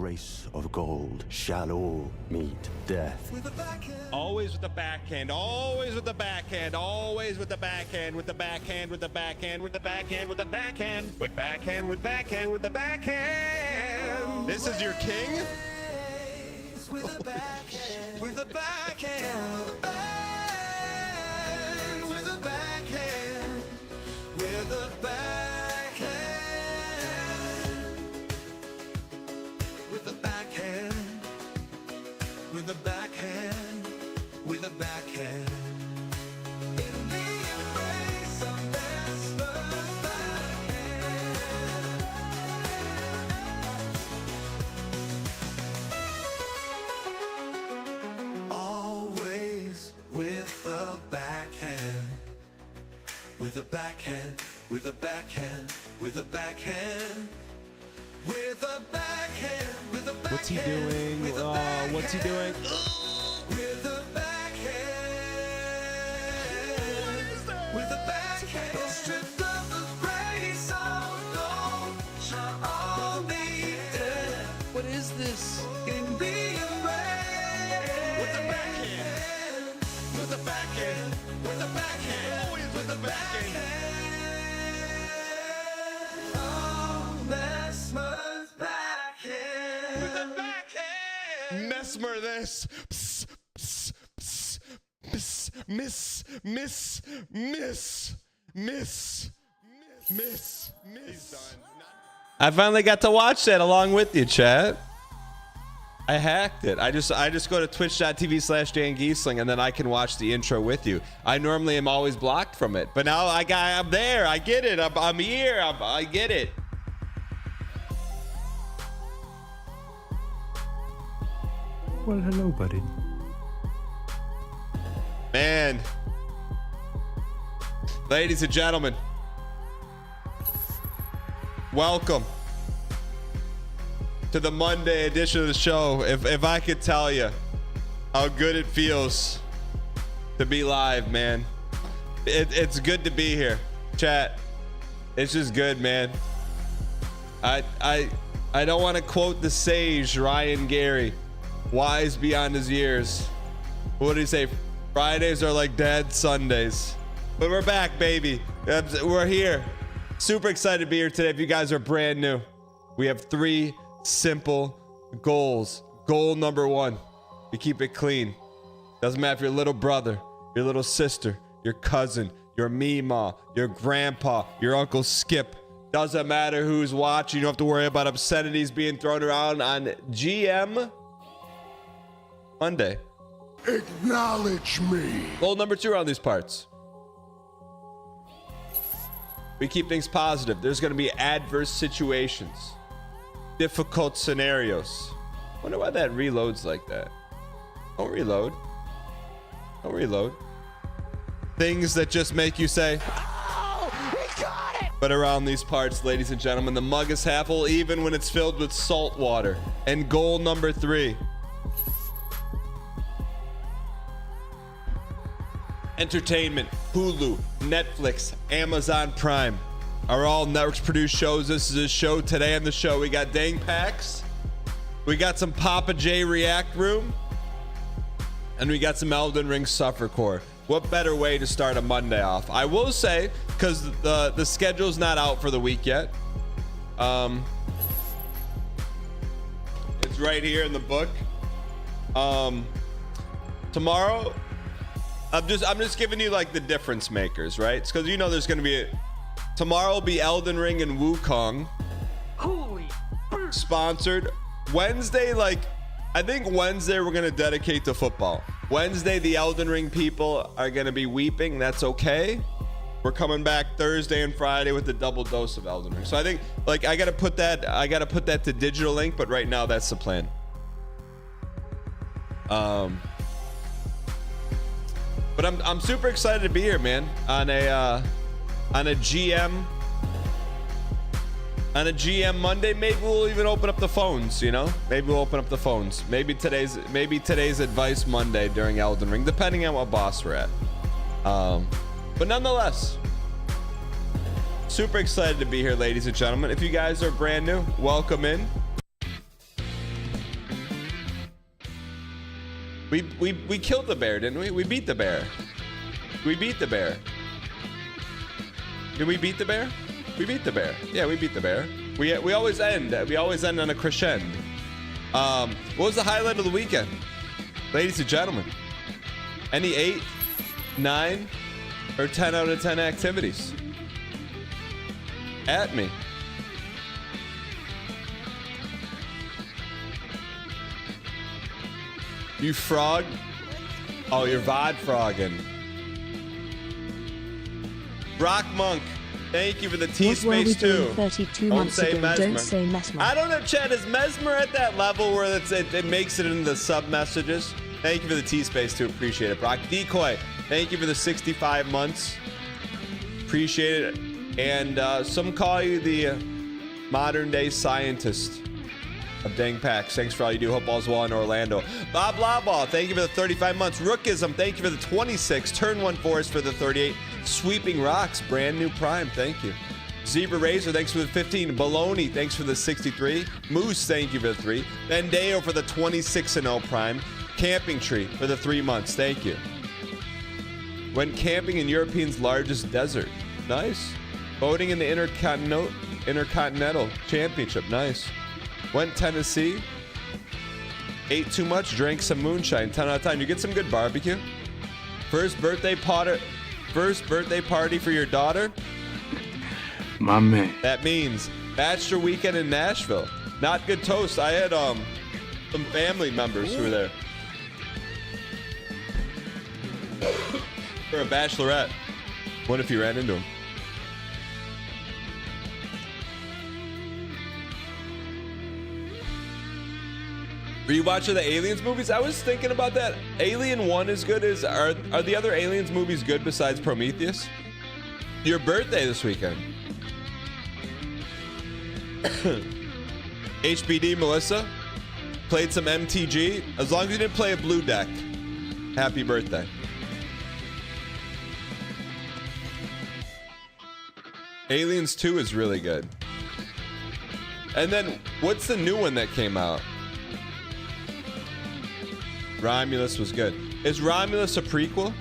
race of gold shall all meet death. With the backhand. Always with the backhand, always with the backhand, always with the backhand, with the backhand, with the backhand, with the backhand, with the backhand, with backhand, with backhand, with the backhand. This is your king? With the backhand. With the backhand. With the backhand. With the backhand. With the backhand. With the backhand. With the backhand. In the embrace of Vesper's backhand. Always with the backhand. With the backhand. With the backhand. With the backhand. With the backhand. With the backhand. What's he doing? What's he doing? With the backhand. With the backhand. Stripped of the grace of gold shall all be dead. What is this? In the embrace. With the backhand. With the backhand. With the backhand. Always with the backhand. Oh, Vesper's backhand. With the backhand. Mesmer this. Psst, psst, psst, psst, miss. I finally got to watch that along with you, chat. I hacked it. I just go to twitch.tv/Dan Giesling and then I can watch the intro with you. I normally am always blocked from it, but now I'm there. I get it. I'm here. I get it. Well, hello, buddy. Man. Ladies and gentlemen. Welcome to the Monday edition of the show. If I could tell you how good it feels to be live, man. It's good to be here. Chat. It's just good, man. I don't want to quote the sage Ryan Gary, wise beyond his years. What did he say? Fridays are like dead Sundays. But we're back, baby. We're here. Super excited to be here today. If you guys are brand new, we have 3 simple goals. Goal number 1, you keep it clean. Doesn't matter if your little brother, your little sister, your cousin, your Meemaw, your grandpa, your Uncle Skip. Doesn't matter who's watching. You don't have to worry about obscenities being thrown around on GM Monday. Acknowledge me. Goal number 2 around these parts. We keep things positive. There's going to be adverse situations, difficult scenarios. Wonder why that reloads like that. Don't reload. Don't reload. Things that just make you say, "Oh, we got it!" But around these parts, ladies and gentlemen, the mug is half full even when it's filled with salt water. And goal number 3. Entertainment, Hulu, Netflix, Amazon Prime are all networks produced shows. This is a show today on the show. We got Dang Packs, we got some Papa J React Room, and we got some Elden Ring Suffercore. What better way to start a Monday off? I will say, because the schedule's not out for the week yet. It's right here in the book. Tomorrow, I'm just giving you like the difference makers, right? It's because you know there's gonna be tomorrow will be Elden Ring and Wukong. Holy Sponsored. Wednesday, like I think Wednesday we're gonna dedicate to football. Wednesday, the Elden Ring people are gonna be weeping. That's okay. We're coming back Thursday and Friday with a double dose of Elden Ring. So I think like I gotta put that to Digital Link, but right now that's the plan. But I'm super excited to be here, man. On a GM Monday. Maybe we'll even open up the phones. You know, maybe we'll open up the phones. Maybe today's Advice Monday during Elden Ring, depending on what boss we're at. But nonetheless, super excited to be here, ladies and gentlemen. If you guys are brand new, welcome in. We killed the bear, didn't we? We beat the bear. We beat the bear. Did we beat the bear? We beat the bear. Yeah, we beat the bear. We always end. We always end on a crescendo. What was the highlight of the weekend, ladies and gentlemen? Any 8, 9, or 10 out of 10 activities? At me. You frog? Oh, you're VOD frogging. Rock Monk, thank you for the T-Space too. 32 Don't months say ago, Mesmer. don't say Mesmer. I don't know, Chad. Is Mesmer at that level where it makes it into the sub messages? Thank you for the T-Space too. Appreciate it. Brock Decoy, thank you for the 65 months. Appreciate it. And some call you the modern day scientist of dang packs. Thanks for all you do. Hope all's well in Orlando. Bob Lawball, thank you for the 35 months. Rookism, thank you for the 26. Turn One Forest for the 38. Sweeping Rocks, brand new Prime, thank you. Zebra Razor, thanks for the 15. Baloney, thanks for the 63. Moose, thank you for the 3. Bendeo for the 26-0 Prime. Camping Tree for the 3 months, thank you. Went camping in Europe's largest desert, nice. Voting in the Intercontinental Championship, nice. Went Tennessee. Ate too much, drank some moonshine, 10 out of 10. You get some good barbecue. First birthday party for your daughter. My man. That means bachelor weekend in Nashville. Not good toast. I had some family members who were there for a bachelorette. What if you ran into him? Are you watching the Aliens movies? I was thinking about that. Alien 1 is good. Are the other Aliens movies good besides Prometheus? Your birthday this weekend. HBD Melissa played some MTG. As long as you didn't play a blue deck. Happy birthday. Aliens 2 is really good. And then what's the new one that came out? Romulus was good. Is Romulus a prequel?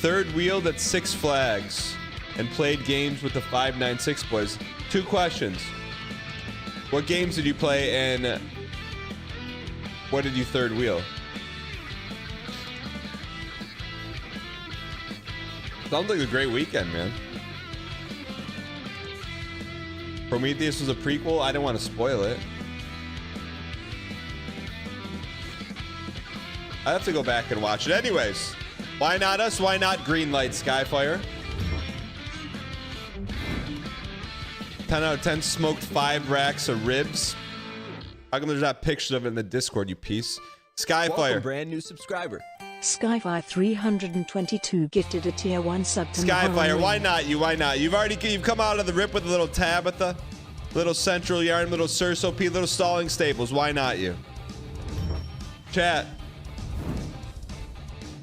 Third wheeled at Six Flags and played games with the 596 boys. 2 questions. What games did you play and what did you third wheel? Sounds like a great weekend, man. Prometheus was a prequel. I didn't want to spoil it. I have to go back and watch it. Anyways, why not us? Why not Greenlight Skyfire? 10 out of 10 smoked 5 racks of ribs. How come there's not pictures of it in the Discord, you piece? Skyfire. Welcome, brand new subscriber. Skyfire 322 gifted a tier 1 sub to Skyfire, why not you? Why not? You've come out of the rip with a little Tabitha, little Central Yarn, little Cerso P, little Stalling Staples. Why not you? Chat.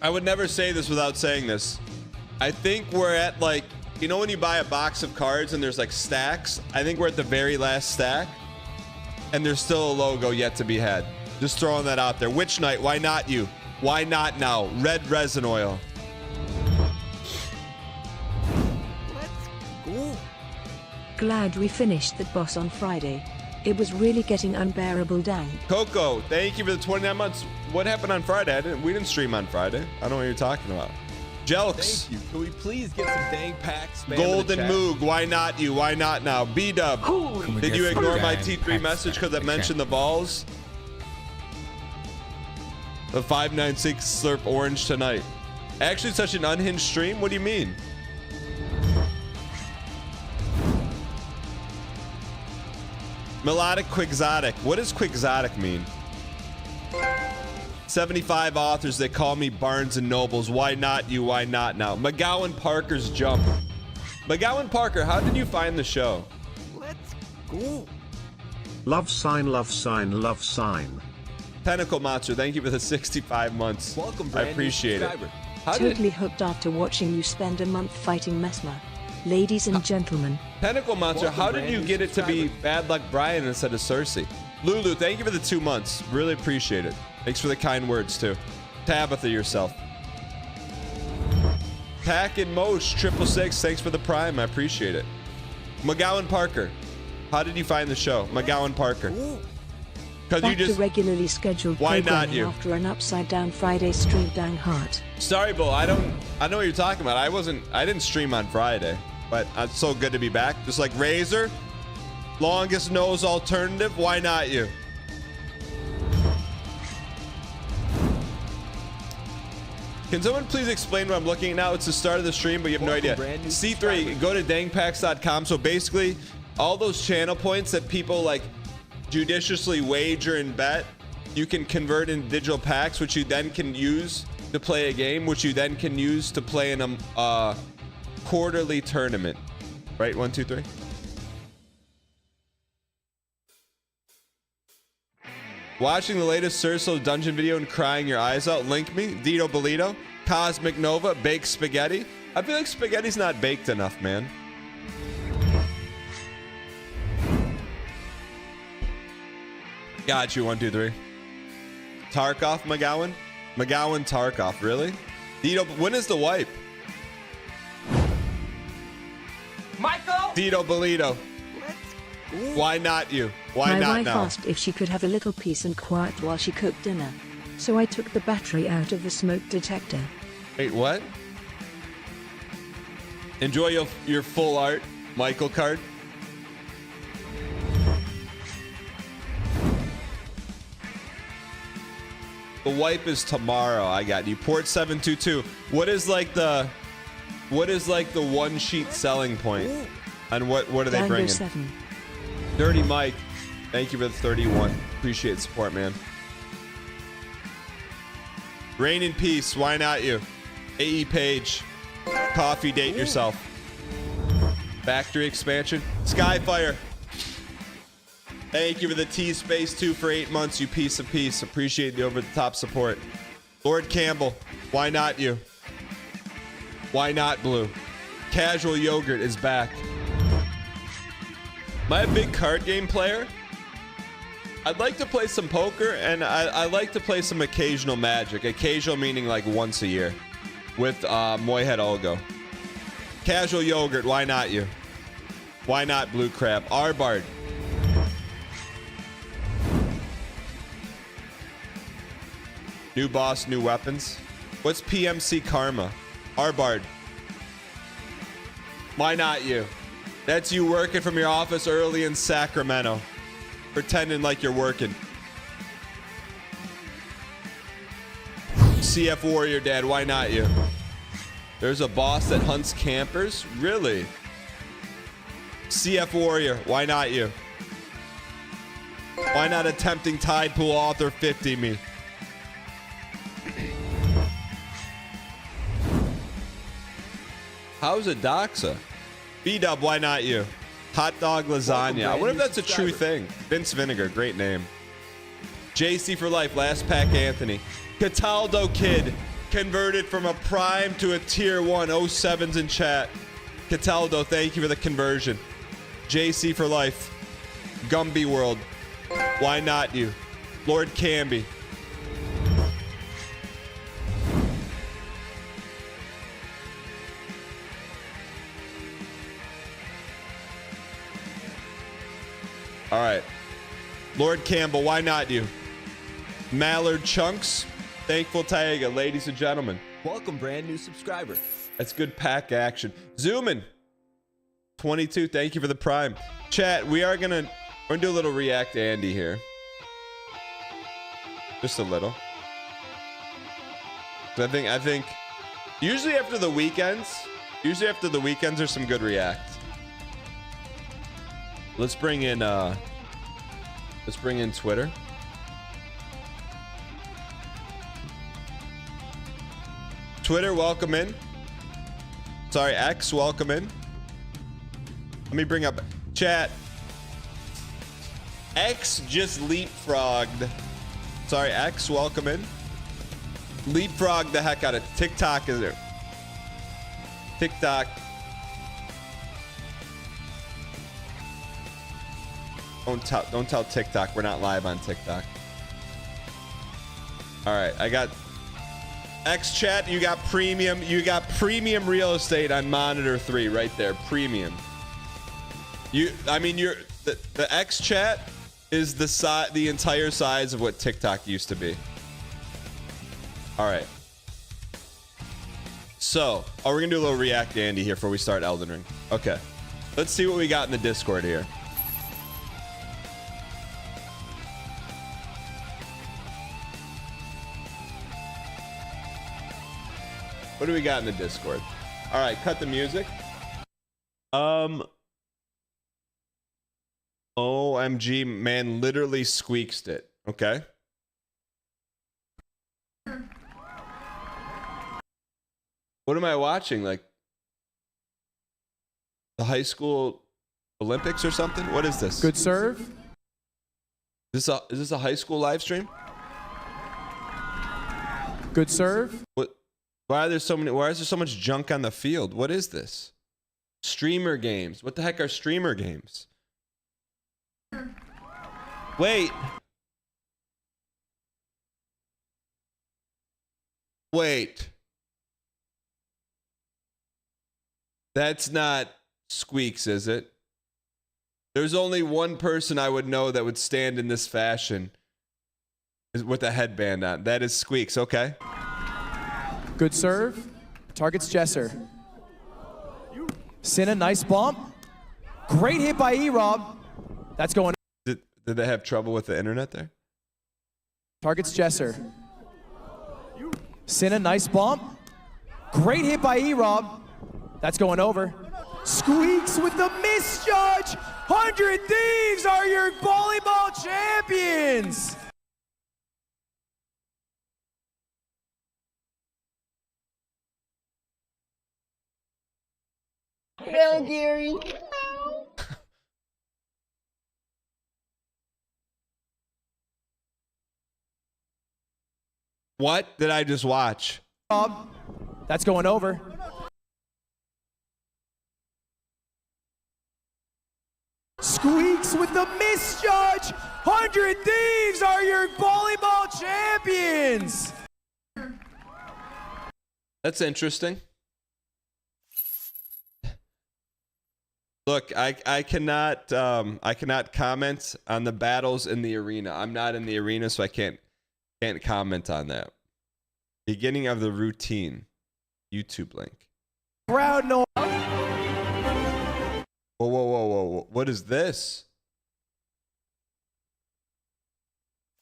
I would never say this without saying this. I think we're at like, you know when you buy a box of cards and there's like stacks? I think we're at the very last stack and there's still a logo yet to be had. Just throwing that out there. Witch Knight, why not you? Why not now? Red resin oil. Let's go. Glad we finished that boss on Friday. It was really getting unbearable dang. Coco, thank you for the 29 months. What happened on Friday? We didn't stream on Friday. I don't know what you're talking about. Jelks. Thank you. Can we please get some dang packs? Golden Moog, why not you? Why not now? B-Dub, did you ignore my T3 message because I mentioned the balls? The 596 slurp orange tonight. Actually, such an unhinged stream? What do you mean? Melodic Quixotic. What does Quixotic mean? 75 authors that call me Barnes and Nobles. Why not you? Why not now? McGowan Parker's Jump. McGowan Parker, how did you find the show? Let's go. Love sign, love sign, love sign. Tentacle Monster, thank you for the 65 months. Welcome, I brand new appreciate it. subscriber. Totally hooked after watching you spend a month fighting Mesmer. Ladies and gentlemen. Tentacle Monster, Welcome, how did brand you new get it to be subscriber. Bad Luck Brian instead of Cersei? Lulu, thank you for the 2 months. Really appreciate it. Thanks for the kind words too. Tabitha yourself. Pack and Mosh 666. Thanks for the prime. I appreciate it. McGowan Parker. How did you find the show? McGowan Parker. Because you Back to just regularly scheduled Why not programming you? after an upside down Friday stream. Dang heart. Sorry, Bull. I know what you're talking about. I didn't stream on Friday, but it's so good to be back. Just like Razor, longest nose alternative. Why not you? Can someone please explain what I'm looking at now? It's the start of the stream, but you have no idea. C3, go to dangpacks.com. So basically, all those channel points that people like judiciously wager and bet, you can convert into digital packs, which you then can use to play a game, which you then can use to play in a quarterly tournament. Right? 1, 2, 3. Watching the latest Cerso dungeon video and crying your eyes out. Link me. Dito Bolito. Cosmic Nova. Baked spaghetti. I feel like spaghetti's not baked enough, man. Got you. 1, 2, 3. Tarkov McGowan. McGowan Tarkov. Really? Dito. When is the wipe? Michael! Dito Bolito. Why not you? Why My not wife now? asked if she could have a little peace and quiet while she cooked dinner. So I took the battery out of the smoke detector. Wait, what? Enjoy your full art Michael card. The wipe is tomorrow. I got you. Port 722. What is like the one sheet selling point? And what are they Dango bringing? 7. Dirty Mike. Thank you for the 31. Appreciate the support, man. Rain in peace. Why not you? AE Page. Coffee date yourself. Factory expansion. Skyfire. Thank you for the T-Space 2 for 8 months, you piece of peace. Appreciate the over-the-top support. Lord Campbell. Why not you? Why not Blue? Casual Yogurt is back. Am I a big card game player? I'd like to play some poker, and I like to play some occasional Magic. Occasional meaning like once a year. With Moyhead Olgo. Casual Yogurt, why not you? Why not Blue Crab? Arbard. New boss, new weapons. What's PMC Karma? Arbard. Why not you? That's you working from your office early in Sacramento. Pretending like you're working. CF Warrior Dad, why not you? There's a boss that hunts campers? Really? CF Warrior, why not you? Why not attempting Tide Pool Author 50 me? How's a Doxa? B-Dub, why not you? Hot Dog Lasagna. I wonder if that's a true thing. Vince Vinegar, great name. JC for life, last pack Anthony. Cataldo Kid, converted from a prime to a tier 1. 07's in chat. Cataldo, thank you for the conversion. JC for life. Gumby World. Why not you? Lord Camby. All right. Lord Campbell, why not you? Mallard Chunks. Thankful Taiga, ladies and gentlemen. Welcome, brand new subscriber. That's good pack action. Zoomin. 22, thank you for the prime. Chat, we're gonna do a little React Andy here. Just a little. I think usually after the weekends there's some good React. Let's bring in Twitter. Twitter, welcome in. Sorry, X, welcome in. Let me bring up chat. X just leapfrogged. Sorry, X, welcome in. Leapfrog the heck out of TikTok is there. TikTok. Don't tell TikTok we're not live on TikTok. All right, I got X chat. You got premium. You got premium real estate on monitor 3 right there. Premium. I mean, the X chat is the entire size of what TikTok used to be. All right. So, we're gonna do a little React Andy here before we start Elden Ring. Okay. Let's see what we got in the Discord here. What do we got in the Discord? All right, cut the music. OMG, man, literally squeaks it. Okay. What am I watching? Like the high school Olympics or something? What is this? Good serve. Is this a high school live stream? Good serve. What? Why is there so much junk on the field? What is this? Streamer games. What the heck are streamer games? Wait. Wait. That's not Squeaks, is it? There's only one person I would know that would stand in this fashion with a headband on. That is Squeaks. Okay. Good serve. Targets Jesser. Sinna, nice bump. Great hit by E-Rob. That's going. Did they have trouble with the internet there? Targets Jesser. Sinna, nice bump. Great hit by E-Rob. That's going over. Squeaks with the misjudge. 100 Thieves are your volleyball champions. Hell, Gary. What did I just watch? That's going over. Squeaks with the misjudge. 100 Thieves are your volleyball champions. That's interesting. Look, I cannot comment on the battles in the arena. I'm not in the arena, so I can't comment on that. Beginning of the routine. YouTube link. Crowd noise. Whoa. What is this?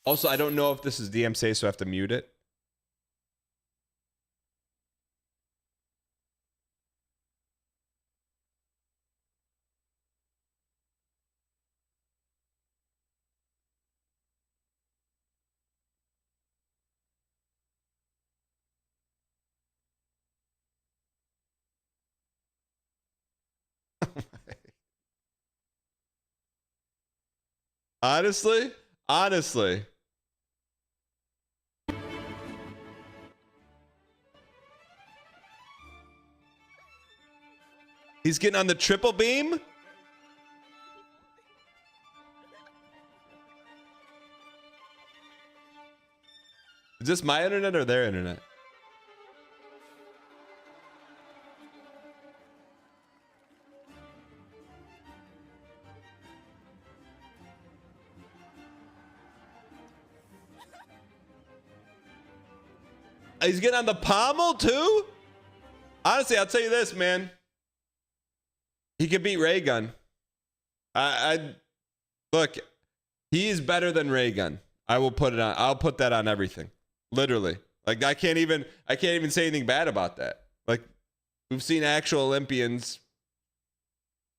Also, I don't know if this is DMCA, so I have to mute it. Honestly. He's getting on the triple beam? Is this my internet or their internet? He's getting on the pommel too? Honestly, I'll tell you this, man. He could beat Raygun. Look, he is better than Raygun. I'll put that on everything. Literally. Like I can't even say anything bad about that. Like we've seen actual Olympians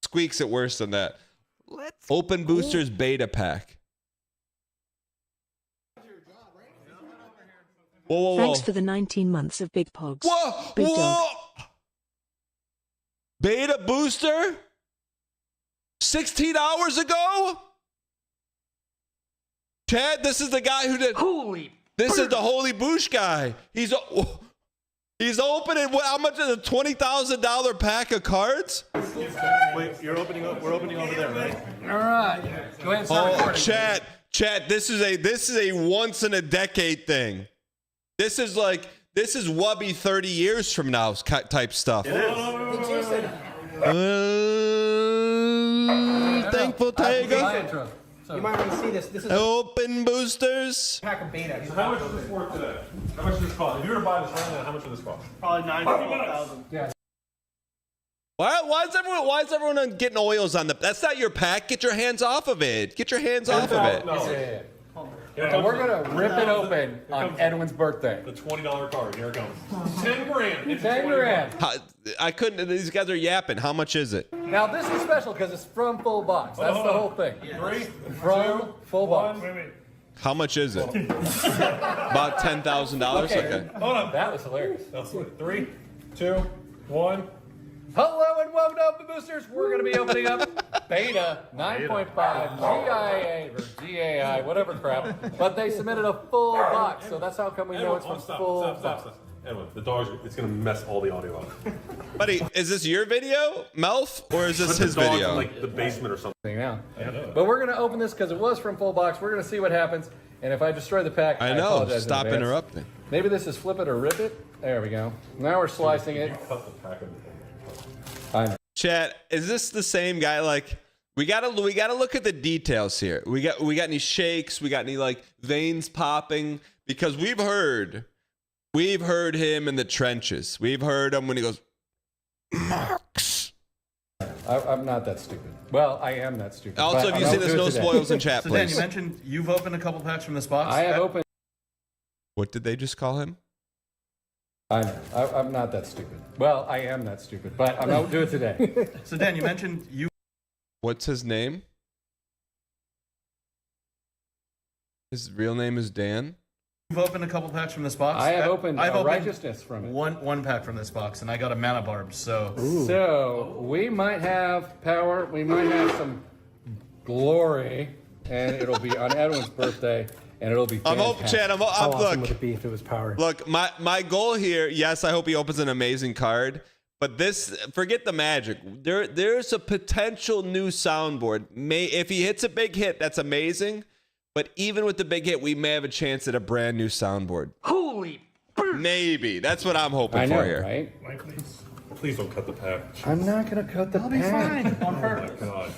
squeaks it worse than that. Open Boosters beta pack. Whoa. Thanks for the 19 months of Big Pogs. Whoa! Big dog. Beta booster? 16 hours ago? Chad, this is the guy who did. This is the Holy Boosh guy. He's opening. How much is a $20,000 pack of cards? Wait, we're opening over there, right? All right. Go ahead and start recording. Chat. This is a once in a decade thing. This is Wubby 30 years from now type stuff. Thankful Tiger. You might want to see this. This is Open boosters. a pack of beta. How much is this worth today? How much does this cost? If you were to buy this right now, how much would this cost? Probably 9,000. Yeah. Why is everyone getting oils on the? That's not your pack. Get your hands off of it. Get your hands off of it. No. So we're gonna rip it open on Edwin's birthday. The $20 card. Here it comes. 10 grand. It's 10 grand. I couldn't. These guys are yapping. How much is it? Now this is special because it's from full box. That's the whole thing. 3, From full box. Wait. How much is it? About $10,000. Okay. Hold on. That was hilarious. That's 3, 2, 1. Hello and welcome to Open Boosters. We're going to be opening up Beta 9.5 GIA or GAI, whatever crap. But they submitted a full box, so that's how come we know it's from full box. Stop. Edwin, the dog's, it's going to mess all the audio up. Buddy, is this your video, Melf, or is this his the dog's video? in, like the basement or something. Now. But we're going to open this because it was from full box. We're going to see what happens. And if I destroy the pack, I know. apologize Stop in advance. interrupting. Maybe this is flip it or rip it. There we go. Now we're slicing it. Cut the pack of I know. Chat, is this the same guy? Like, we gotta look at the details here. We got any shakes? We got any like veins popping? Because we've heard him in the trenches. We've heard him when he goes, Max. I'm not that stupid. Well, I am that stupid. Also, if you see this, no spoils in chat, So Dan, please. you mentioned you've opened a couple packs from this box. I have opened. What did they just call him? I know. I'm not that stupid. Well, I am that stupid, but I'm not do it today. So Dan, you mentioned you. What's his name? His real name is Dan. You've opened a couple packs from this box. I have opened I've opened righteousness from it. one pack from this box, and I got a mana barb. So So we might have power. We might have some glory, and it'll be on Edwin's birthday, and it'll be. I'm hoping, fantastic. Chad. How awesome would Look. it be if it was power? Look, my goal here, yes, I hope he opens an amazing card, but this, forget the magic. There's a potential new soundboard. If he hits a big hit, that's amazing, but even with the big hit, we may have a chance at a brand new soundboard. Holy! Maybe. That's what I'm hoping I know, for here. right? Mike, please don't cut the pack. I'm not gonna cut the I'll be fine on Oh my purpose. God.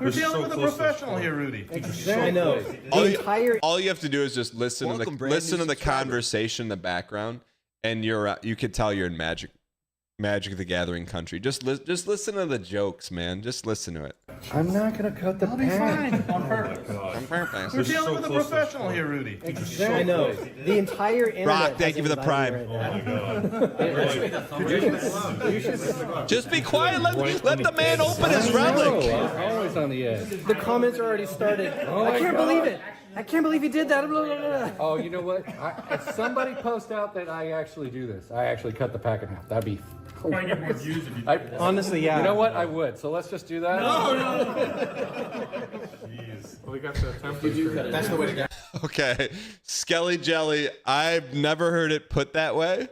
We're dealing with a professional here, Rudy. I know. All you have to do is just listen to the conversation in the background, and you could tell you're in Magic the Gathering country. Just listen to the jokes, man. Just listen to it. I'm not gonna cut the I'll be fine on purpose. Perfect. We're dealing with a professional here, Rudy. I know. The entire internet. Rock, thank has you for the anxiety prime. right now. Just be quiet. Let the man open his relic. I'm always on the edge. The comments already started. I can't believe it. I can't believe he did that. Blah, blah, blah. Oh, you know what? If somebody posts out that I actually do this, I actually cut the pack in half. That'd be. Probably get more views if you Honestly, yeah. You know what? I would. So let's just do that. Jeez. Well, we got the template. That's the way to go. Okay, Skelly Jelly. I've never heard it put that way.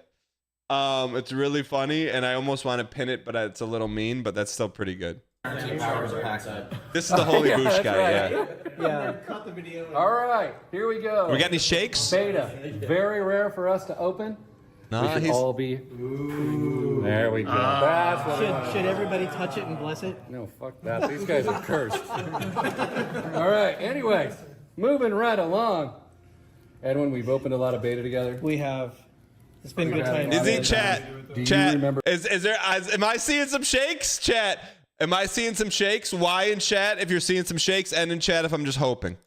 It's really funny, and I almost want to pin it, but it's a little mean. But that's still pretty good. This is the Holy Yeah, Boosh that's guy. right. Yeah. Yeah. All right, here we go. We got any shakes? Beta. Very rare for us to open. No, We should he's. all be. There we go. That's what I want. Should everybody touch it and bless it? No, fuck that. These guys are cursed. All right. Anyways, moving right along. Edwin, we've opened a lot of beta together. We have. It's been good times. Is he chat? Do you Chat. remember? Is there? Am I seeing some shakes? Chat. Am I seeing some shakes? Why in chat if you're seeing some shakes, and in chat if I'm just hoping.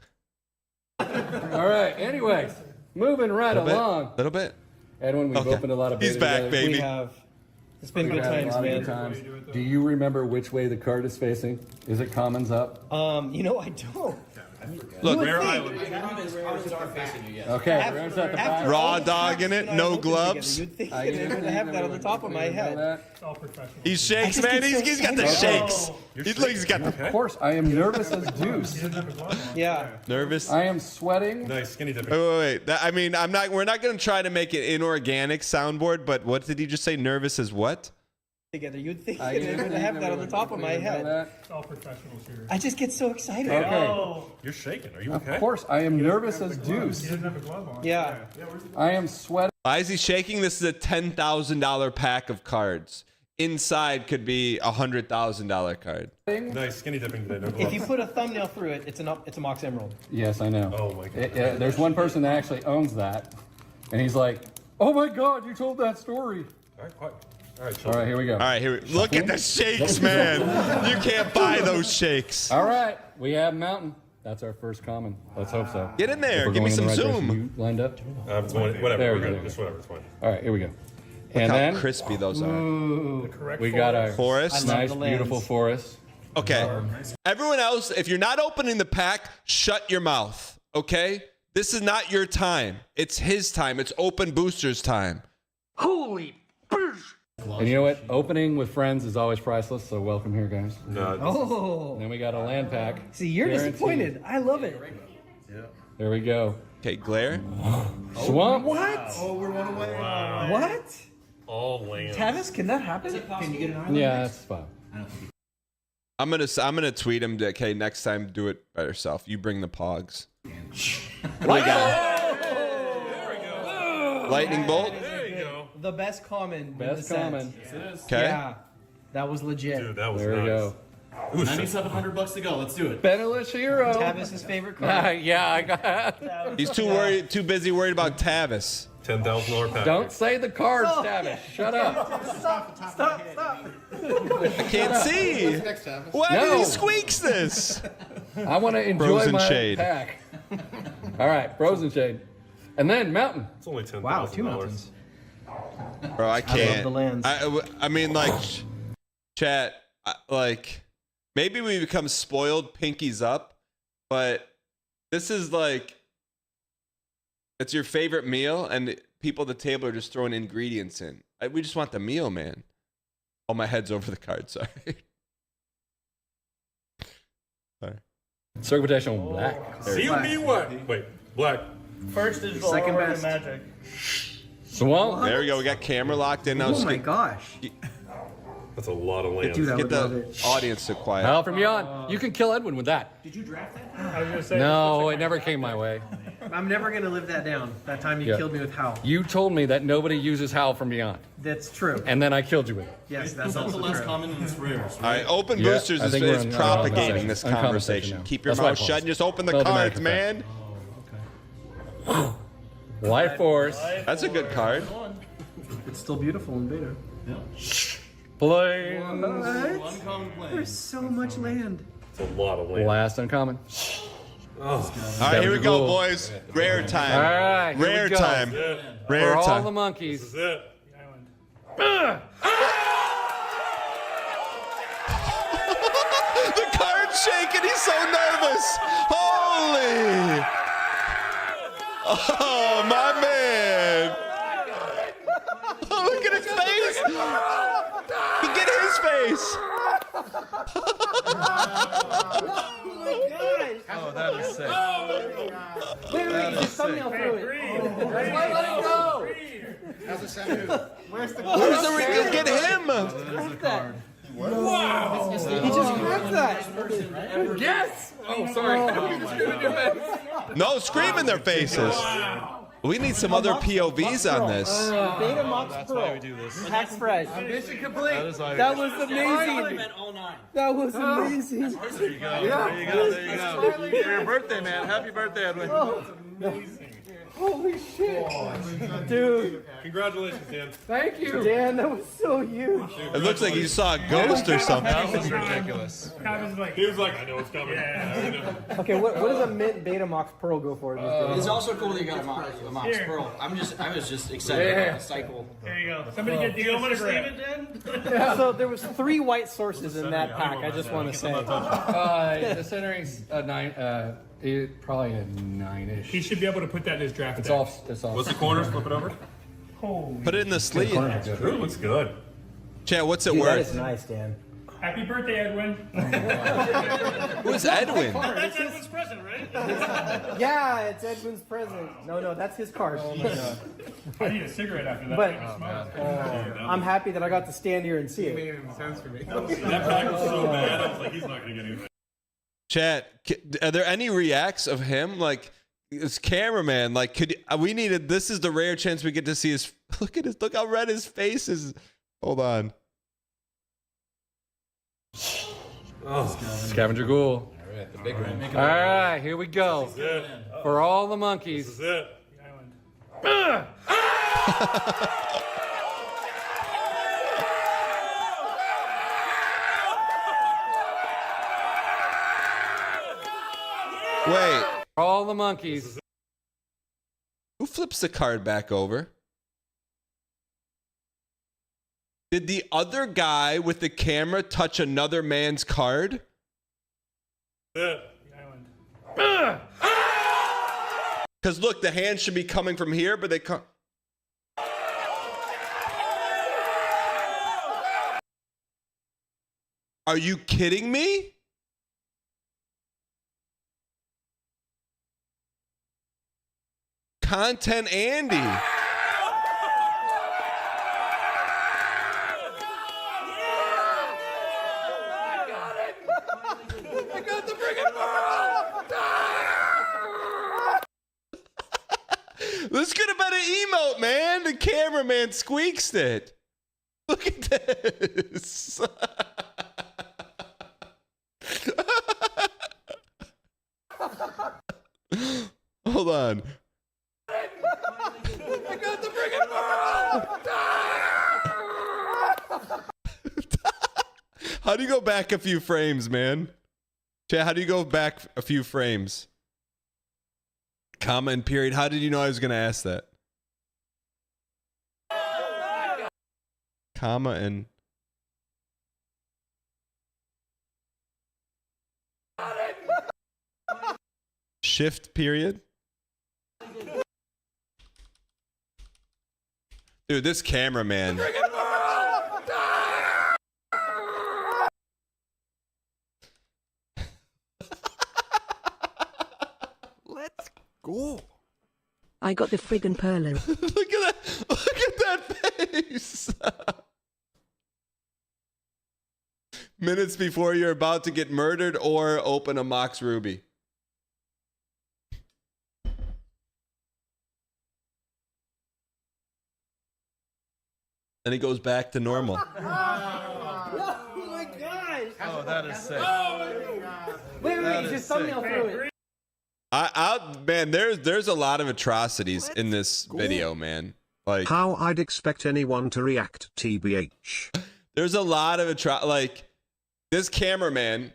All right. Anyways, moving right along. Little bit. Edwin, we've Okay. opened a lot of beta He's back, together. baby. We have. It's been We've good had a times, lot of man. good times. Do you remember which way the card is facing? Is it commons up? You know, I don't. Look, Rare Island. Okay, Rare's at the back. raw dog in it, no gloves. You'd think I would have that on the top of my head. He shakes, man. He's got the shakes. He's got the Of course, I am nervous as deuce. Yeah. nervous. I am sweating. Nice skinny dipping. Wait. I mean, we're not going to try to make it inorganic soundboard, but what did he just say? Nervous as what? Together, you'd think I would have that on the top of my head. All professionals here. I just get so excited. Okay. You're shaking. Are you Of okay? course, I am nervous as deuce. You didn't have a glove on. Yeah. I am sweating. Why is he shaking? This is a $10,000 pack of cards. Inside could be a $100,000 card. Nice skinny dipping today. No If you put a thumbnail through it, it's a Mox Emerald. Yes, I know. Oh my God. There's one person that actually owns that, and he's like, "Oh my God, you told that story." All right, quiet. All right, All right, here we go. All right, look at the shakes, man. You can't buy those shakes. All right, we have Mountain. That's our first common. Let's hope so. Get in there. If we're Give me going some in the right zoom. direction, you lined up. Whatever. There We're we go. good. Just whatever. It's fine. All right, here we go. Look And how then crispy those are. we got our Forest. nice, beautiful forest. Okay. Everyone else, if you're not opening the pack, shut your mouth. Okay? This is not your time. It's his time. It's open boosters time. Holy And you know what? Opening with friends is always priceless. So welcome here, guys. Oh. And then we got a land pack. See, you're Guaranteed. disappointed. I love it. There we go. Okay, glare. Swamp. What? Oh, we're one away. What? All land. Tavis, can that happen? Can you get an island? Yeah, that's fine. I'm gonna tweet him to, okay, next time do it by yourself. You bring the pogs. What do we got? Lightning bolt. There you go. The best common. in the Best set. common. Okay. Yeah. That was legit. Dude, that was There we nice. go. $9,700 to go. Let's do it. Penniless hero. Tavis's favorite card. Yeah, I got. He's too busy worried about Tavis. $10,000 pack. Don't say the cards, Tavis. Shut up. Stop. I can't see. Why No. did he squeaks this? I want to enjoy Frozen my shade. pack. All right, frozen shade, and then mountain. It's only $10,000. Wow, 2 mountains. Bro, I can't. the lands. I mean, like, chat, like, maybe we become spoiled pinkies up, but this is like, it's your favorite meal, and people at the table are just throwing ingredients in. We just want the meal, man. Oh, my head's over the card. Sorry. Sorry. Circle protection black. Seal me what? Wait, black. First is the Second Orton best. magic. Swamp. There we go. We got camera locked in now. Oh my gosh. That's a lot of land. Dude, I Get would love the it. audience to quiet. Hal from Yon. You can kill Edwin with that. Did you draft that? I was gonna say. No, it never came my way. I'm never going to live that down. That time you Yeah. killed me with Howl. You told me that nobody uses Hal from Beyond, That's true. and then I killed you with it. Yes, that's That's also the last true. common and it's rare. All right, open Yeah, boosters I is, think we're is on- propagating this uncommon conversation. section now. Keep your That's why I mouth shut paused. and just open the Well, cards, American man. Life Force. That's a good card. It's still beautiful in beta. Plains. Uncommon plane. There's so much land. It's a lot of land. Last uncommon. All right, here we go, cool. boys. Rare time. All right, here we Rare go. time. Yeah. Rare For all time. the monkeys. This is it. The card's shaking. He's so nervous. Holy. Oh, my man. Oh, look at his face. Look at his face. Oh, that was sick. Wait, just thumbnail through it. Let it go. Where's the get him? Crack that. Wow. He just cracked that. Yes. Oh, sorry. No, scream in their faces. We need some other POVs on this. Beta Mox Pro. Hack spread. Mission complete. That was amazing. That was amazing. There you go. Your birthday, man. Happy birthday, Edwin. Holy shit. Dude. Congratulations, Dan. Thank you. Dan, that was so huge. It looks like you saw a ghost or something. He was like, I know what's coming. Okay, what does a mint Beta Mox Pearl go for? It's also cool that you got a Mox Pearl. I was just excited about the cycle. There you go. Somebody get the want to save it then? So there was 3 white sources in that pack, I just want to say. The centering's a 9. Probably a 9-ish. He should be able to put that in his draft. It's off. It's off. What's the corners? Flip it over. Put it in the sleeve. True, looks good. Chad, what's it Dude, that is worth? nice, Dan. Happy birthday, Edwin. Who's Edwin? That's Edwin's present, right? Yeah, it's Edwin's present. No, that's his card. I need a cigarette after that. But I'm I'm happy that I got to stand here and see it. That pack was so bad, I was like, he's not going to get anything. Chat, are there any reacts of him like this cameraman, like, we needed, this is the rare chance we get to see his, look at his, look how red his face is. Hold on. Oh, scavenger ghoul. All right, the big one. All right, here we go. For all the monkeys. This is it. Wait. For all the monkeys. Who flips the card back over? Did the other guy with the camera touch another man's card? This is it. Because look, the hand should be coming from here, but they come. Are you kidding me? Content Andy. I got the friggin' world! This could have been an emote, man. The cameraman squeaks it. Look at this. Hold on. I got the friggin' world! How do you go back a few frames, man? Chat, how do you go back a few frames? Comma and period. How did you know I was going to ask that? Comma and... Shift period. Dude, this cameraman. Let's go. I got the friggin' perler. Look at that. Look at that face. Minutes before you're about to get murdered or open a Mox Ruby. And he goes back to normal. Oh my gosh! Oh, that is sick. Wait, just thumbnail through it. Man, there's a lot of atrocities in this video, man. Like how I'd expect anyone to react, TBH. There's a lot of like this cameraman,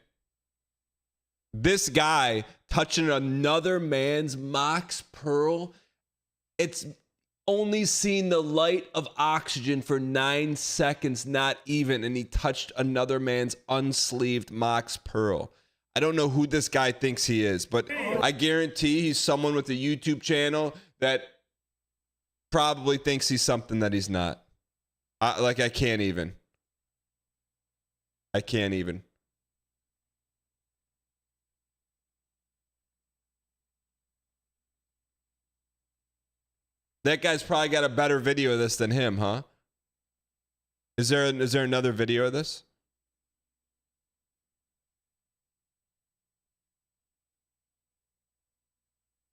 this guy touching another man's Mox Pearl. It's only seen the light of oxygen for 9 seconds, not even, and he touched another man's unsleeved Mox Pearl. I don't know who this guy thinks he is, but I guarantee he's someone with a YouTube channel that probably thinks he's something that he's not. I can't even. I can't even. That guy's probably got a better video of this than him, huh? Is there another video of this?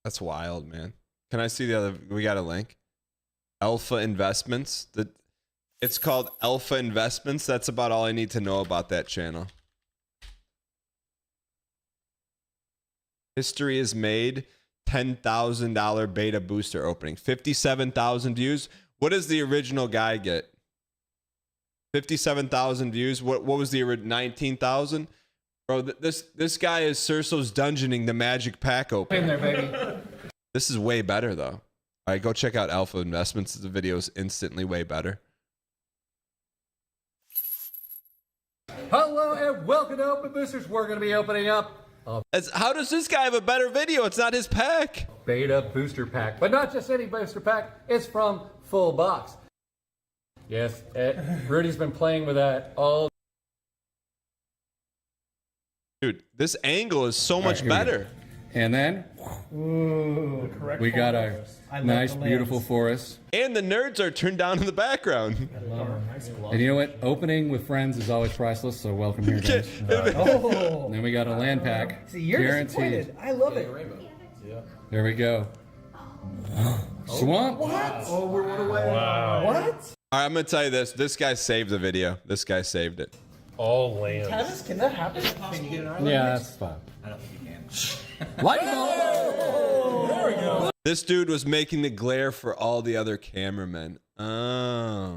That's wild, man. Can I see the other? We got a link. Alpha Investments. It's called Alpha Investments. That's about all I need to know about that channel. History is made. $10,000 beta booster opening. 57,000 views. What does the original guy get? 57,000 views. What was the original? 19,000? Bro, this guy is Cerso's dungeoning the magic pack open. In there, baby. This is way better though. All right, go check out Alpha Investments. The video is instantly way better. Hello and welcome to Open Boosters. We're going to be opening up How does this guy have a better video? It's not his pack. Beta booster pack, but not just any booster pack. It's from Full Box. Yes, Rudy's been playing with that all. Dude, this angle is so much better. And then we got our nice, beautiful forest. And the nerds are turned down in the background. And you know what? Opening with friends is always priceless, so welcome here, guys. And then we got a land pack. See, you're disappointed. I love it. There we go. Swamp. Oh, we're one away. Wow. What? All right, I'm gonna tell you this. This guy saved the video. This guy saved it. All lands. Travis, can that happen? Can you get an island? Yeah, that's fine. I don't think you can. Light bulb. There we go. This dude was making the glare for all the other cameramen. Oh.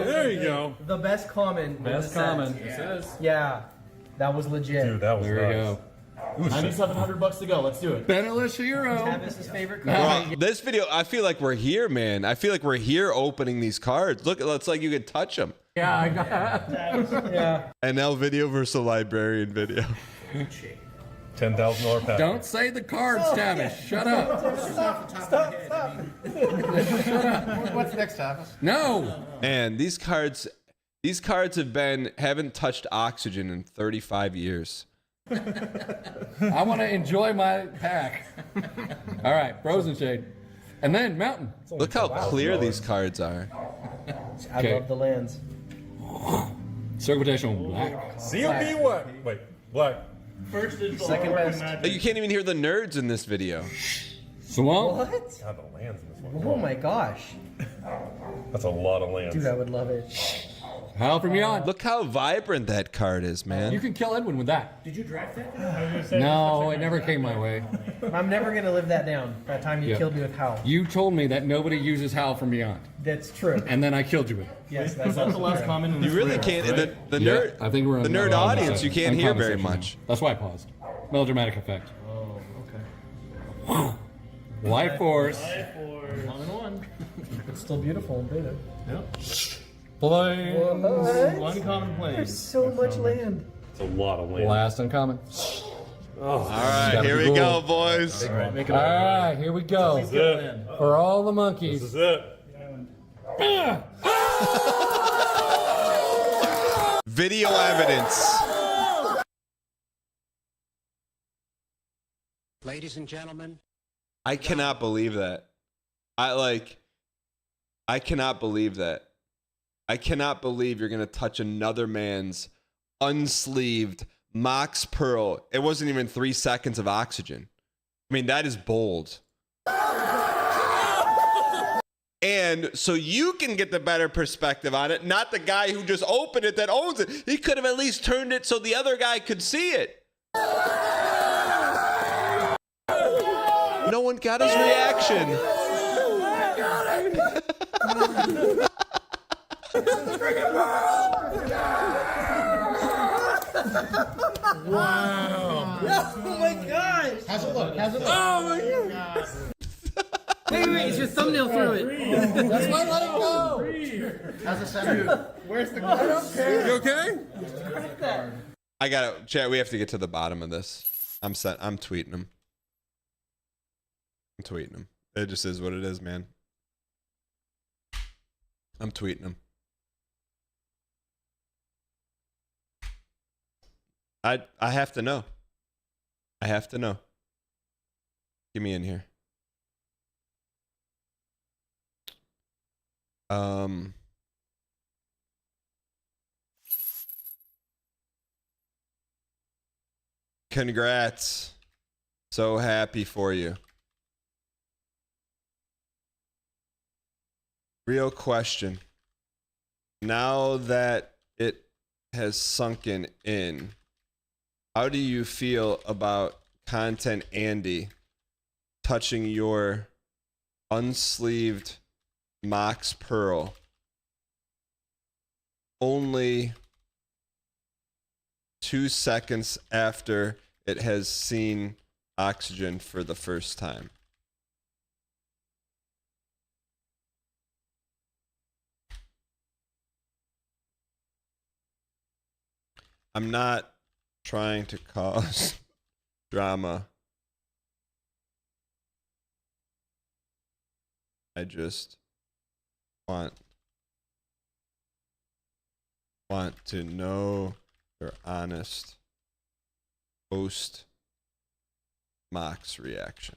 There you go. The best comment. Best comment. It says. Yeah, that was legit. Dude, that was There we nice. go. $9,700 to go. Let's do it. Penniless hero. Travis's favorite comment. Bro, this video, I feel like we're here, man. I feel like we're here opening these cards. Look, it's like you could touch them. Yeah, I got Yeah. NL video versus a librarian video. $10,000 pack. Don't say the cards, Tavish. Shut up. Stop. What's next, Tavis? No. Man, these cards haven't touched oxygen in 35 years. I want to enjoy my pack. All right, Frozen Shade. And then Mountain. Look how clear these cards are. I love the lands. Circulation Black. COB what? Wait, black. First digital Second horror best. magic. You can't even hear the nerds in this video. Swamp. What? God, the lands in this one. Oh my gosh. That's a lot of lands. Dude, I would love it. Howl from Beyond. Look how vibrant that card is, You man. can kill Edwin with that. Did you draft that? No, it never came my way. I'm never going to live that down. That time you Yeah. killed me with Howl. You told me that nobody uses Howl from Beyond, That's true. and then I killed you with it. Yes, that's That's the also last true. comment in You this really video, can't. right? The Yeah, nerd, I think we're the nerd audience, you can't hear very much. That's why I paused. Melodramatic effect. Oh, okay. Life Force. One and one. It's still beautiful in beta. Yep. Play. One common There's place. so much land. It's a lot of lands. Last uncommon. All right, Gotta here be we go, cool. boys. All right, make it All right, here we go. This is it. For all the This monkeys. is it. Video evidence. Ladies and gentlemen, I cannot believe that. I cannot believe that. I cannot believe you're gonna touch another man's unsleeved Mox Pearl. It wasn't even 3 seconds of oxygen. I mean, that is bold. And so you can get the better perspective on it, not the guy who just opened it that owns it. He could have at least turned it so the other guy could see it. No one got his reaction. Wow. Oh my gosh! How's it look? How's it look? Oh my god! Wait, is your thumbnail through it? That's why let it go. How's it sound? Where's the card? You okay? I gotta, chat. We have to get to the bottom of this. I'm tweeting him. I'm tweeting him. It just is what it is, man. I'm tweeting him. I have to know. I have to know. Get me in here. Congrats. So happy for you. Real question. Now that it has sunken in, how do you feel about Content Andy touching your unsleeved Mox Pearl only 2 seconds after it has seen oxygen for the first time? I'm not trying to cause drama. I just want to know your honest post Mox reaction.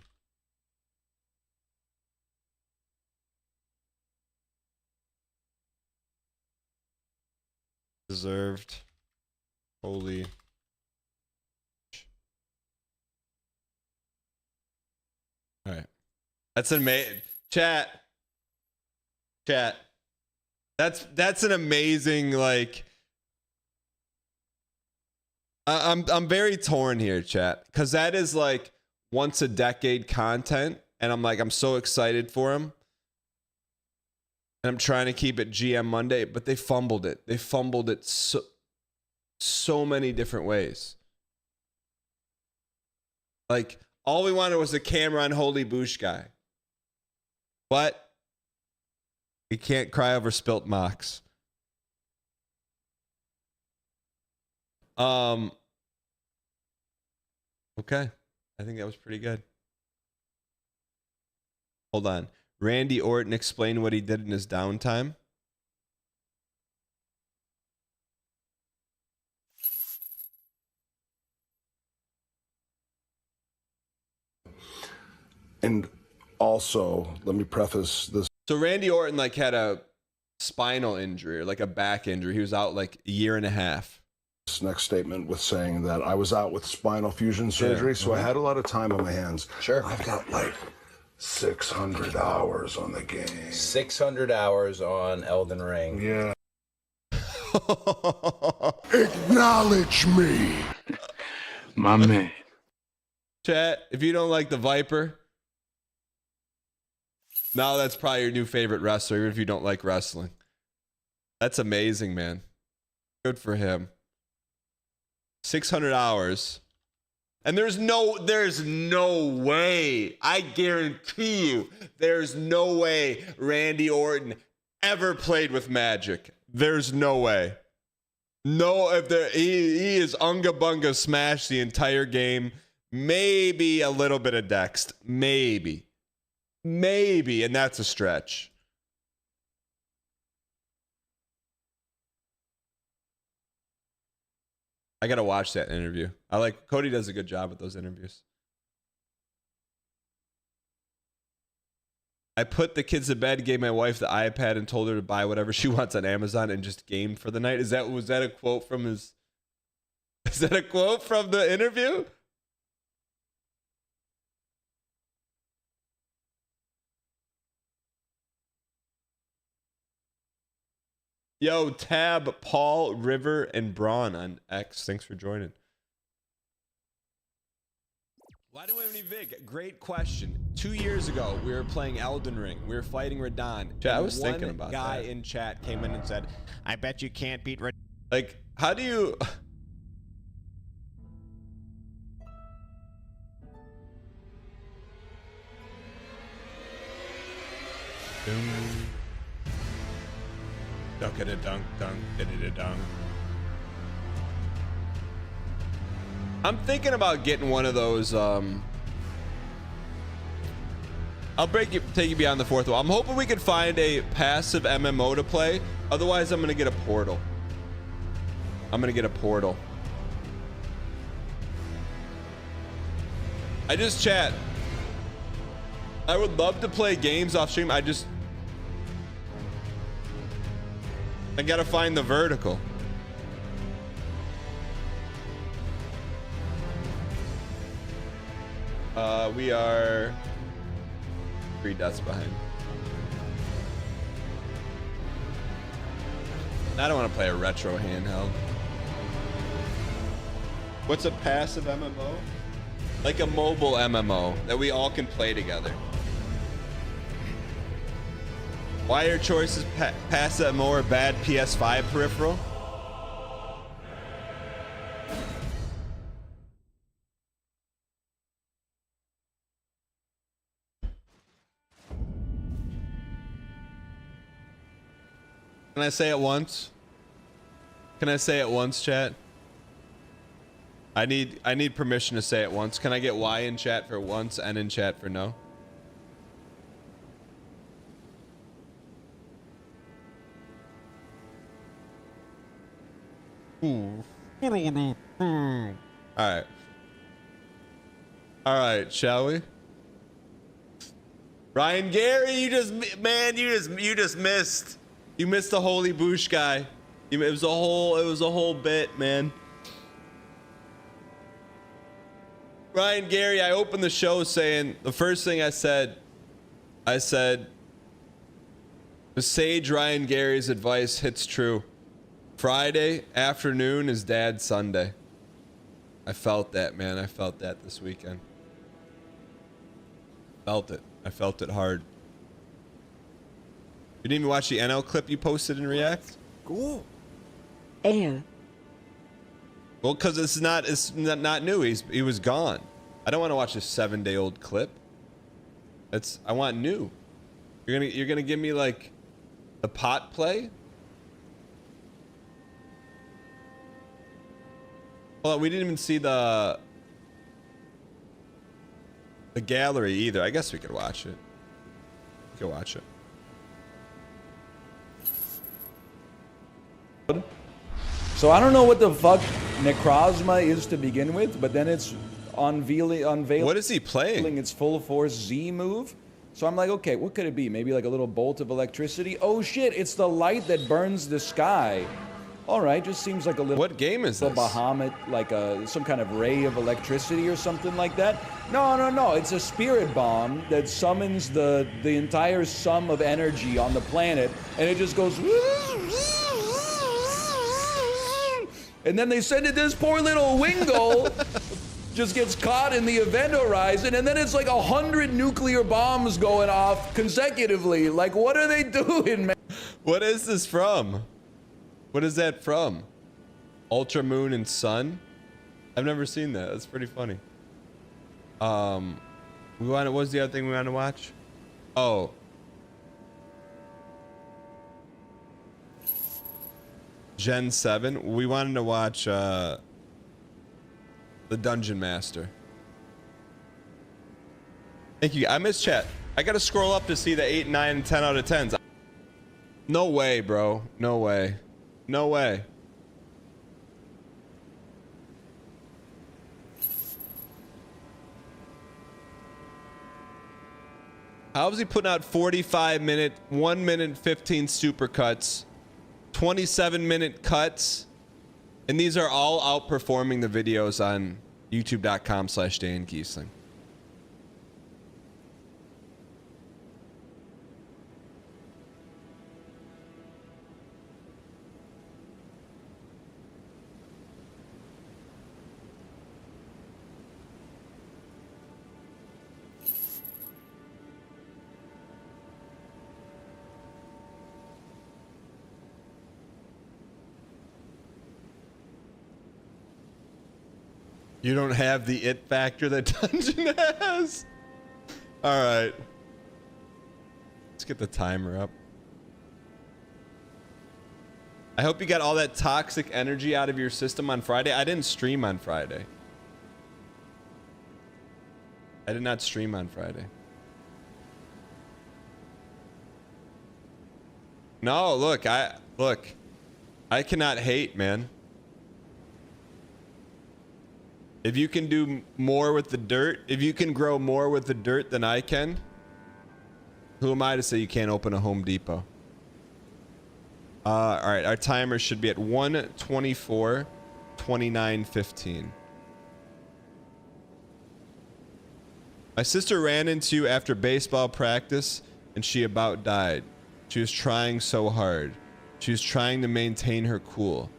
Deserved. Holy. All right. That's amazing. Chat. That's an amazing, like, I'm very torn here, chat, because that is like once a decade content, and I'm like, I'm so excited for him. And I'm trying to keep it GM Monday, but they fumbled it. They fumbled it so many different ways. Like, all we wanted was a camera on Holy Boosh guy. But you can't cry over spilt mocks. Okay. I think that was pretty good. Hold on. Randy Orton explained what he did in his downtime. And also, let me preface this. So Randy Orton like had a spinal injury or like a back injury. He was out like a year and a half. This next statement with saying that I was out with spinal fusion surgery, so I had a lot of time on my hands. Sure. I've got like 600 hours on the game. 600 hours on Elden Ring. Yeah. Acknowledge me. My man. Chat, if you don't like the Viper, now that's probably your new favorite wrestler, even if you don't like wrestling. That's amazing, man. Good for him. 600 hours. And there's no way, I guarantee you, there's no way Randy Orton ever played with Magic. There's no way. No, if there, he is unga bunga smashed the entire game. Maybe a little bit of Dext. Maybe, and that's a stretch. I gotta watch that interview. Cody does a good job with those interviews. I put the kids to bed, gave my wife the iPad, and told her to buy whatever she wants on Amazon and just gamed for the night. Was that a quote from his? Is that a quote from the interview? Yo, Tab, Paul, River, and Braun on X. Thanks for joining. Why don't we have any Vig? Great question. 2 years ago, we were playing Elden Ring. We were fighting Radon. Chat, I was thinking about that. One guy in chat came in and said, I bet you can't beat Radon. Like, how do you... Duck it a dunk, dunk, did it a dunk. I'm thinking about getting one of those. I'll take you beyond the fourth wall. I'm hoping we could find a passive MMO to play. Otherwise, I'm gonna get a portal. I just chat. I would love to play games off stream. I gotta find the vertical. We are 3 deaths behind. I don't want to play a retro handheld. What's a passive MMO? Like a mobile MMO that we all can play together. Why are your choices passive MMO or bad PS5 peripheral? Can I say it once? Can I say it once, chat? I need permission to say it once. Can I get Y in chat for once, N in chat for no? All right, shall we? Ryan Gary, you just missed. You missed the Holy Boosh guy. It was a whole bit, man. Ryan Gary, I opened the show saying the first thing I said, the sage Ryan Gary's advice hits true. Friday afternoon is Dad's Sunday. I felt that, man. I felt that this weekend. Felt it. I felt it hard. You didn't even watch the NL clip you posted in React? Cool. Ayo. Well, because it's not new. He was gone. I don't want to watch a 7-day-old clip. I want new. You're gonna give me like the pot play? Well, we didn't even see the gallery either. I guess we could watch it. We could watch it. So I don't know what the fuck Necrozma is to begin with, but then it's unveiling. What is he playing? Its full force Z move. So I'm like, okay, what could it be? Maybe like a little bolt of electricity. Oh shit! It's the light that burns the sky. All right, just seems like a little. What game is this? Bahamut, like some kind of ray of electricity or something like that. No. It's a spirit bomb that summons the entire sum of energy on the planet, and it just goes. And then they send it this poor little Wingull just gets caught in the event horizon, and then it's like 100 nuclear bombs going off consecutively. Like, what are they doing, man? What is this from? What is that from? Ultra Moon and Sun? I've never seen that. That's pretty funny. What was the other thing we wanted to watch? Oh. Gen 7. We wanted to watch the Dungeon Master. Thank you. I missed chat. I gotta scroll up to see the 8, 9, and 10 out of 10s. No way, bro. No way. No way. How is he putting out 45-minute, 1 minute 15 supercuts, 27-minute cuts, and these are all outperforming the videos on youtube.com/DanGiesling. You don't have the it factor that Dungeon has? Alright. Let's get the timer up. I hope you got all that toxic energy out of your system on Friday. I didn't stream on Friday. I did not stream on Friday. No, look, I cannot hate, man. If you can do more with the dirt, if you can grow more with the dirt than I can, who am I to say you can't open a Home Depot? All right, our timer should be at 1:24, 29:15. My sister ran into you after baseball practice and she about died. She was trying so hard. She was trying to maintain her cool.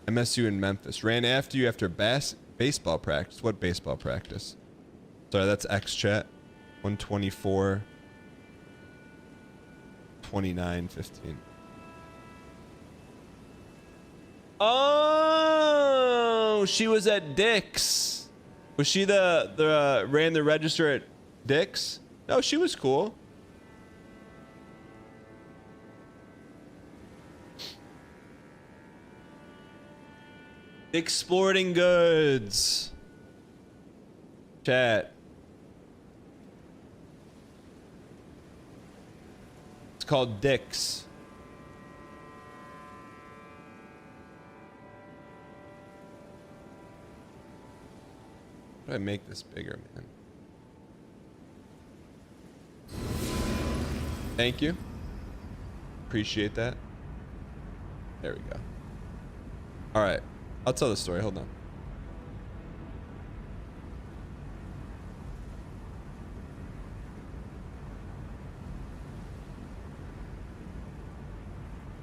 MSU in Memphis. Ran after you after baseball practice. What baseball practice? Sorry, that's X chat. 1:24, 29:15. Oh, she was at Dick's. Was she the ran the register at Dick's? No, she was cool. Exporting goods. Chat. It's called Dick's. How do I make this bigger, man? Thank you. Appreciate that. There we go. All right. I'll tell the story. Hold on.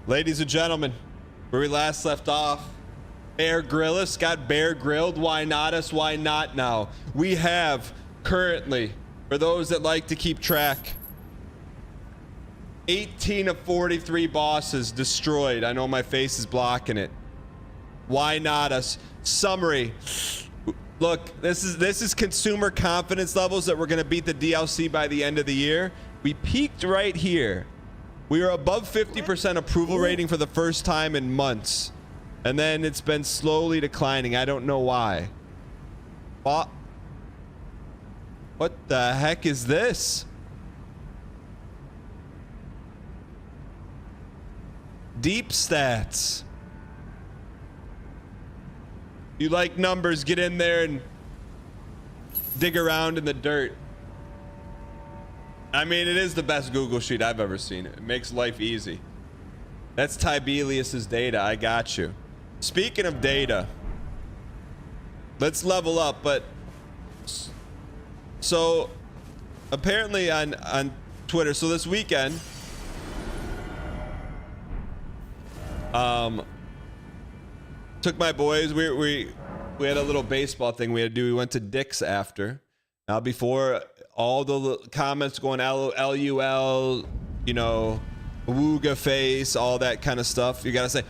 Ladies and gentlemen, where we last left off, Bear Grylls got Bear Grilled. Why not us? Why not now? We have currently, for those that like to keep track, 18 of 43 bosses destroyed. I know my face is blocking it. Why not us? Summary. Look, this is consumer confidence levels that we're going to beat the DLC by the end of the year. We peaked right here. We are above 50% approval rating for the first time in months. And then it's been slowly declining. I don't know why. What the heck is this? Deep stats. You like numbers, get in there and dig around in the dirt. I mean, it is the best Google sheet I've ever seen. It makes life easy. That's Tibelius's data. I got you. Speaking of data, let's level up. But so apparently on Twitter, so this weekend, took my boys. We had a little baseball thing we had to do. We went to Dick's after. Now before all the comments going LUL, you know, wooga face, all that kind of stuff, you gotta say.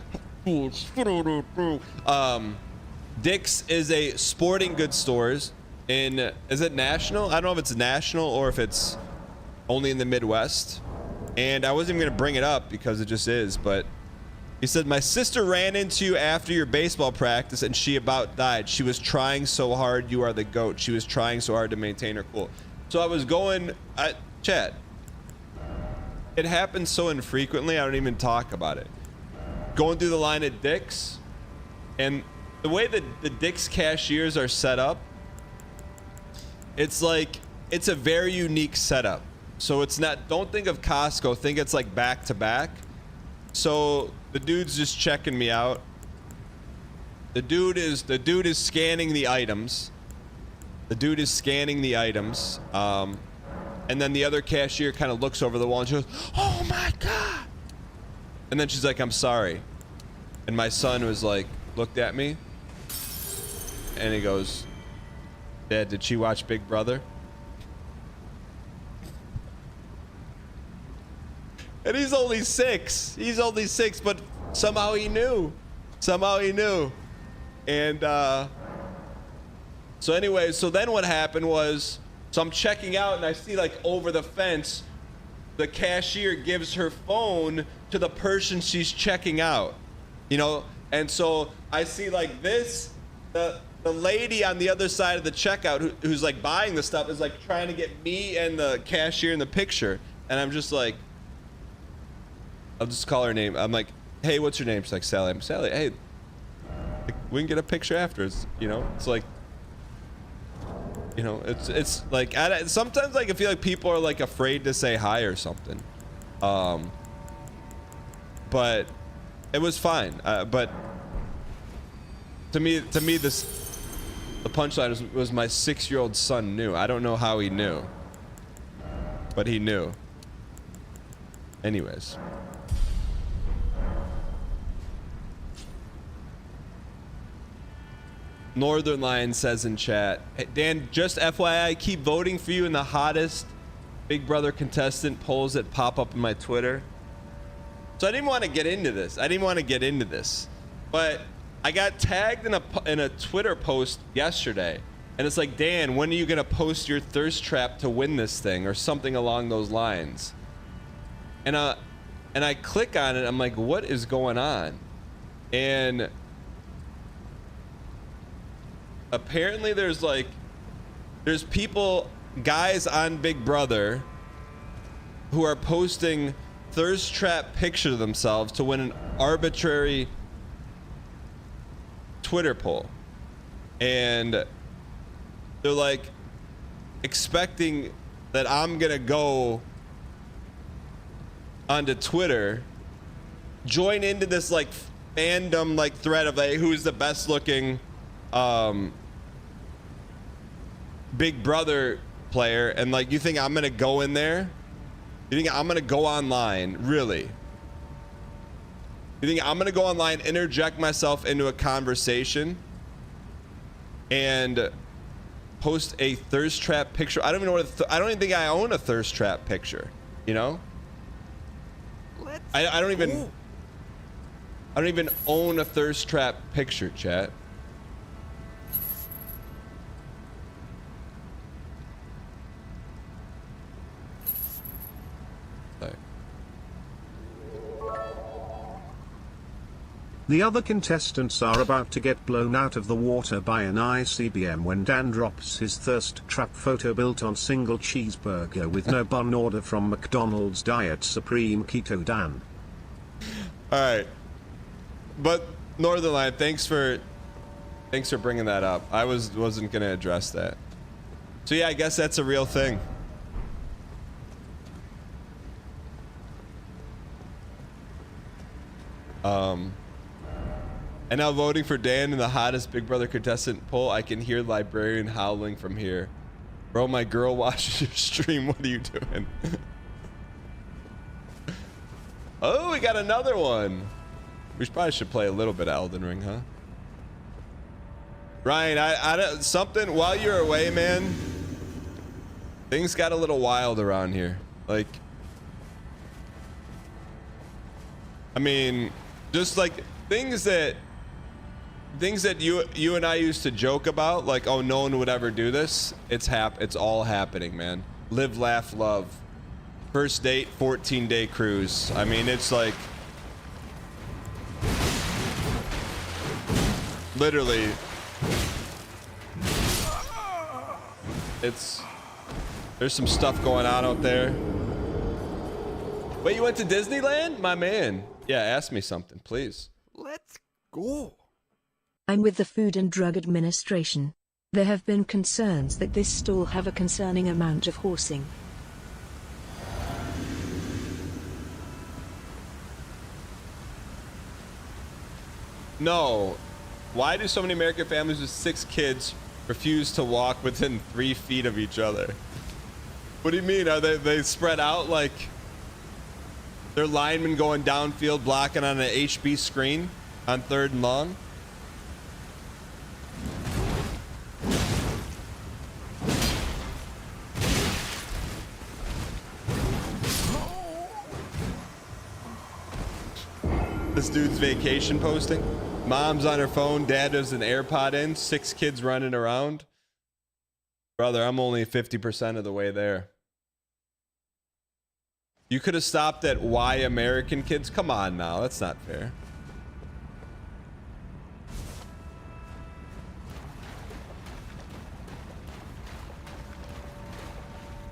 Dick's is a sporting goods stores in, is it national? I don't know if it's national or if it's only in the Midwest. And I wasn't even gonna bring it up because it just is, but he said, my sister ran into you after your baseball practice and she about died. She was trying so hard. You are the GOAT. She was trying so hard to maintain her cool. So I was going, chat. It happens so infrequently, I don't even talk about it. Going through the line at Dick's, and the way that the Dick's cashiers are set up, it's like, it's a very unique setup. So it's not, don't think of Costco, think it's like back to back. So the dude's just checking me out. The dude is scanning the items. The dude is scanning the items. And then the other cashier kind of looks over the wall and she goes, "Oh my God." And then she's like, "I'm sorry." And my son was like, looked at me and he goes, "Dad, did she watch Big Brother?" And he's only 6. He's only 6, but somehow he knew. Somehow he knew. And so anyway, so then what happened was, so I'm checking out and I see like over the fence, the cashier gives her phone to the person she's checking out. You know, and so I see like this, the lady on the other side of the checkout who's like buying the stuff is like trying to get me and the cashier in the picture. And I'm just like, I'll just call her name. I'm like, "Hey, what's your name?" She's like, "Sally." I'm Sally. Hey, we can get a picture afterwards. You know, it's like, you know, it's like sometimes like I feel like people are like afraid to say hi or something. But it was fine. But to me, the punchline was my 6-year-old son knew. I don't know how he knew, but he knew. Anyways. Northern Lion says in chat, "Hey, Dan, just FYI, keep voting for you in the hottest Big Brother contestant polls that pop up in my Twitter." So I didn't want to get into this. But I got tagged in a Twitter post yesterday. And it's like, "Dan, when are you going to post your thirst trap to win this thing?" or something along those lines. And I click on it. I'm like, what is going on? And apparently there's people, guys on Big Brother who are posting thirst trap pictures of themselves to win an arbitrary Twitter poll. And they're like expecting that I'm gonna go onto Twitter, join into this like fandom like thread of like who's the best looking Big Brother player, and like, you think I'm gonna go in there? You think I'm gonna go online? Really? You think I'm gonna go online, interject myself into a conversation, and post a thirst trap picture? I don't even know what I don't even think I own a thirst trap picture. You know? I don't even own a thirst trap picture, chat. The other contestants are about to get blown out of the water by an ICBM when Dan drops his thirst trap photo built on single cheeseburger with no bun order from McDonald's Diet Supreme Keto Dan. Alright. But Northern Line, thanks for bringing that up. I wasn't gonna address that. So yeah, I guess that's a real thing. And now voting for Dan in the hottest Big Brother contestant poll. I can hear Librarian howling from here. Bro, my girl watches your stream. What are you doing? Oh, we got another one. We probably should play a little bit of Elden Ring, huh? Ryan, I don't, something while you're away, man. Things got a little wild around here. Like, I mean, just like things that you and I used to joke about, like, oh, no one would ever do this. It's all happening, man. Live, laugh, love. First date, 14-day cruise. I mean, it's like literally there's some stuff going on out there. Wait, you went to Disneyland? My man. Yeah, ask me something, please. Let's go. I'm with the Food and Drug Administration. There have been concerns that this stall have a concerning amount of horsing. No. Why do so many American families with 6 kids refuse to walk within 3 feet of each other? What do you mean? Are they spread out like they're linemen going downfield blocking on an HB screen on 3rd and long? This dude's vacation posting. Mom's on her phone, dad has an AirPod in, 6 kids running around. Brother, I'm only 50% of the way there. You could have stopped at why American kids? Come on now, that's not fair.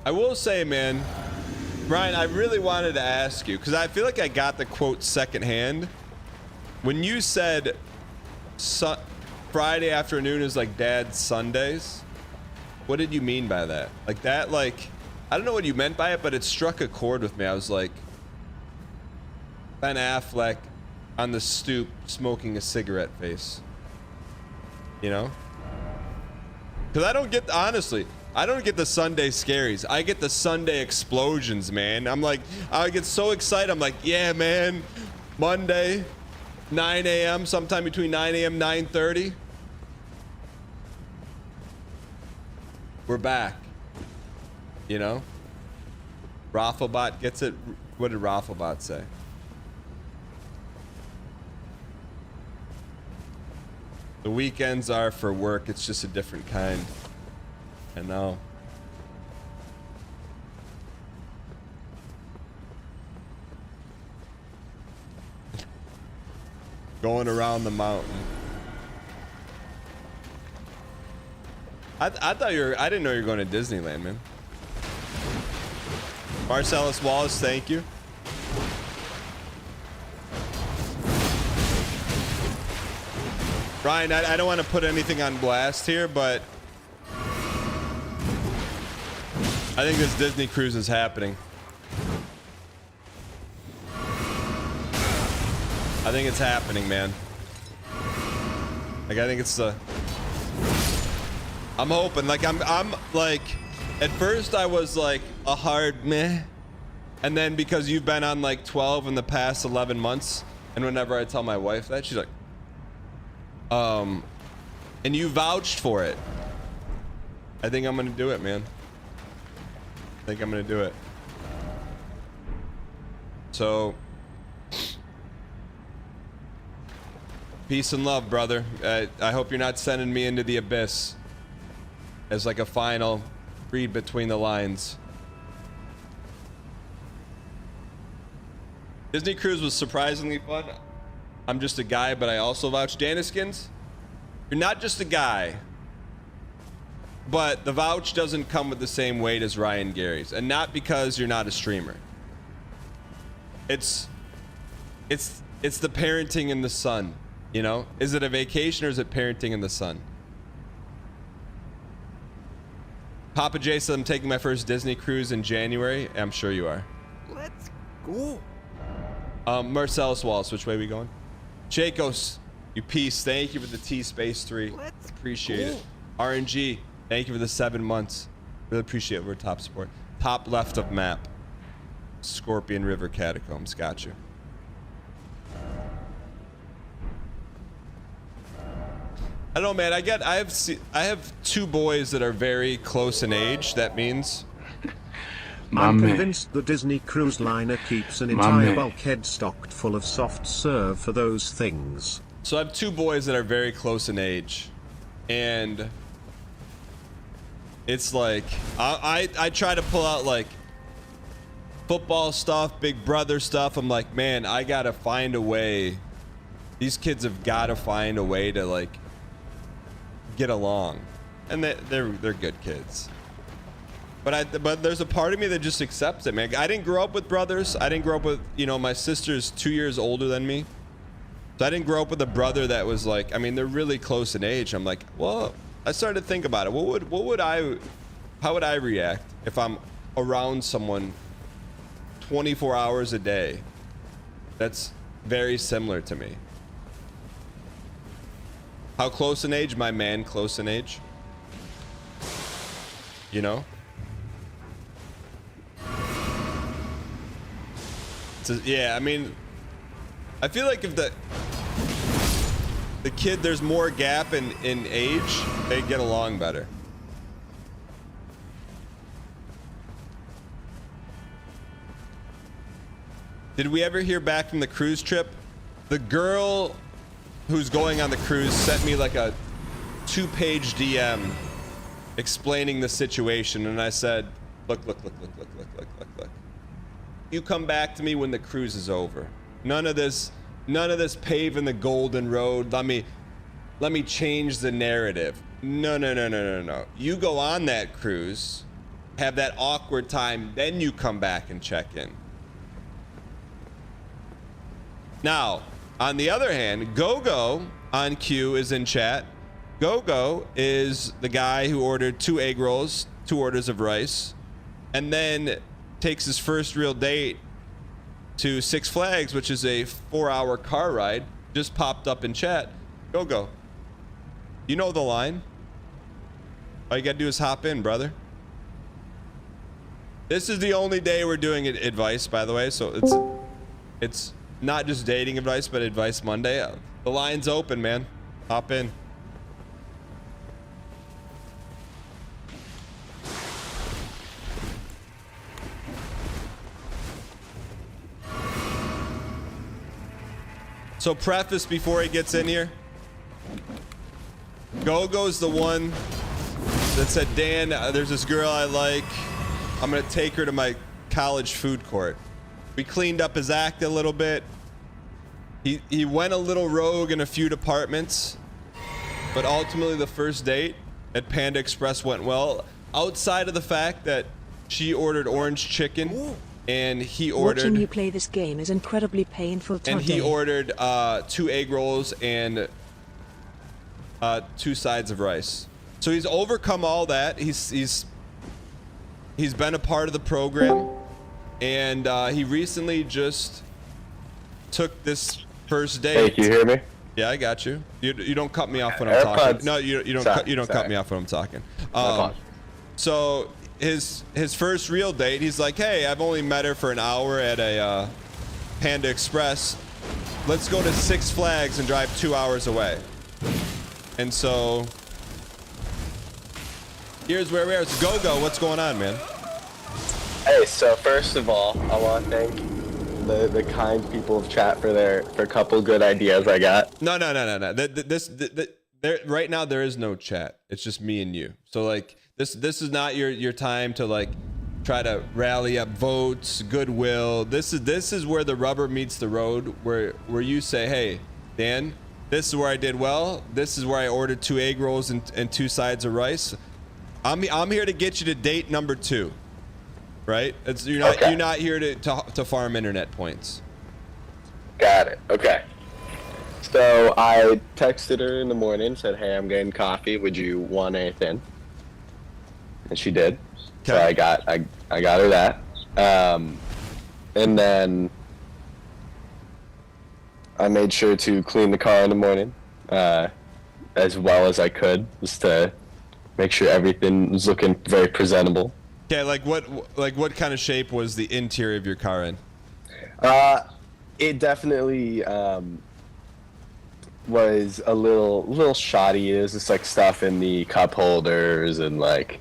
I will say, man, Brian, I really wanted to ask you, because I feel like I got the quote secondhand. When you said Friday afternoon is like Dad's Sundays, what did you mean by that? Like that, like, I don't know what you meant by it, but it struck a chord with me. I was like, Ben Affleck on the stoop smoking a cigarette face. You know? Because I don't get, honestly, I don't get the Sunday scaries. I get the Sunday explosions, man. I'm like, I get so excited. I'm like, yeah, man, Monday, 9 a.m., sometime between 9 a.m. 9:30. We're back. You know? Rafflebot gets it. What did Rafflebot say? The weekends are for work. It's just a different kind. I know. Going around the mountain. I thought I didn't know you were going to Disneyland, man. Marcellus Wallace, thank you. Ryan, I don't want to put anything on blast here, but I think this Disney cruise is happening. I think it's happening, man. Like, I think it's the... I'm hoping, like, I'm like, at first I was like a hard meh, and then because you've been on like 12 in the past 11 months, And whenever I tell my wife that, she's like, and you vouched for it. I think I'm gonna do it, man. I think I'm gonna do it. So, peace and love, brother. I hope you're not sending me into the abyss as like a final read between the lines. Disney Cruise was surprisingly fun. I'm just a guy, but I also vouch. Daniskins, you're not just a guy, but the vouch doesn't come with the same weight as Ryan Gary's, and not because you're not a streamer. It's the parenting in the sun, you know? Is it a vacation or is it parenting in the sun? Papa J said I'm taking my first Disney cruise in January. I'm sure you are. Let's go. Marcellus Wallace, which way are we going? Chacos, you piece. Thank you for the T-Space 3. Let's appreciate go. it. RNG, thank you for the 7 months. Really appreciate it. We're top support. Top left of map. Scorpion River Catacombs. Got you. I don't know, man. I have 2 boys that are very close in age. That means I'm convinced the Disney Cruise Liner keeps an entire bulkhead stocked full of soft serve for those things. So I have 2 boys that are very close in age, and it's like I try to pull out like football stuff, Big Brother stuff. I'm like, man, I gotta find a way. These kids have got to find a way to like get along, and they're good kids. But there's a part of me that just accepts it, man. I didn't grow up with brothers. I didn't grow up with, you know, my sister's 2 years older than me. So I didn't grow up with a brother that was like, I mean, they're really close in age. I'm like, well, I started to think about it. How would I react if I'm around someone 24 hours a day that's very similar to me? How close in age? My man close in age? You know? So, yeah, I mean, I feel like if the kid, there's more gap in age, they get along better. Did we ever hear back from the cruise trip? The girl who's going on the cruise sent me like a 2-page DM explaining the situation, and I said, look. You come back to me when the cruise is over. None of this paving the golden road. Let me change the narrative. No. You go on that cruise, have that awkward time, then you come back and check in. Now, on the other hand, Gogo on Q is in chat. Gogo is the guy who ordered 2 egg rolls, 2 orders of rice, and then takes his first real date to Six Flags, which is a 4-hour car ride. Just popped up in chat. Gogo, you know the line. All you gotta do is hop in, brother. This is the only day we're doing advice, by the way, so it's not just dating advice, but Advice Monday. The line's open, man. Hop in. So preface before he gets in here. Gogo's the one that said, Dan, there's this girl I like. I'm gonna take her to my college food court. We cleaned up his act a little bit. He went a little rogue in a few departments, but ultimately the first date at Panda Express went well, outside of the fact that she ordered orange chicken and he ordered... Watching you play this game is incredibly painful. And he ordered 2 egg rolls and 2 sides of rice. So he's overcome all that. He's been a part of the program, and he recently just took this first date. Hey, can you hear me? Yeah, I got you. You don't cut me off when I'm talking. No, you don't cut me off when I'm talking. So his first real date, he's like, hey, I've only met her for an hour at a Panda Express. let's go to Six Flags and drive 2 hours away. And so here's where we are. It's Go-Go. What's going on, man? Hey, so first of all, I want to thank the kind people of chat for a couple good ideas I got. No. There right now there is no chat. It's just me and you. So like this is not your time to like try to rally up votes, goodwill. This is where the rubber meets the road, where you say, hey, Dan, this is where I did well. This is where I ordered 2 egg rolls and 2 sides of rice. I'm here to get you to date number 2. Right? You're not here to farm internet points. Got it. Okay. So I texted her in the morning, said, "Hey, I'm getting coffee. Would you want anything?" And she did. Okay. So I got her that. And then I made sure to clean the car in the morning, as well as I could, just to make sure everything was looking very presentable. Okay, like what kind of shape was the interior of your car in? It definitely was a little shoddy. It was just like stuff in the cup holders, and like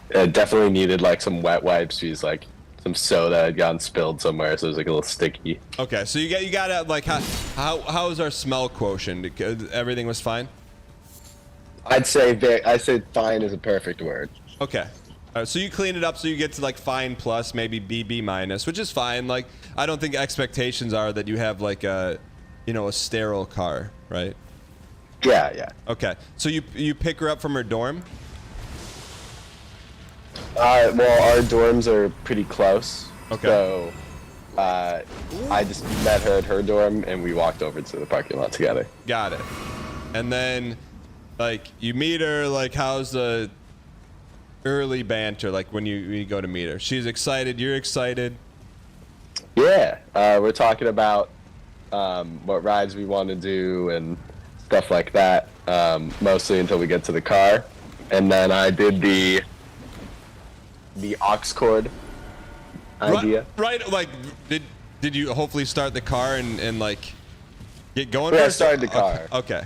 it definitely needed like some wet wipes because like some soda had gotten spilled somewhere, so it was like a little sticky. Okay, so you got like how was our smell quotient? Everything was fine? I'd say fine is a perfect word. Okay. So you clean it up so you get to like fine plus, maybe BB minus, which is fine. Like I don't think expectations are that you have like a sterile car, right? Yeah. Okay. So you pick her up from her dorm? Well, our dorms are pretty close. Okay. So I just met her at her dorm and we walked over to the parking lot together. Got it. And then like you meet her, like how's the early banter, like when you go to meet her? She's excited, you're excited? Yeah, we're talking about what rides we want to do and stuff like that, mostly until we get to the car. And then I did the aux cord idea. Right, like did you hopefully start the car and like get going? Yeah, I started the car. Okay.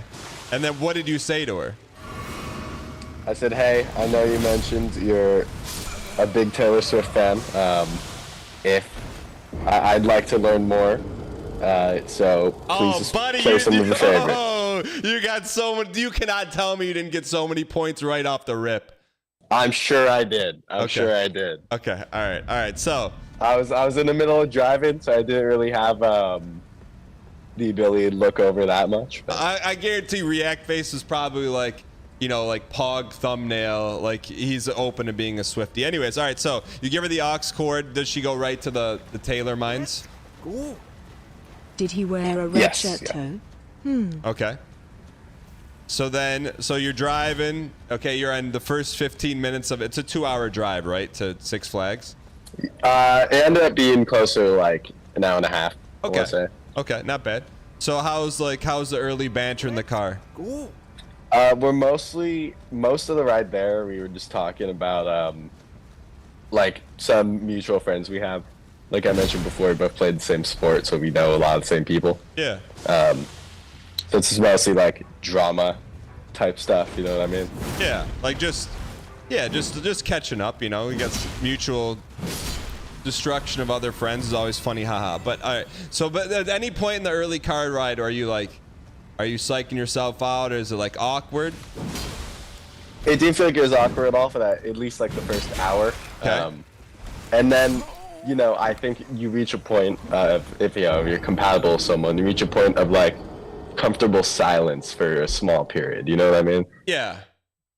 And then what did you say to her? I said, "Hey, I know you mentioned you're a big Taylor Swift fan. If I'd like to learn more, so please just play some of your favorites." Oh, you got so many. You cannot tell me you didn't get so many points right off the rip. I'm sure I did. I'm sure I did. Okay. All right. So I was in the middle of driving, so I didn't really have the ability to look over that much. I guarantee React Face is probably like, like Pog thumbnail, like he's open to being a Swiftie. Anyways, all right, so you give her the aux cord. Does she go right to the Taylor mines? Cool. Did he wear a red shirt toe? Okay. So you're driving. Okay, you're on the first 15 minutes of it's a 2-hour drive, right, to Six Flags? It ended up being closer to like an hour and a half. Okay. I wanna say. Okay, not bad. So how's the early banter in the car? Cool. We're most of the ride there, we were just talking about like some mutual friends we have. Like I mentioned before, we both played the same sport, so we know a lot of the same people. Yeah. So it's just mostly like drama type stuff, you know what I mean? Yeah, like just catching up, We got some mutual destruction of other friends is always funny, haha. But all right, so but at any point in the early car ride, are you psyching yourself out, or is it like awkward? It didn't feel like it was awkward at all for that, at least like the first hour. Okay. And then, I think you reach a point of, if you're compatible with someone, you reach a point of like comfortable silence for a small period. You know what I mean? Yeah.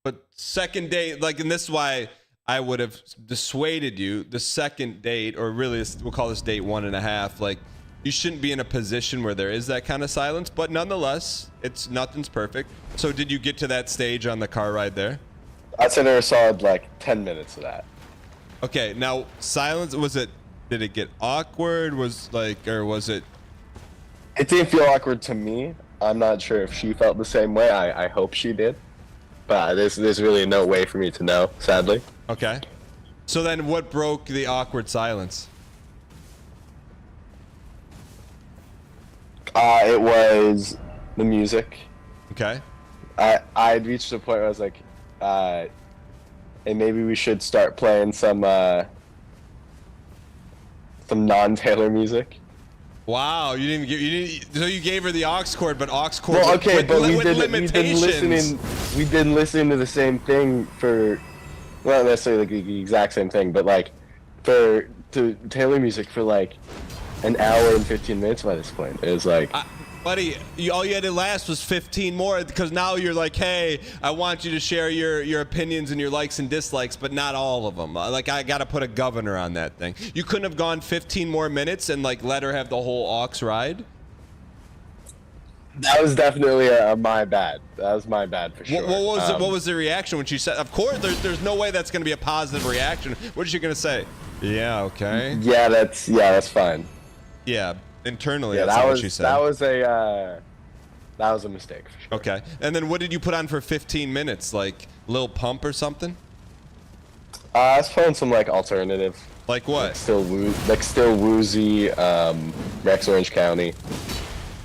But second date, like, and this is why I would have dissuaded you, the second date, or really we'll call this date 1.5, like, you shouldn't be in a position where there is that kind of silence, but nonetheless, nothing's perfect. So did you get to that stage on the car ride there? I'd say there was solid like 10 minutes of that. Okay, now silence, did it get awkward? Was it? It didn't feel awkward to me. I'm not sure if she felt the same way. I hope she did. But there's really no way for me to know, sadly. Okay. So then what broke the awkward silence? It was the music. Okay. I had reached a point where I was like, hey, maybe we should start playing some non-Taylor music. Wow, you didn't. So you gave her the aux cord, but aux cord. Well, okay, but we've been limitations. We've been listening to the same thing for, not necessarily like the exact same thing, but like to Taylor music for like an hour and 15 minutes by this point. It was like, buddy, all you had to last was 15 more, because now you're like, hey, I want you to share your opinions and your likes and dislikes, but not all of them. Like, I got to put a governor on that thing. You couldn't have gone 15 more minutes and like let her have the whole aux ride? that was definitely my bad. That was my bad for sure. What was the reaction when she said, of course, there's no way that's going to be a positive reaction. What is she going to say? Yeah, okay. Yeah, that's fine. Yeah. Internally, yeah, that's what she said. That was a mistake. For sure. Okay, and then what did you put on for 15 minutes? Like Lil Pump or something? I was playing some like alternative. Like what? Still Woozy, Rex Orange County.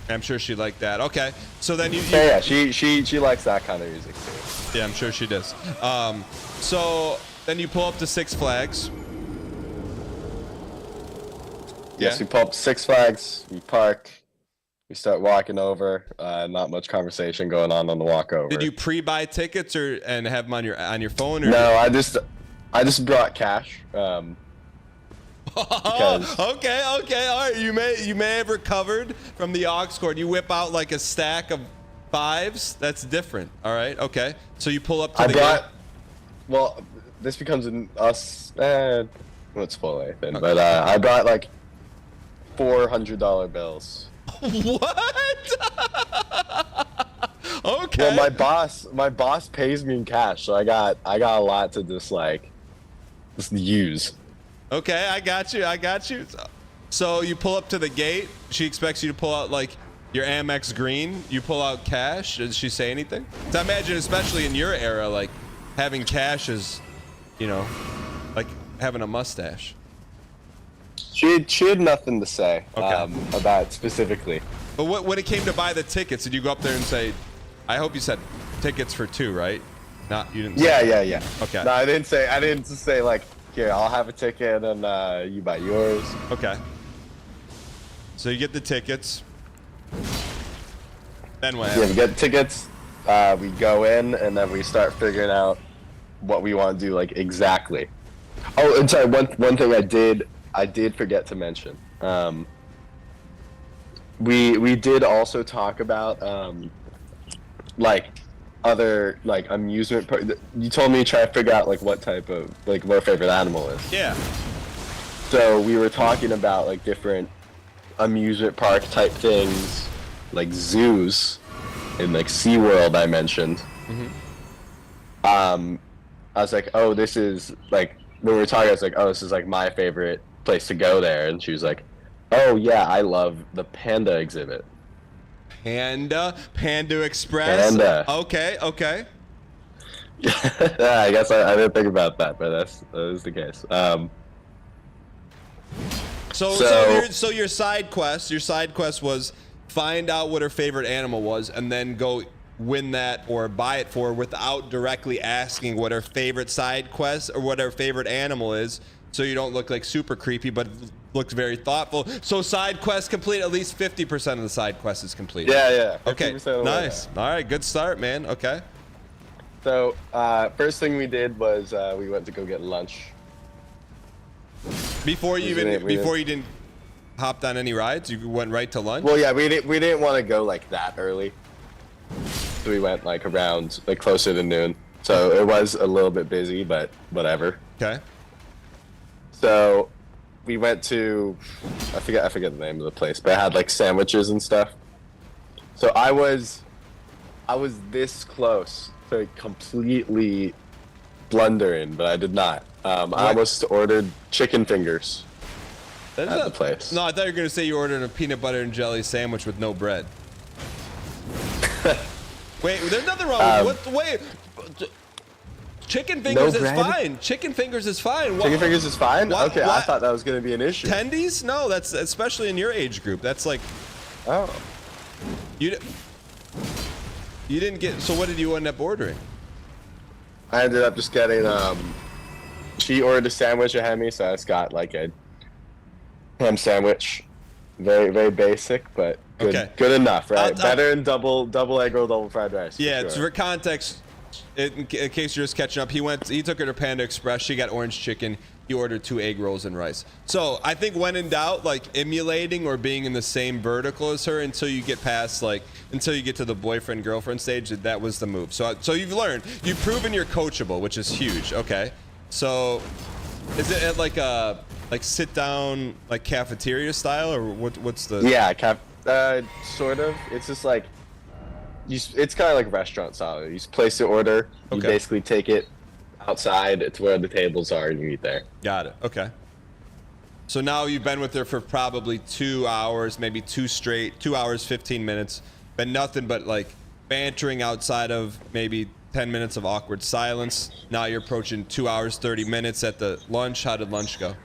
I'm sure she liked that. Okay, so then you yeah, she likes that kind of music too. Yeah, I'm sure she does. So then you pull up to Six Flags. Yes, we pull up Six Flags, we park, we start walking over. Not much conversation going on the walk over. Did you pre-buy tickets and have them on your phone? Or no, I just brought cash. Okay, all right. You may have recovered from the aux cord. You whip out like a stack of fives. That's different. All right. Okay. So you pull up to the gate. Well, this becomes an us. Won't spoil anything, but I brought like $400 bills. What? Okay. Well, my boss pays me in cash, so I got a lot to just use. Okay, I got you. So you pull up to the gate. She expects you to pull out like your Amex Green. You pull out cash. Does she say anything? So I imagine, especially in your era, like having cash is, like having a mustache. She had nothing to say about it specifically. But when it came to buy the tickets, did you go up there and say, I hope you said tickets for two, right? Not you didn't. Yeah. Okay. No, I didn't say like, here, I'll have a ticket and you buy yours. Okay. So you get the tickets. Then what happens? Yeah, we get the tickets. We go in and then we start figuring out what we want to do, like exactly. Oh, and sorry, one thing I did forget to mention. We did also talk about like other like amusement park. You told me to try to figure out like what type of like what our favorite animal is. Yeah. So we were talking about like different amusement park type things, like zoos, in like SeaWorld I mentioned. I was like, oh, this is like when we were talking. I was like, oh, this is like my favorite place to go there, and she was like, oh yeah, I love the panda exhibit. Panda Express. Panda. Okay. Yeah, I guess I didn't think about that, but that is the case. So your side quest was find out what her favorite animal was, and then go win that or buy it for her without directly asking what her favorite side quest or what her favorite animal is, so you don't look like super creepy, but looks very thoughtful. So side quest complete. At least 50% of the side quest is complete. Yeah. Okay. Nice. All right. Good start, man. Okay. So first thing we did was we went to go get lunch. Before you didn't hopped on any rides, you went right to lunch. Well, yeah, we didn't want to go like that early, so we went like around like closer to noon. So it was a little bit busy, but whatever. Okay. So we went to I forget the name of the place, but it had like sandwiches and stuff. So I was this close to completely blundering, but I did not. I almost ordered chicken fingers at the place. No, I thought you were going to say you ordered a peanut butter and jelly sandwich with no bread. Wait, there's nothing wrong with wait. Chicken fingers is fine. Chicken fingers is fine. Chicken fingers is fine? Okay, I thought that was going to be an issue. Tendies? No, that's especially in your age group. That's like... Oh. You didn't get. So what did you end up ordering? I ended up just getting she ordered a sandwich ahead of me, so I just got like a ham sandwich. Very, very basic, but good, Okay. good enough, right? Better than double egg roll, double fried rice. Yeah, for it's sure. for context. In case you're just catching up, he took her to Panda Express. She got orange chicken. He ordered 2 egg rolls and rice. So I think when in doubt, like emulating or being in the same vertical as her until you get past until you get to the boyfriend girlfriend stage, that was the move. So you've learned, you've proven you're coachable, which is huge. Okay, so is it at like a sit down like cafeteria style or what's the? Yeah, sort of. It's just like it's kind of like restaurant style. You just place the order. You basically take it outside. It's where the tables are, and you eat there. Got it. Okay. So now you've been with her for probably 2 hours, maybe 2 hours, 15 minutes. Been nothing but like bantering outside of maybe 10 minutes of awkward silence. Now you're approaching 2 hours, 30 minutes at the lunch. How did lunch go?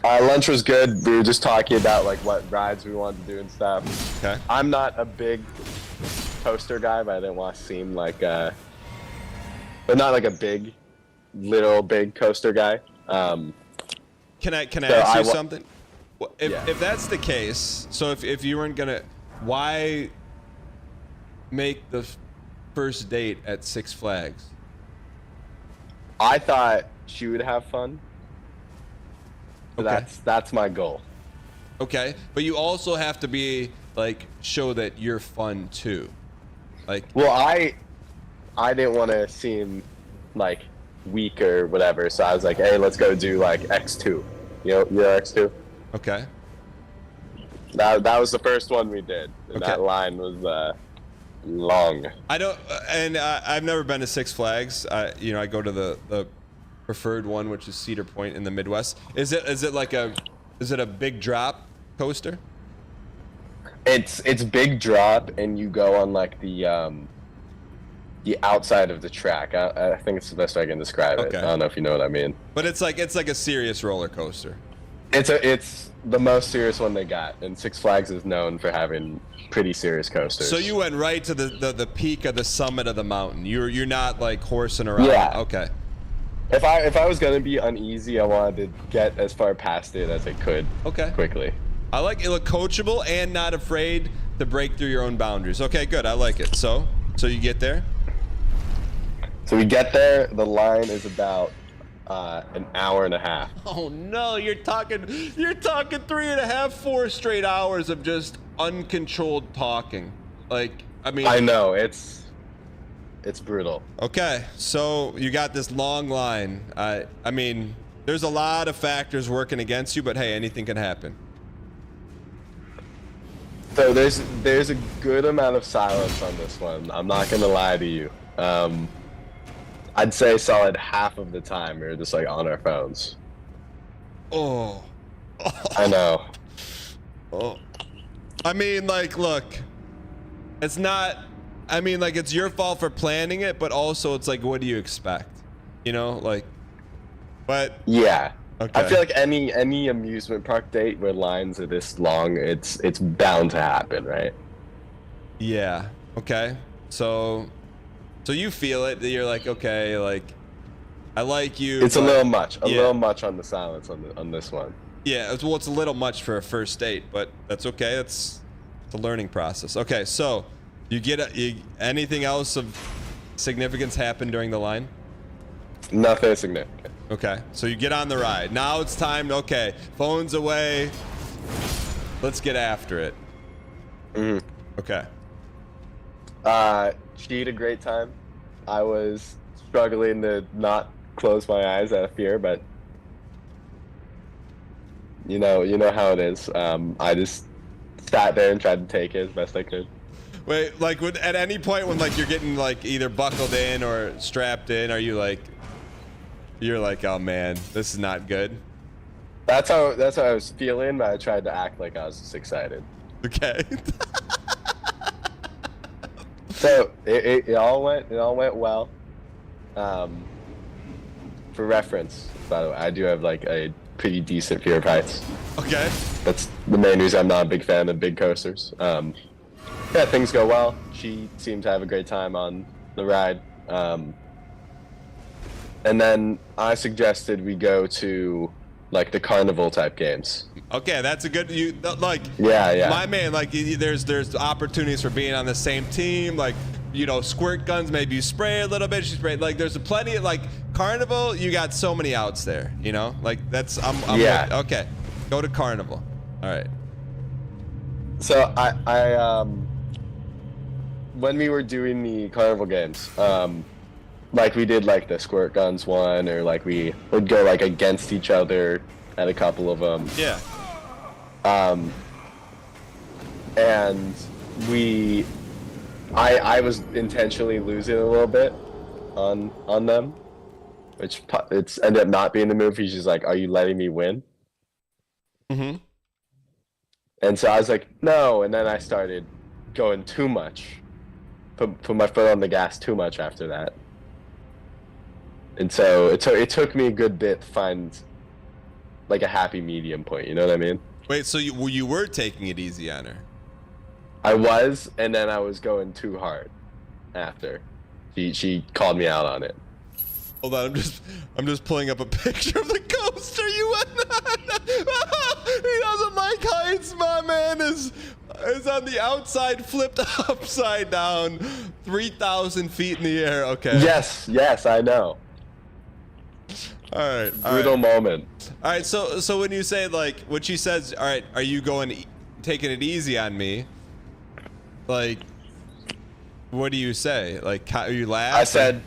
Lunch was good. We were just talking about like what rides we wanted to do and stuff. Okay. I'm not a big coaster guy, but I didn't want to seem like but not like a big coaster guy. Can I ask you something? If that's the case, so if you weren't gonna, why make the first date at Six Flags? I thought she would have fun. Okay. That's my goal. Okay, but you also have to be like show that you're fun too. Like, well, I didn't want to seem like weak or whatever, so I was like, hey, let's go do like X2. You know X2? Okay. That was the first one we did. And that line was long. I don't, and I've never been to Six Flags. I go to the preferred one, which is Cedar Point in the Midwest. Is it a big drop coaster? It's big drop, and you go on like the outside of the track. I think it's the best way I can describe it. I don't know if you know what I mean. But it's like a serious roller coaster. It's the most serious one they got, and Six Flags is known for having pretty serious coasters. So you went right to the peak of the summit of the mountain. You're not like horsing around. Yeah. Okay. If I was gonna be uneasy, I wanted to get as far past it as I could. Okay. Quickly. I like it. Look coachable and not afraid to break through your own boundaries. Okay, good. I like it. So you get there. So we get there. The line is about an hour and a half. Oh no, you're talking 3.5, 4 straight hours of just uncontrolled talking. Like, I mean, I know it's brutal. Okay, so you got this long line. I mean, there's a lot of factors working against you, but hey, anything can happen. So there's a good amount of silence on this one. I'm not gonna lie to you. I'd say solid half of the time we were just like on our phones. Oh. I know. Oh. I mean, like, look, it's not. I mean, like, it's your fault for planning it, but also it's like, what do you expect? You know, like, but yeah. Okay. I feel like any amusement park date where lines are this long, it's bound to happen, right? Yeah. Okay. So you feel it that you're like, okay, like, I like you. It's a little much. A yeah. little much on the silence on this one. Yeah. It's a little much for a first date, but that's okay. It's a learning process. Okay. So you get anything else of significance happen during the line? Nothing significant. Okay, so you get on the ride. Now it's time. Okay, phones away. Let's get after it. Okay. She had a great time. I was struggling to not close my eyes out of fear, but you know how it is. I just sat there and tried to take it as best I could. Wait, like, at any point when like you're getting like either buckled in or strapped in, are you like? You're like, oh man, this is not good. That's how I was feeling, but I tried to act like I was just excited. Okay. So it all went well. For reference, by the way, I do have like a pretty decent fear of heights. Okay. That's the main reason I'm not a big fan of big coasters. Yeah, things go well. She seemed to have a great time on the ride. And then I suggested we go to like the carnival type games. Okay, that's a good, Yeah. My man, like there's opportunities for being on the same team, like, you know, squirt guns, maybe you spray a little bit, she sprayed, like there's plenty of, like, carnival, you got so many outs there, you know, like that's, I'm yeah. Okay, go to carnival. All right. So I when we were doing the carnival games, like we did like the squirt guns one, or like we would go like against each other at a couple of them. Yeah. And I was intentionally losing a little bit on them, which it's ended up not being the move. He's just like, "Are you letting me win?" Mm-hmm. And so I was like, "No," and then I started going too much, put my foot on the gas too much after that. And so it took me a good bit to find like a happy medium point, you know what I mean? Wait, so you were taking it easy on her? I was, and then I was going too hard after. She called me out on it. Hold on, I'm just pulling up a picture of the coaster you went on. He doesn't like heights, my man is on the outside, flipped upside down, 3,000 feet in the air. Okay. Yes, I know. All right. Brutal moment. All right. So when you say, like, when she says, "All right, are you taking it easy on me?" Like, what do you say? Like, how you laugh? I said,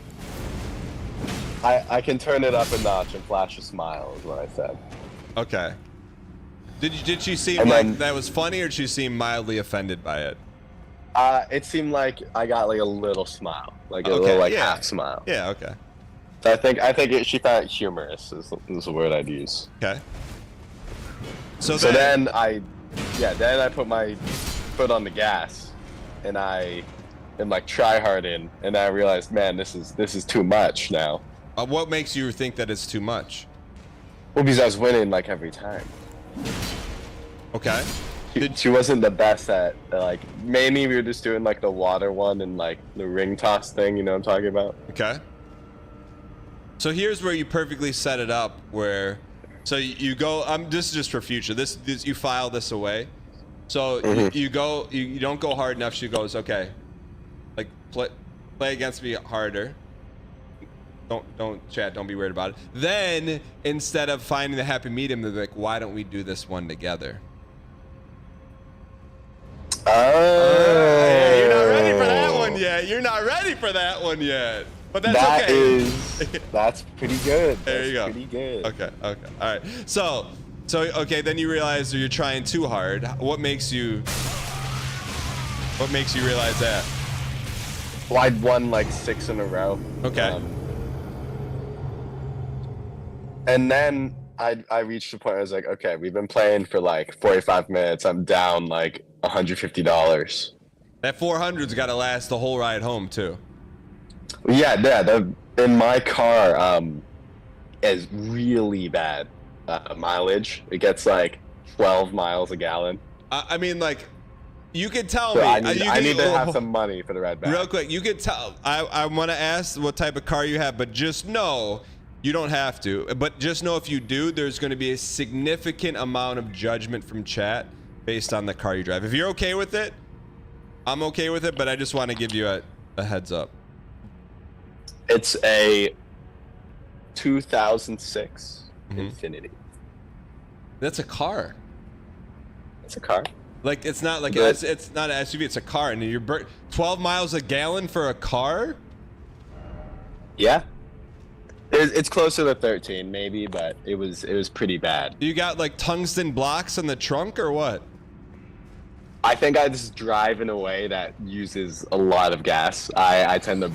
I can turn it up a notch and flash a smile, is what I said. Okay. Did she seem like that was funny, or did she seem mildly offended by it? It seemed like I got like a little smile, like a little like half smile. Yeah. Okay. So I think she found it humorous is the word I'd use. Okay. So then I put my foot on the gas, and I am like try hard in, and I realized, man, this is too much now. What makes you think that it's too much? Well, because I was winning like every time. Okay. She wasn't the best at like, mainly we were just doing like the water one and like the ring toss thing, you know what I'm talking about? Okay. So here's where you perfectly set it up, where so you go, this is just for future, this you file this away. So you go, you don't go hard enough. She goes, okay, like play against me harder. Don't chat, don't be worried about it. Then instead of finding the happy medium, they're like, why don't we do this one together? Yeah, you're not ready for that one yet. You're not ready for that one yet. But that's okay. That's pretty good. There you go. Pretty good. Okay. All right. So okay, then you realize you're trying too hard. What makes you realize that? Well, I'd won like 6 in a row. Okay. And then I reached the point where I was like, okay, we've been playing for like 45 minutes. I'm down like $150. That 400's got to last the whole ride home too. Yeah. In my car is really bad mileage. It gets like 12 miles a gallon. I mean, like, you could tell so me. I need to have some money for the ride back. Real quick, you could tell. I want to ask what type of car you have, but just know you don't have to. But just know if you do, there's going to be a significant amount of judgment from chat based on the car you drive. If you're okay with it, I'm okay with it, but I just want to give you a heads up. It's a 2006 Infiniti. That's a car. It's a car. Like, it's not like it's not an SUV. It's a car, and you're 12 miles a gallon for a car. Yeah, it's closer to 13 maybe, but it was pretty bad. You got like tungsten blocks in the trunk or what? I think I just drive in a way that uses a lot of gas. I tend to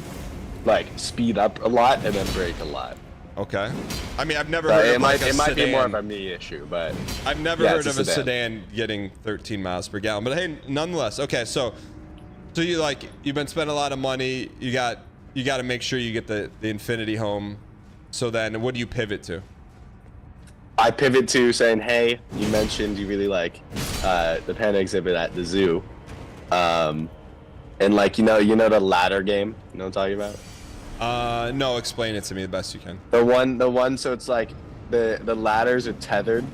like speed up a lot and then brake a lot. Okay. I mean, I've never heard of like a sedan. It might be more of a me issue, but I've never heard of a sedan getting 13 miles per gallon. But hey, nonetheless, okay. So you've been spending a lot of money. You got to make sure you get the Infiniti home. So then, what do you pivot to? I pivot to saying, hey, you mentioned you really like the panda exhibit at the zoo. And like, you know the ladder game? You know what I'm talking about? No, explain it to me the best you can. The one, so it's like the ladders are tethered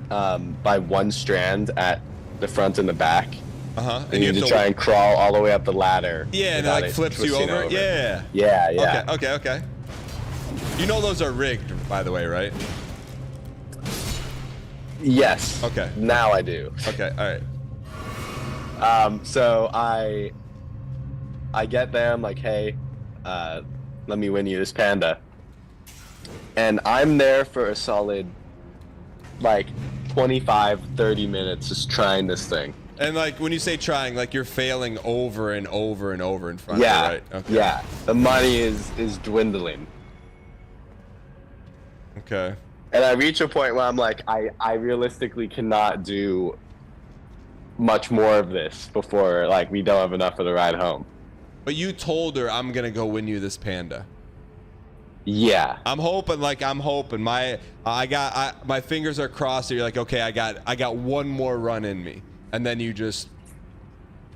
by one strand at the front and the back. Uh-huh. And you have to try and crawl all the way up the ladder. Yeah, and it like flips you over. Yeah. Yeah. Okay. You know those are rigged, by the way, right? Yes. Okay. Now I do. Okay, all right. So I get there, I'm like, hey, let me win you this panda. And I'm there for a solid, like, 25-30 minutes just trying this thing. And like when you say trying, like you're failing over and over and over in front of you, right? Okay. Yeah. The money is dwindling. Okay. And I reach a point where I'm like, I realistically cannot do much more of this before like we don't have enough for the ride home. But you told her I'm gonna go win you this panda. Yeah. I'm hoping. My fingers are crossed. You're like, okay, I got one more run in me, and then you just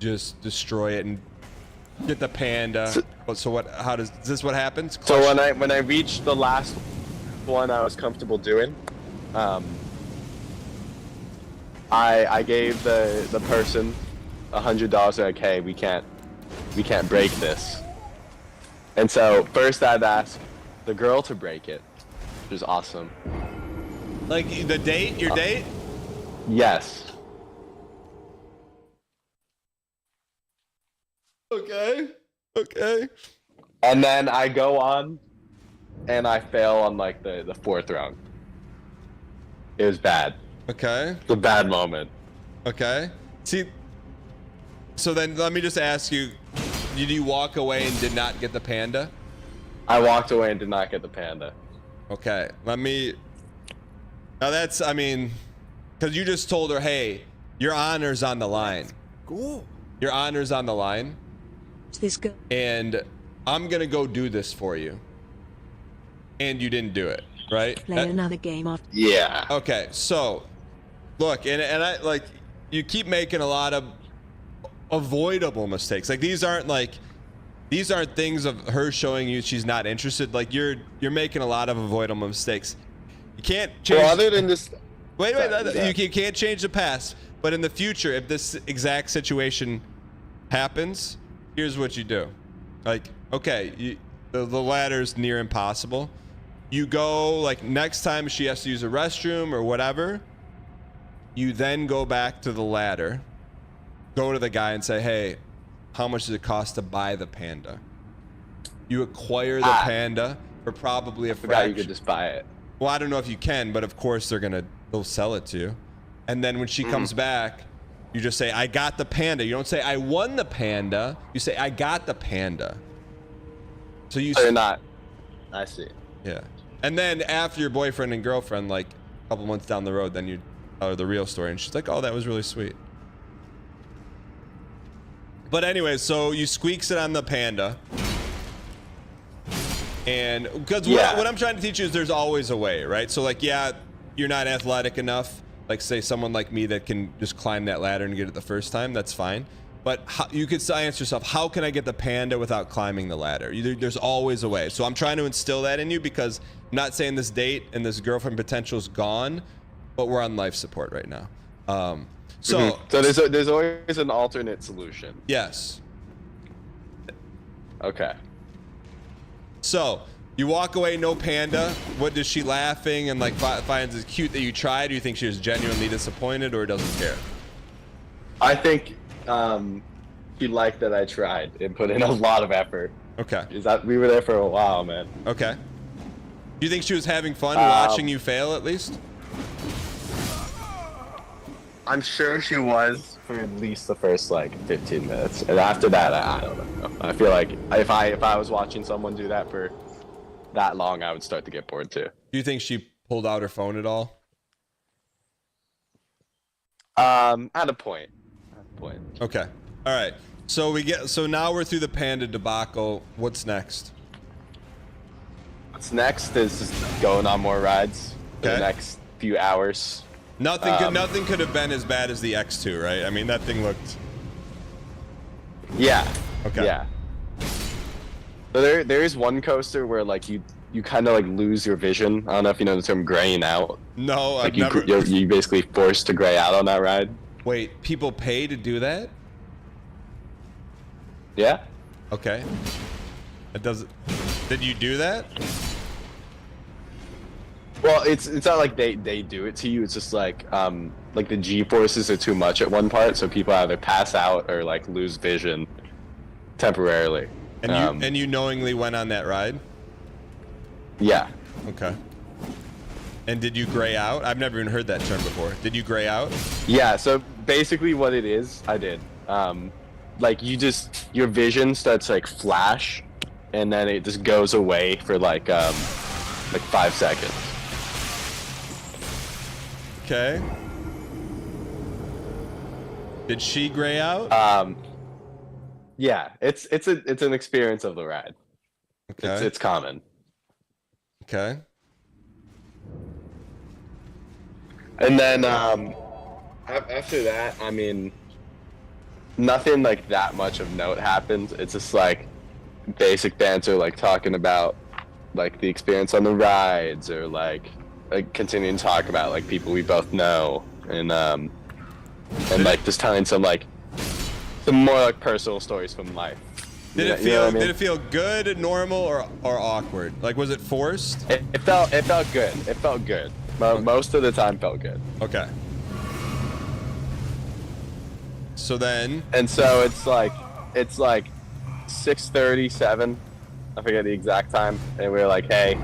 destroy it and get the panda. So what? How does is this what happens? So when I reached the last one I was comfortable doing, I gave the person $100. Like, hey, we can't break this. And so first I'd ask the girl to break it, which is awesome. Like the date, your date? Yes. Okay. And then I go on, and I fail on like the fourth round. It was bad. Okay. It's a bad moment. Okay. See. So then let me just ask you: did you walk away and did not get the panda? I walked away and did not get the panda. Okay. Let me. Now that's, I mean, because you just told her, hey, your honor's on the line. Cool. Your honor's on the line. This go. And I'm gonna go do this for you. And you didn't do it, right? Play another game after. Yeah. Okay, so look, and I like you keep making a lot of avoidable mistakes. Like these aren't things of her showing you she's not interested. Like you're making a lot of avoidable mistakes. You can't change. Well, other than this. Wait. You can't change the past, but in the future, if this exact situation happens, here's what you do. Like, okay, the ladder's near impossible. You go, like, next time she has to use a restroom or whatever, you then go back to the ladder, go to the guy and say, hey, how much does it cost to buy the panda? You acquire the panda for probably a fraction. You could just buy it. Well, I don't know if you can, but of course they'll sell it to you. And then when she comes back, you just say, I got the panda. You don't say, I won the panda. You say, I got the panda. So you're not. I see. Yeah. And then after your boyfriend and girlfriend, like a couple months down the road, then you tell her the real story. And she's like, oh, that was really sweet. But anyway, so you squeaks it on the panda. And because what I'm trying to teach you is there's always a way, right? So like, yeah, you're not athletic enough. Like say someone like me that can just climb that ladder and get it the first time, that's fine. But you could still ask yourself, how can I get the panda without climbing the ladder? There's always a way. So I'm trying to instill that in you because I'm not saying this date and this girlfriend potential is gone, but we're on life support right now. So there's always an alternate solution. Yes. Okay. So you walk away, no panda. What does she laughing and like finds it cute that you tried? Do you think she was genuinely disappointed or doesn't care? I think she liked that I tried and put in a lot of effort. Okay. We were there for a while, man. Okay. Do you think she was having fun watching you fail at least? I'm sure she was for at least the first like 15 minutes, and after that, I don't know. I feel like if I was watching someone do that for that long, I would start to get bored too. Do you think she pulled out her phone at all? At a point. Okay. All right. So now we're through the panda debacle. What's next? What's next is just going on more rides for the next few hours. Nothing could have been as bad as the X2, right? I mean, that thing looked. Yeah. Okay. Yeah. So there is one coaster where like you kind of like lose your vision. I don't know if you know the term graying out. No, like I've never. You basically forced to gray out on that ride. Wait, people pay to do that? Yeah. Okay. It doesn't. Did you do that? Well, it's not like they do it to you. It's just like the G forces are too much at one part, so people either pass out or like lose vision temporarily. And you knowingly went on that ride? Yeah. Okay. And did you gray out? I've never even heard that term before. Did you gray out? Yeah. So basically, what it is, I did. Like your vision starts like flash, and then it just goes away for like 5 seconds. Okay. Did she gray out? Yeah, it's an experience of the ride. Okay. It's common. Okay. And then after that, I mean, nothing like that much of note happens. It's just like basic banter, like talking about like the experience on the rides, or like continuing to talk about like people we both know, and like just telling some more like personal stories from life. Did it feel? Did it feel good, normal, or awkward? Like, was it forced? It felt good. It felt good. Most of the time, felt good. Okay. So then. And so it's like 6:37. I forget the exact time, and we were like, "Hey,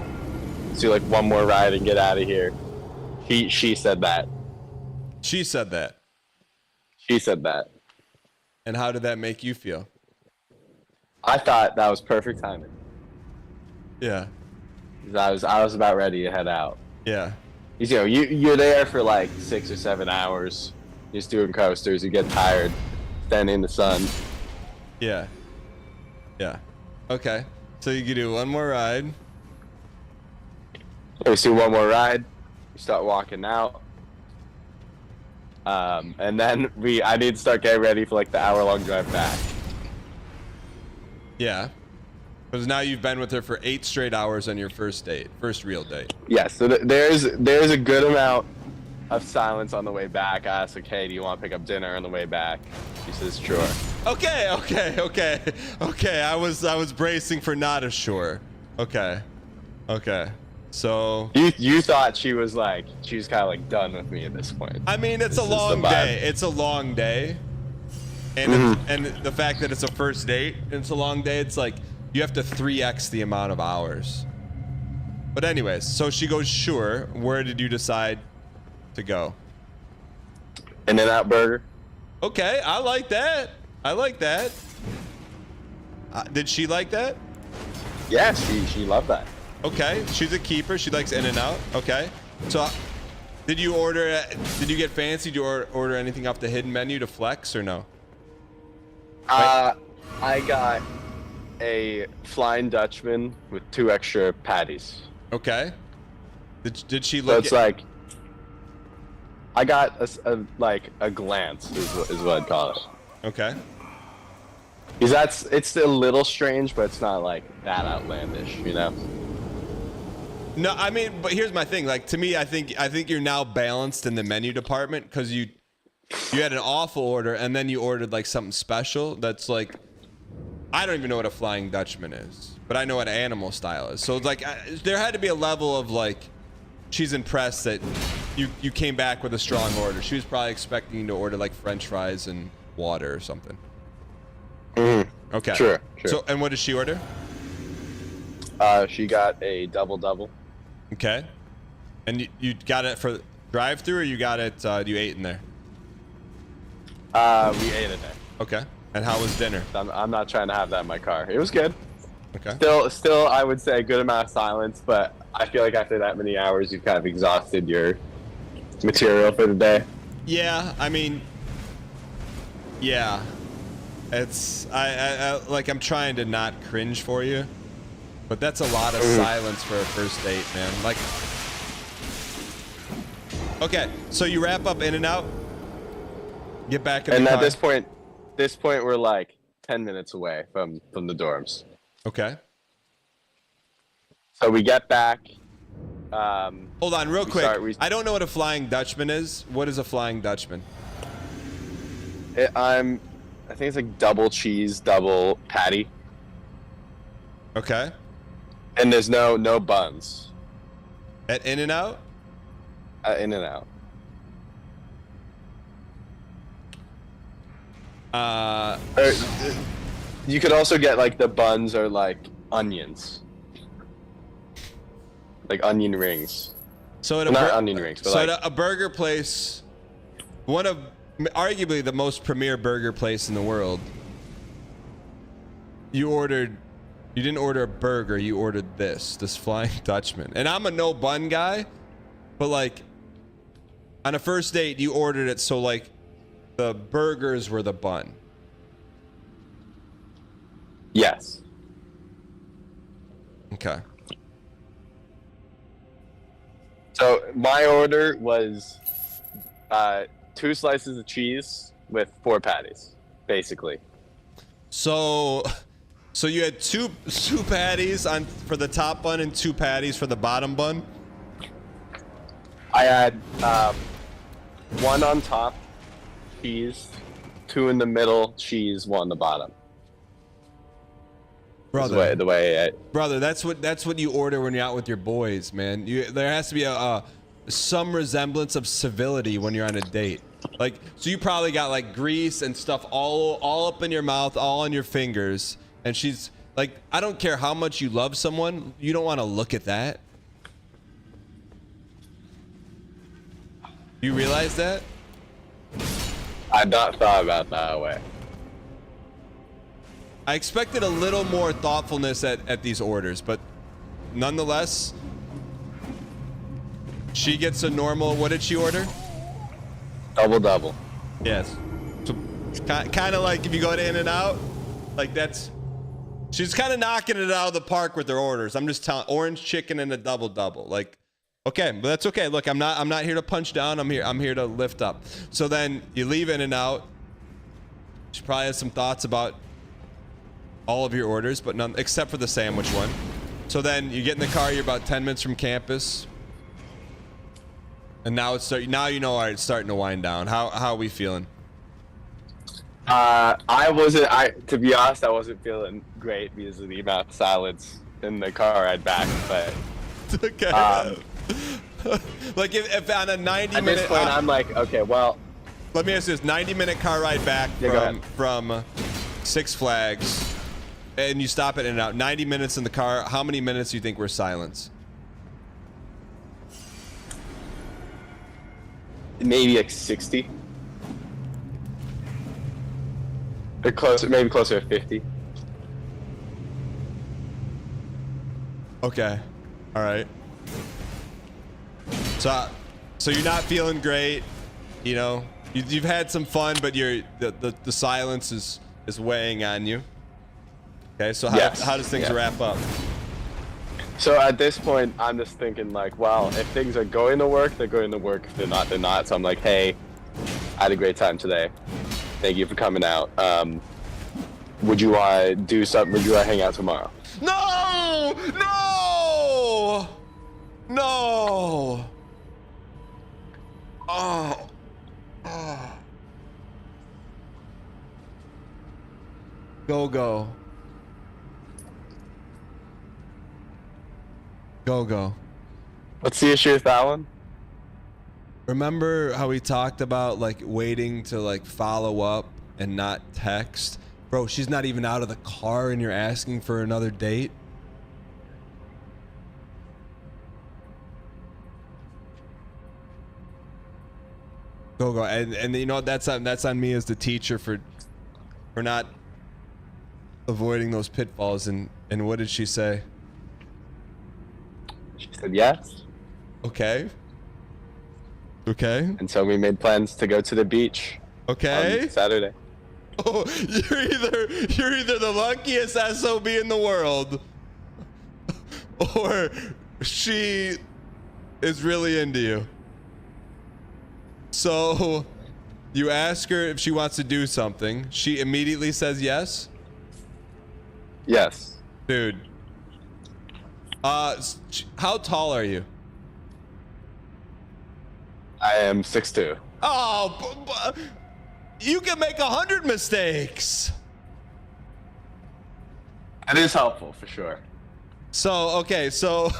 let's do like one more ride and get out of here." She said that. She said that. She said that. And how did that make you feel? I thought that was perfect timing. Yeah. I was about ready to head out. Yeah. You know, you're there for like 6 or 7 hours, just doing coasters. You get tired, standing in the sun. Yeah. Yeah. Okay. So you can do one more ride. Let's do one more ride. We start walking out. And then I need to start getting ready for like the hour-long drive back. Yeah. Because now you've been with her for 8 straight hours on your first real date. Yeah, so there's a good amount of silence on the way back. I asked, like, hey, do you want to pick up dinner on the way back? She says, sure. Okay. I was bracing for not a sure. Okay. So you thought she was kind of like done with me at this point. I mean, it's a long day. It's a long day. And and the fact that it's a first date and it's a long day, it's like you have to 3x the amount of hours. But anyways, so she goes, sure. Where did you decide to go? In-N-Out Burger. Okay, I like that. Did she like that? Yeah, she loved that. Okay, she's a keeper. She likes In-N-Out. Okay, so did you get fancy? Did you order anything off the hidden menu to flex or no? I got a Flying Dutchman with 2 extra patties. Okay. Did she look? So it's I got a glance is what I'd call it. Okay. Because it's a little strange, but it's not like that outlandish, you know. No, I mean, but here's my thing. Like, to me, I think you're now balanced in the menu department because you had an awful order and then you ordered like something special that's like, I don't even know what a Flying Dutchman is, but I know what animal style is. So it's like there had to be a level of like, she's impressed that you came back with a strong order. She was probably expecting you to order like French fries and water or something. Okay. Sure. So, and what did she order? She got a double. Okay. And you got it for drive-through, or you got it? You ate in there? We ate in there. Okay. And how was dinner? I'm not trying to have that in my car. It was good. Okay. Still, I would say a good amount of silence, but I feel like after that many hours, you've kind of exhausted your material for the day. Yeah, I mean, yeah. It's I'm trying to not cringe for you, but that's a lot of silence for a first date, man. Like, Okay, so you wrap up In and Out. Get back in And the car. at this point, we're like 10 minutes away from the dorms. Okay. So we get back. Hold on, real quick. I don't know what a Flying Dutchman is. What is a Flying Dutchman? I think it's like double cheese, double patty. Okay. And there's no buns. At In and Out? In and Out. Or, you could also get like the buns are like onions. Like onion rings. So at not onion rings, but like, at a burger place, one of arguably the most premier burger place in the world, you didn't order a burger, you ordered this Flying Dutchman. And I'm a no bun guy, but like on a first date you ordered it so like the burgers were the bun. Yes. Okay. So my order was 2 slices of cheese with 4 patties, basically. So you had two patties for the top bun and 2 patties for the bottom bun? I had 1 on top, cheese, 2 in the middle, cheese, 1 on the bottom. Brother, brother, that's what you order when you're out with your boys, man. There has to be some resemblance of civility when you're on a date. Like, so you probably got like grease and stuff all up in your mouth, all on your fingers, and she's like, I don't care how much you love someone, you don't want to look at that. You realize that? I've not thought about that way. I expected a little more thoughtfulness at these orders, but nonetheless, she gets a normal. What did she order? Double. Yes. So kind of like if you go to In and Out, like she's kind of knocking it out of the park with her orders. I'm just telling, orange chicken and a double. Like, okay, but that's okay. Look, I'm not here to punch down. I'm here to lift up. So then you leave In and Out. She probably has some thoughts about all of your orders, but none except for the sandwich one. So then you get in the car, you're about 10 minutes from campus. And now now you know, all right, it's starting to wind down. How are we feeling? To be honest, I wasn't feeling great because of the amount of silence in the car ride back, but okay. Like if on a 90 at minute this point, I'm like, okay, well, let me ask you this: 90-minute car ride back from Six Flags, and you stop it In and Out. 90 minutes in the car. How many minutes do you think were silence? maybe like 60. Or closer, maybe closer to 50. Okay. All right. So you're not feeling great. You know, you've had some fun, but the silence is weighing on you. Okay. So how does things wrap up? So at this point, I'm just thinking like, well, if things are going to work, they're going to work. If they're not, they're not. So I'm like, hey, I had a great time today. Thank you for coming out. Would you want to do something? Would you want to hang out tomorrow? No! No! No! Oh. Oh. Go. What's the issue with that one? Remember how we talked about like waiting to like follow up and not text? Bro, she's not even out of the car and you're asking for another date? Go. And you know what, that's on me as the teacher for not avoiding those pitfalls. And what did she say? She said yes. Okay. And so we made plans to go to the beach. Okay. On Saturday. Oh, you're either the luckiest SOB in the world, or she is really into you. So you ask her if she wants to do something. She immediately says yes. Yes. Dude. How tall are you? I am 6'2". Oh, you can make 100 mistakes. It is helpful for sure. So, okay, so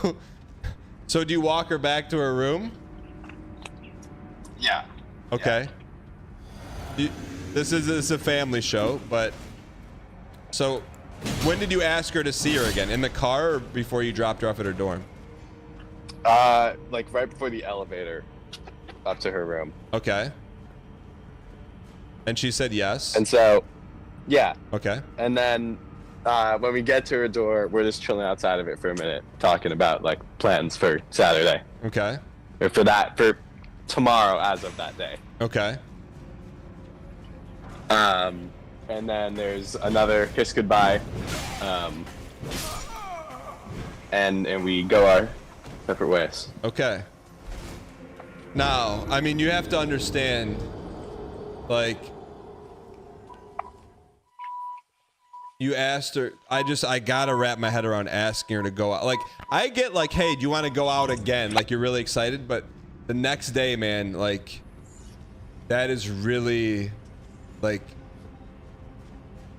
do you walk her back to her room? Yeah. Okay. This is a family show, but so when did you ask her to see her again? In the car or before you dropped her off at her dorm? Like right before the elevator up to her room. Okay. And she said yes. And so, yeah. Okay. And then when we get to her door, we're just chilling outside of it for a minute, talking about like plans for Saturday. Okay. Or for tomorrow as of that day. Okay. And then there's another kiss goodbye. And we go our separate ways. Okay. Now, I mean, you have to understand, like, you asked her, I gotta wrap my head around asking her to go out. Like, I get like, hey, do you want to go out again? Like, you're really excited, but the next day, man, like, that is really, like,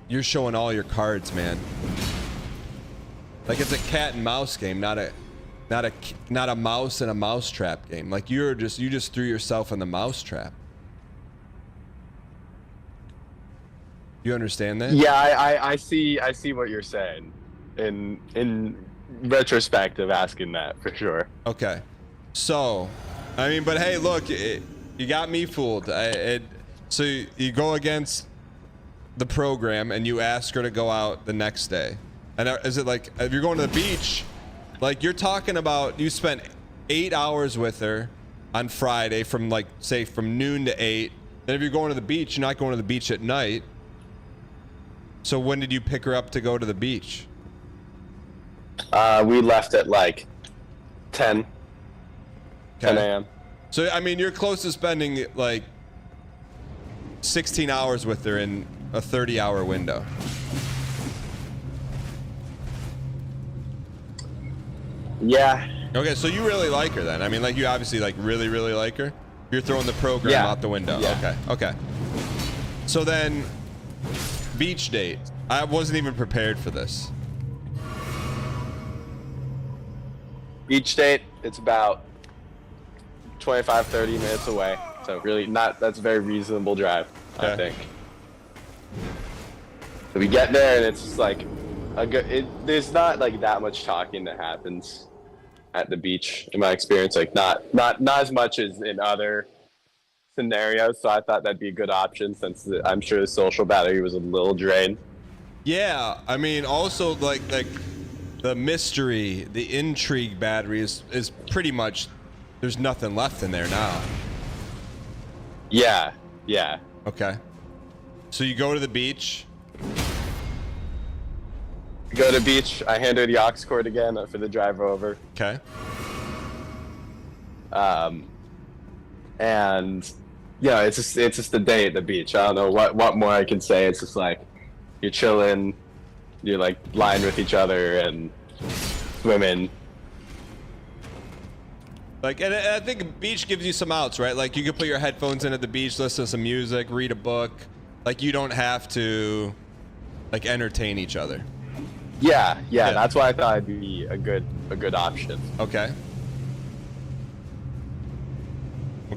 you're showing all your cards, man. Like, it's a cat and mouse game, not a mouse and a mousetrap game. Like, you just threw yourself in the mousetrap. You understand that? Yeah, I see what you're saying. In retrospect of asking that for sure. Okay. So, I mean, but hey, look, you got me fooled. So you go against the program and you ask her to go out the next day. And is it like, if you're going to the beach, like you're talking about, you spent 8 hours with her on Friday from like, say from noon to 8. Then if you're going to the beach, you're not going to the beach at night. So when did you pick her up to go to the beach? We left at like 10 a.m. So, I mean, you're close to spending like 16 hours with her in a 30-hour window. Yeah. Okay, so you really like her then. I mean, like, you obviously like really, really like her. You're throwing the program out the window. Yeah. Okay. So then, beach date. I wasn't even prepared for this. Beach date, it's about 25, 30 minutes away. So really that's a very reasonable drive, I think. So we get there and it's just like there's not like that much talking that happens at the beach in my experience. Like not as much as in other scenarios. So I thought that'd be a good option since I'm sure the social battery was a little drained. Yeah, I mean, also like the mystery, the intrigue battery is pretty much, there's nothing left in there now. Yeah. Okay. So you go to the beach. Go to the beach. I hand her the aux cord again for the drive over. Okay. And yeah, it's just a day at the beach. I don't know what more I can say. It's just like you're chilling, you're like lying with each other and swimming. Like, and I think beach gives you some outs, right? Like, you can put your headphones in at the beach, listen to some music, read a book. Like, you don't have to, like, entertain each other. Yeah. That's why I thought it'd be a good option. Okay.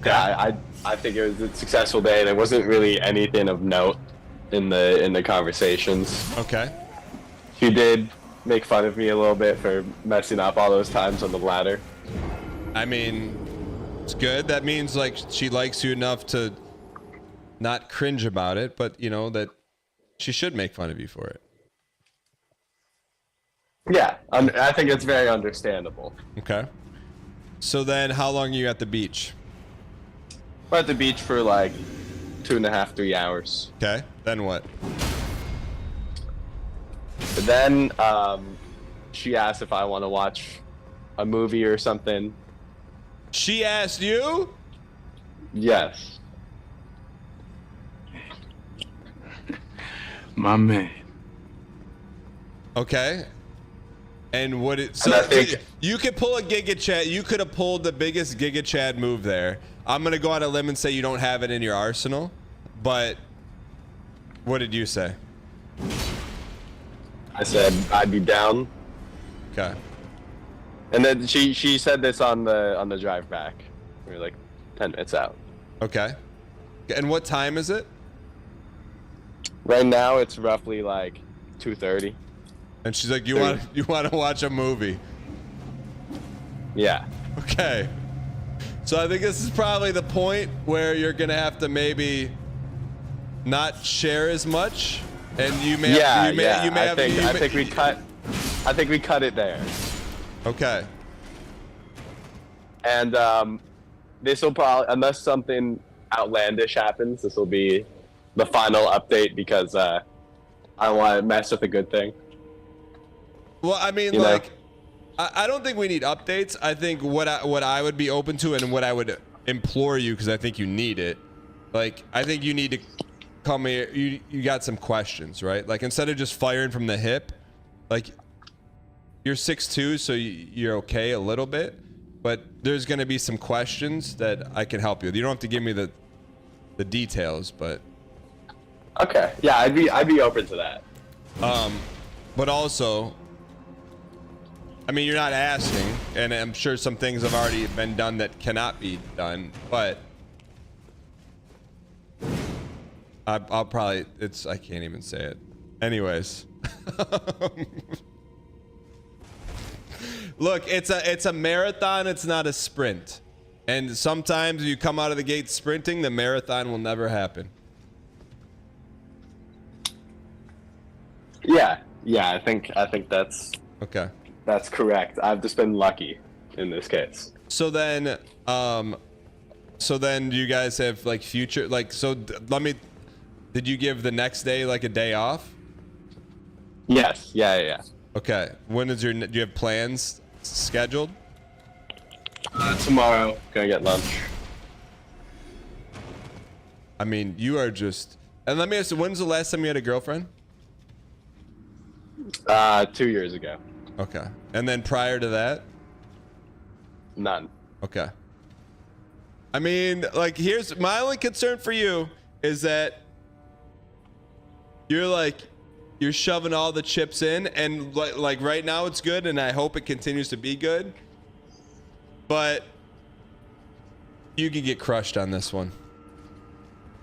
Yeah, I think it was a successful day. There wasn't really anything of note in the conversations. Okay. She did make fun of me a little bit for messing up all those times on the ladder. I mean, it's good. That means like she likes you enough to not cringe about it, but you know that she should make fun of you for it. Yeah, I think it's very understandable. Okay. So then how long are you at the beach? We're at the beach for like 2.5, 3 hours. Okay. Then what? But then she asked if I want to watch a movie or something. She asked you? Yes. My man. Okay. And what it so you could pull a Giga Chad. You could have pulled the biggest Giga Chad move there. I'm gonna go on a limb and say you don't have it in your arsenal. But what did you say? I said I'd be down. Okay. And then she said this on the drive back. We were like 10 minutes out. Okay. And what time is it? Right now it's roughly like 2:30. And she's like, you want to watch a movie? Yeah. Okay. So I think this is probably the point where you're gonna have to maybe not share as much, and you may I think we cut it there. Okay. And this will probably, unless something outlandish happens, this will be the final update because I don't want to mess with a good thing. Well, I mean, I don't think we need updates. I think what I would be open to and what I would implore you, because I think you need it. Like, I think you need to come here. You got some questions, right? Like, instead of just firing from the hip, like, you're 6'2", so you're okay a little bit. But there's going to be some questions that I can help you with. You don't have to give me the details, but okay, yeah, I'd be open to that. But also, I mean, you're not asking, and I'm sure some things have already been done that cannot be done. But I'll probably I can't even say it. Anyways. Look, it's a marathon, it's not a sprint. And sometimes you come out of the gate sprinting, the marathon will never happen. Yeah, I think that's okay. That's correct. I've just been lucky in this case. So then do you guys have like future did you give the next day like a day off? Yes. Yeah. Okay. When is do you have plans scheduled? Tomorrow, gonna get lunch. I mean, you are just. And let me ask you, when's the last time you had a girlfriend? 2 years ago. Okay. And then prior to that? None. Okay. I mean, like, here's my only concern for you is that you're shoving all the chips in, and like right now it's good, and I hope it continues to be good. But you can get crushed on this one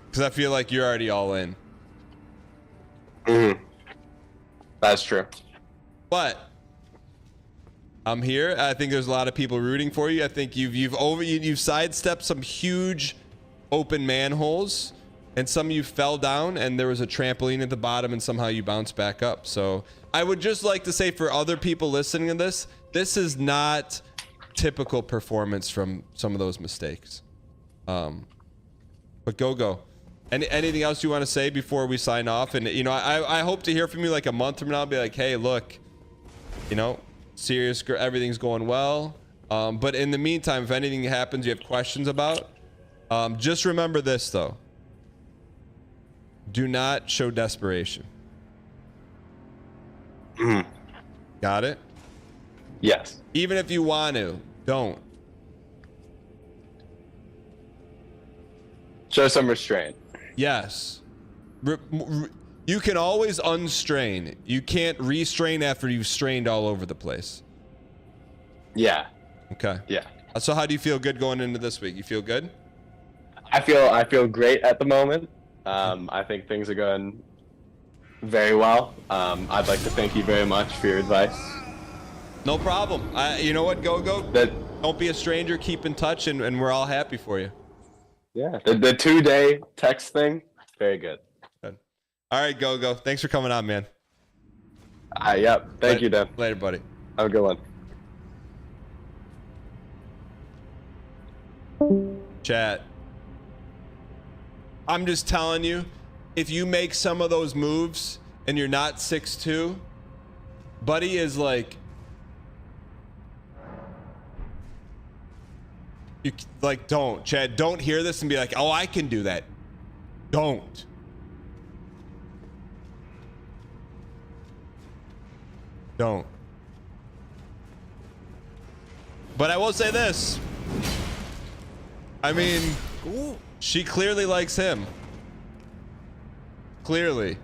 because I feel like you're already all in. That's true. But I'm here. I think there's a lot of people rooting for you. I think you've sidestepped some huge open manholes, and some of you fell down, and there was a trampoline at the bottom, and somehow you bounced back up. So I would just like to say for other people listening to this, this is not typical performance from some of those mistakes. But go. Anything else you want to say before we sign off? And I hope to hear from you like a month from now. I'll be like, hey, look, serious, everything's going well. But in the meantime, if anything happens you have questions about, just remember this though. Do not show desperation. Got it? Yes. Even if you want to, don't. Show some restraint. Yes. You can always unstrain. You can't restrain after you've strained all over the place. Yeah. Okay. Yeah. So how do you feel good going into this week? You feel good? I feel great at the moment. I think things are going very well. I'd like to thank you very much for your advice. No problem. You know what? Go. Don't be a stranger. Keep in touch, and we're all happy for you. Yeah. The 2-day text thing, very good. Good. All right, go. Thanks for coming on, man. Yep. Thank you, Dan. Later, buddy. Have a good one. Chat. I'm just telling you, if you make some of those moves and you're not 6'2", buddy is like, You like don't, Chad. Don't hear this and be like, "Oh, I can do that." Don't. Don't. But I will say this. I mean, she clearly likes him. Clearly.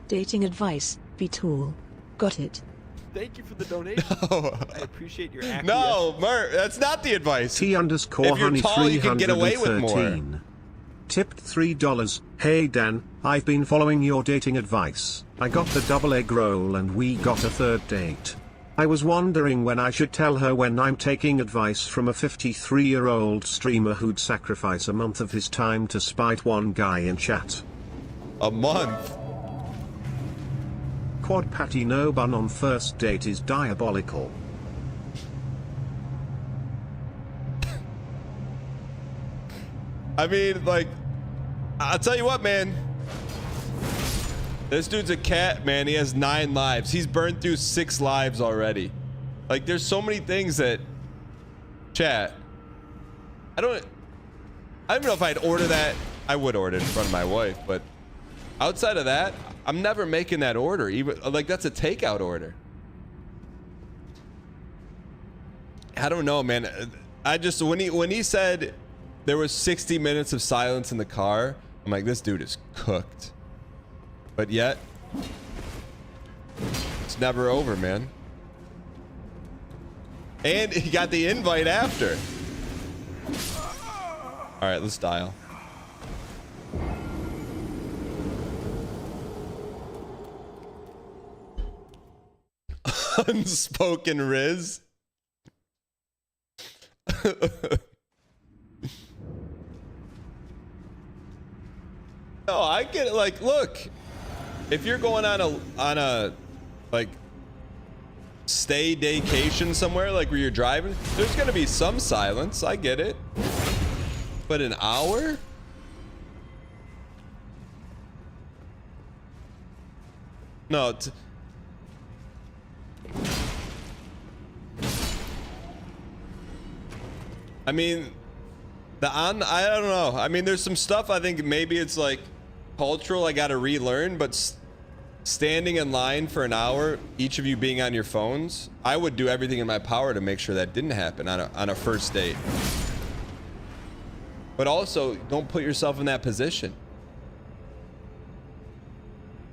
Dating advice, be tall. Got it. Thank you for the donation. No. I appreciate your acquiescence. No, Mert, that's not the advice. T_honey If you're tall, you can get away with more. 313. Tipped $3. Hey Dan, I've been following your dating advice. I got the double egg roll and we got a third date. I was wondering when I should tell her when I'm taking advice from a 53-year-old streamer who'd sacrifice a month of his time to spite one guy in chat. A month? Quad patty no bun on first date is diabolical. I mean, like, I'll tell you what, man. This dude's a cat, man. He has 9 lives. He's burned through 6 lives already. Like, there's so many things that... Chat. I don't know if I'd order that. I would order it in front of my wife, but outside of that, I'm never making that order. Even like, that's a takeout order. I don't know, man. I just when he said there was 60 minutes of silence in the car, I'm like, this dude is cooked. But yet, it's never over, man. And he got the invite after. All right, let's dial. Unspoken Riz. No, I get it. Like, look, if you're going on a like stay daycation somewhere, like where you're driving, there's gonna be some silence. I get it. But an hour? No. I mean, I don't know. I mean, there's some stuff I think maybe it's like cultural I gotta relearn, but standing in line for an hour, each of you being on your phones, I would do everything in my power to make sure that didn't happen on a first date. But also, don't put yourself in that position.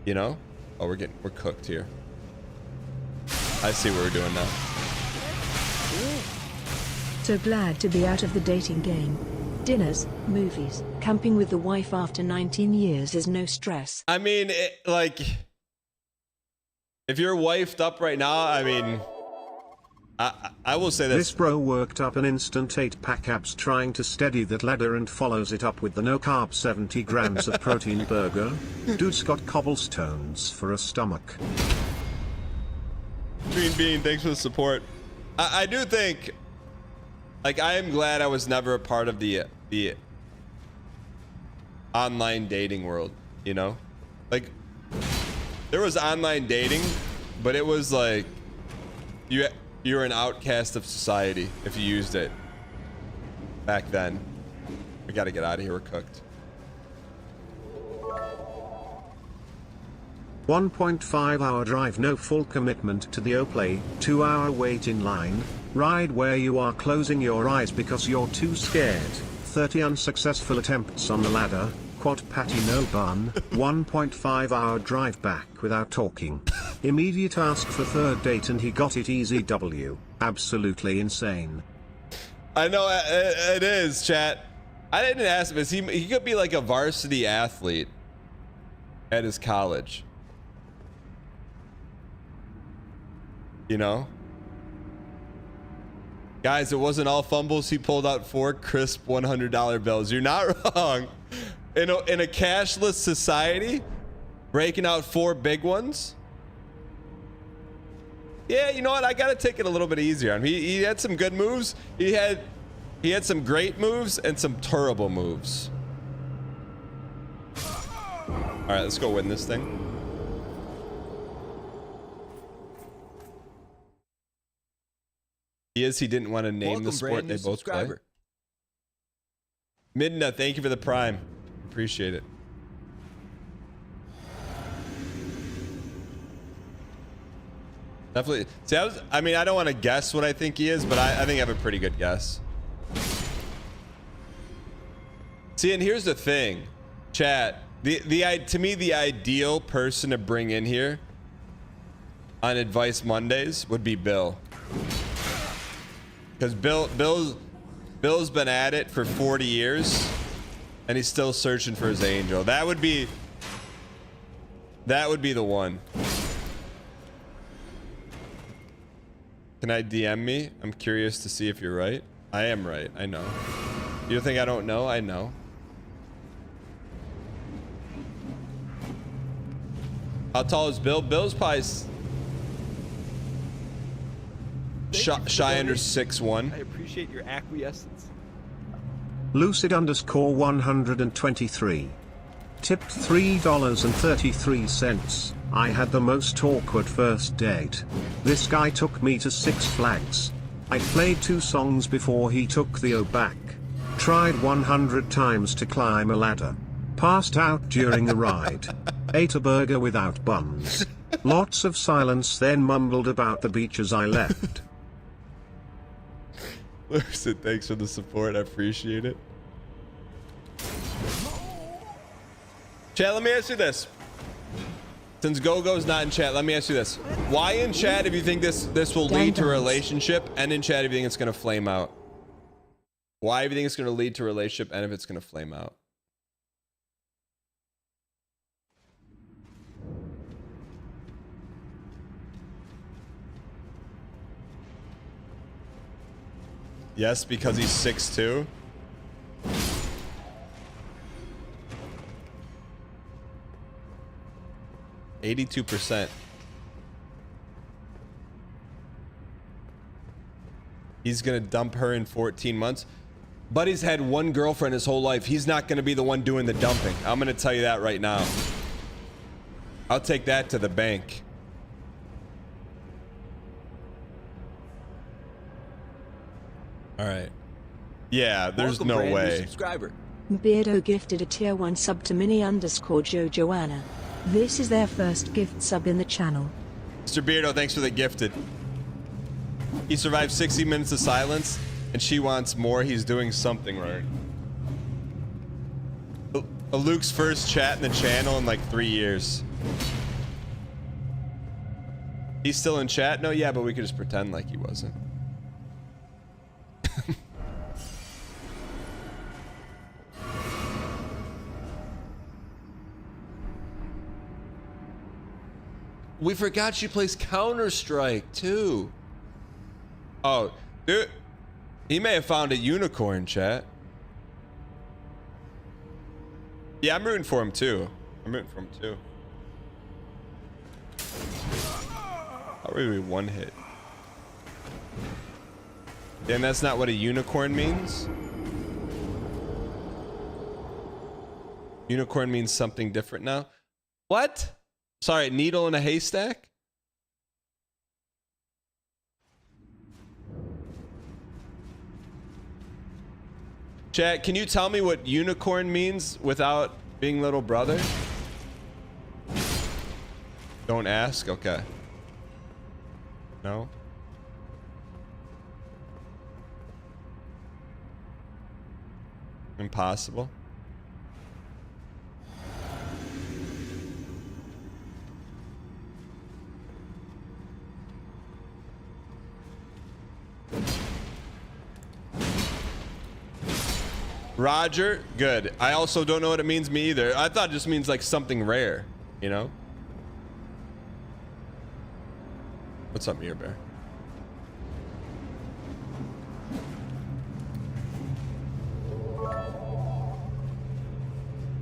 You know? Oh, we're cooked here. I see what we're doing now. So glad to be out of the dating game. Dinners, movies, camping with the wife after 19 years is no stress. I mean, like, if you're wifed up right now, I mean, I will say This bro worked up an instant 8-pack abs trying to steady that ladder and follows it up with the no-carb 70 grams of protein burger. Dude's got cobblestones for a stomach. Green Bean, thanks for the support. I do think, like, I am glad I was never a part of the online dating world, you know? Like, there was online dating, but it was like, you were an outcast of society if you used it back then. We gotta get out of here, we're cooked. 1.5-hour drive, no full commitment to the Oplay, 2-hour wait in line, ride where you are closing your eyes because you're too scared, 30 unsuccessful attempts on the ladder, quad patty no bun, 1.5-hour drive back without talking. Immediate ask for third date and he got it easy W. Absolutely insane. I know it is, chat. I didn't ask him, he could be like a varsity athlete at his college. You know? Guys, it wasn't all fumbles. He pulled out 4 crisp $100 bills. You're not wrong. In a cashless society, breaking out 4 big ones. Yeah, you know what? I gotta take it a little bit easier on him. He had some good moves. He had some great moves and some terrible moves. All right, let's go win this thing. is he didn't want to name the sport they both play. Midna, thank you for the prime. Appreciate it. Definitely. See, I mean, I don't want to guess what I think he is, but I think I have a pretty good guess. See, and here's the thing, chat. To me, the ideal person to bring in here on Advice Mondays would be Bill, because Bill's been at it for 40 years, and he's still searching for his angel. That would be the one. Can I DM me? I'm curious to see if you're right. I am right. I know. You think I don't know? I know. How tall is Bill? Bill's probably shy under 6'1". I appreciate your acquiescence. Lucid_123. Tipped $3.33. I had the most awkward first date. This guy took me to Six Flags. I played 2 songs before he took the O back. Tried 100 times to climb a ladder. Passed out during the ride. Ate a burger without buns. Lots of silence, then mumbled about the beach as I left. Lucid, thanks for the support. I appreciate it. Chat, let me ask you this. Since Gogo's not in chat, let me ask you this. Why in chat if you think this will lead to a relationship, and in chat if you think it's going to flame out? Why if you think it's going to lead to a relationship, and if it's going to flame out? Yes, because he's 6'2". 82%. He's gonna dump her in 14 months. Buddy's had one girlfriend his whole life. He's not gonna be the one doing the dumping. I'm gonna tell you that right now. I'll take that to the bank. All right. Yeah, there's no way. Subscriber. Beardo gifted a tier 1 sub to Mini_Jo Joanna. This is their first gift sub in the channel. Mr. Beardo, thanks for the gifted. He survived 60 minutes of silence, and she wants more. He's doing something right. Luke's first chat in the channel in like 3 years. He's still in chat? No, yeah, but we could just pretend like he wasn't. We forgot she plays Counter-Strike too. Oh, dude. He may have found a unicorn, chat. Yeah, I'm rooting for him too. How would we one hit? And that's not what a unicorn means? Unicorn means something different now? What? Sorry, needle in a haystack? Chat, can you tell me what unicorn means without being little brother? Don't ask? Okay. No? Impossible. Roger, good. I also don't know what it means me either. I thought it just means like something rare, you know? What's up, Mirror Bear?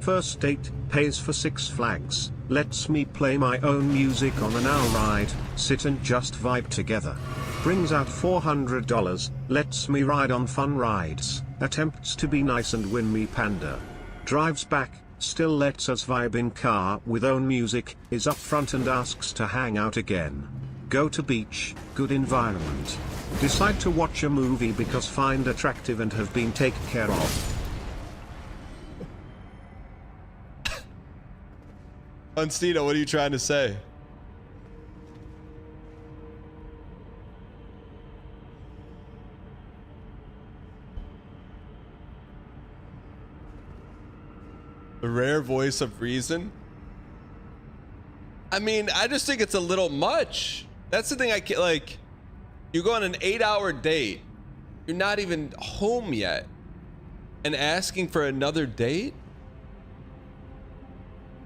First date, pays for Six Flags, lets me play my own music on an hour ride, sit and just vibe together. Brings out $400, lets me ride on fun rides, attempts to be nice and win me panda. Drives back, still lets us vibe in car with own music, is upfront and asks to hang out again. Go to beach, good environment. Decide to watch a movie because find attractive and have been taken care of. Unstino, what are you trying to say? The rare voice of reason? I mean, I just think it's a little much. That's the thing I can't, like, you go on an 8-hour date, you're not even home yet, and asking for another date?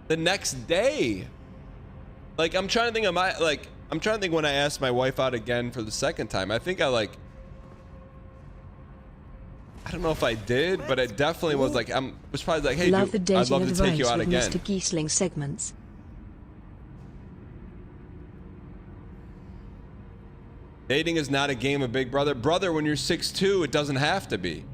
The next day? Like, I'm trying to think of I'm trying to think when I asked my wife out again for the second time. I think I don't know if I did, but it definitely was like, was probably like, hey, love dude, the I'd love to dating take you out advice again. with Mr. Giesling segments. Dating is not a game of Big Brother. Brother, when you're 6'2", it doesn't have to be.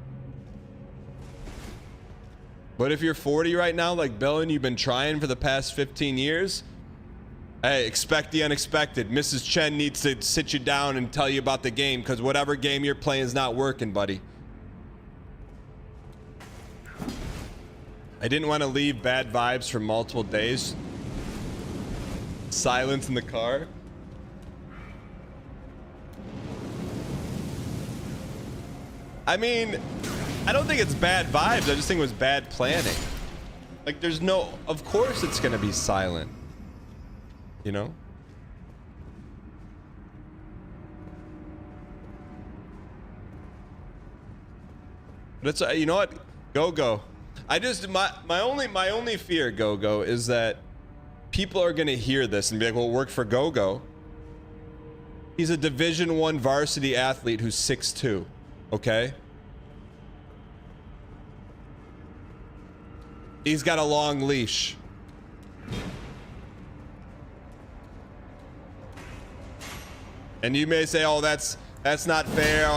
But if you're 40 right now, like Bill, and you've been trying for the past 15 years, hey, expect the unexpected. Mrs. Chen needs to sit you down and tell you about the game, because whatever game you're playing is not working, buddy. I didn't want to leave bad vibes for multiple days. Silence in the car. I mean, I don't think it's bad vibes. I just think it was bad planning. Like, there's no... Of course it's going to be silent. You know? But it's... You know what? Go. I just... My only fear, Go, is that people are going to hear this and be like, well, it worked for Go. He's a Division I varsity athlete who's 6'2". Okay? He's got a long leash. And you may say, oh, that's not fair.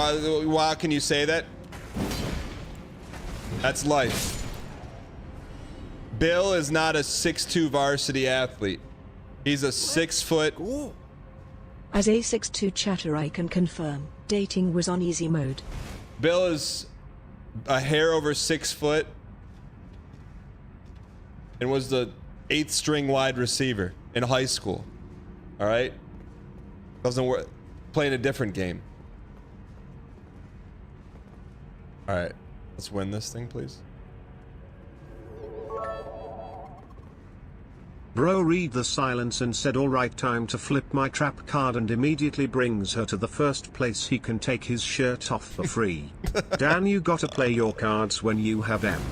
Why can you say that? That's life. Bill is not a 6'2" varsity athlete. He's a 6 foot. As a 6'2" chatter, I can confirm, dating was on easy mode. Bill is a hair over 6 foot and was the 8th string wide receiver in high school. All right? Doesn't work. Playing a different game. All right. Let's win this thing, please. Bro read the silence and said alright, time to flip my trap card, and immediately brings her to the first place he can take his shirt off for free. Dan, you gotta play your cards when you have them.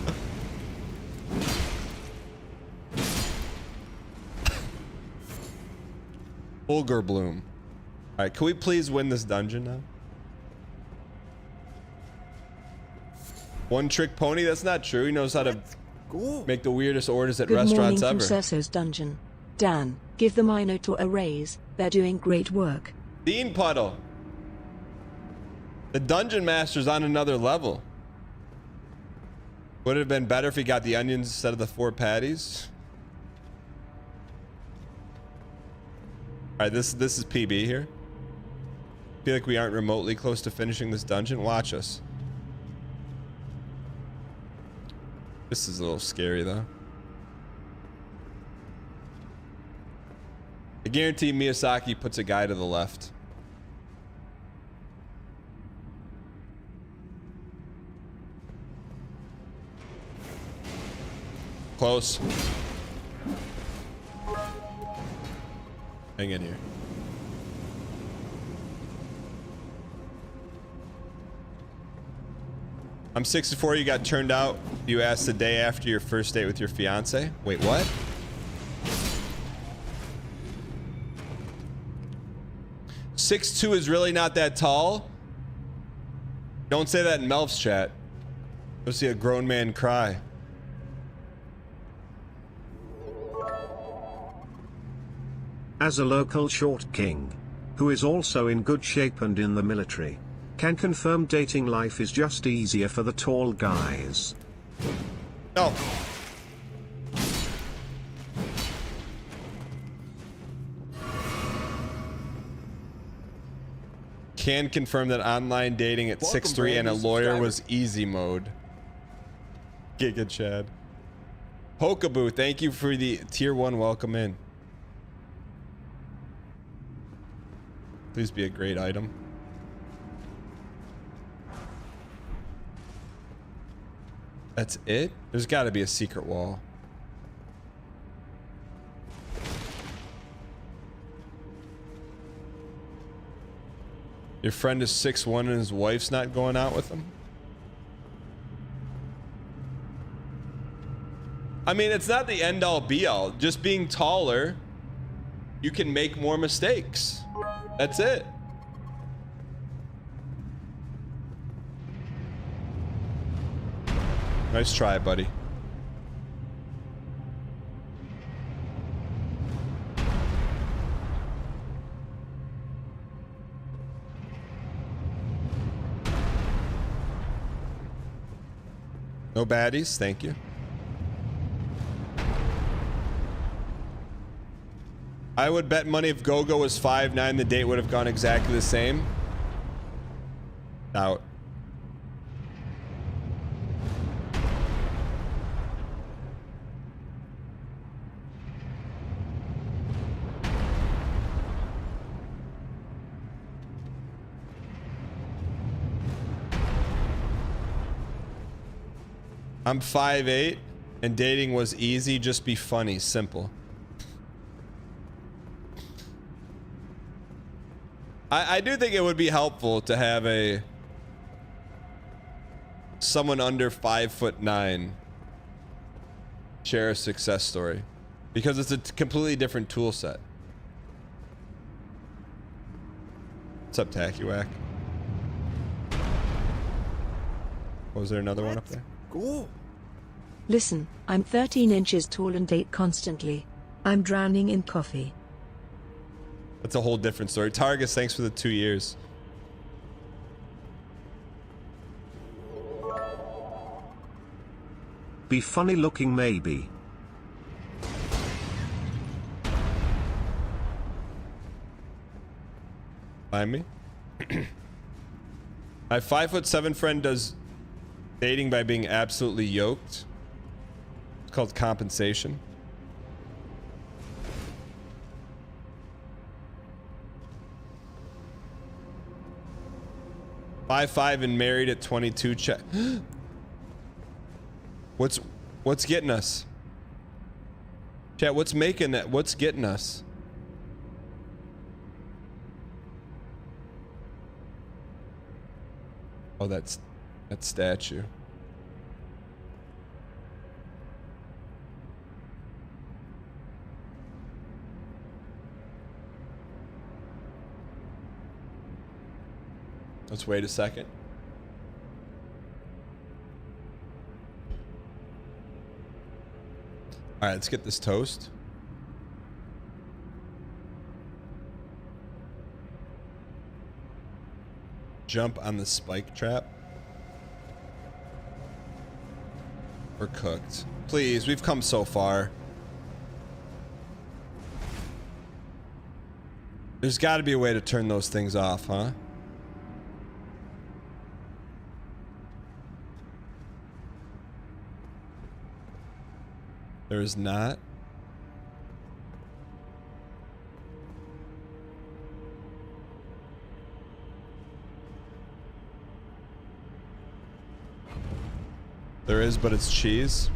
Fulgur Bloom. Alright, can we please win this dungeon now? One trick pony? That's not true. He knows how to make the weirdest orders at Good restaurants morning ever. from Cerso's dungeon. Dan, give the Minotaur a raise. They're doing great work. Dean Puddle. The dungeon master's on another level. Would it have been better if he got the onions instead of the 4 patties? Alright, this is PB here. Feel like we aren't remotely close to finishing this dungeon. Watch us. This is a little scary though. I guarantee Miyazaki puts a guy to the left. Close. Hang in here. I'm 64, you got turned out. You asked the day after your first date with your fiance. Wait, what? .62 is really not that tall? Don't say that in Melf's chat. You'll see a grown man cry. As a local short king, who is also in good shape and in the military, can confirm dating life is just easier for the tall guys. No. Can confirm that online dating at 6'3" and a lawyer was easy mode. Giga Chad. Pokaboo, thank you for the tier 1 welcome in. Please be a great item. That's it? There's got to be a secret wall. Your friend is 6'1" and his wife's not going out with him? I mean, it's not the end all be all. Just being taller, you can make more mistakes. That's it. Nice try, buddy. No baddies, thank you. I would bet money if Gogo was 5'9", the date would have gone exactly the same. Out. I'm 5'8", and dating was easy, just be funny, simple. I do think it would be helpful to have someone under 5'9" share a success story, because it's a completely different tool set. What's up, Tacky-Wack? Was there another one up there? Cool. Listen, I'm 13 inches tall and date constantly. I'm drowning in coffee. That's a whole different story. Targus, thanks for the 2 years. Be funny looking maybe. Find me. My 5'7" friend does dating by being absolutely yoked. It's called compensation. .55 and married at 22. Check. What's getting us? Chat, what's making that? What's getting us? Oh, that's that statue. Let's wait a second. All right, let's get this toast. Jump on the spike trap. We're cooked. Please, we've come so far. There's got to be a way to turn those things off, huh? There is not. There is, but it's cheese.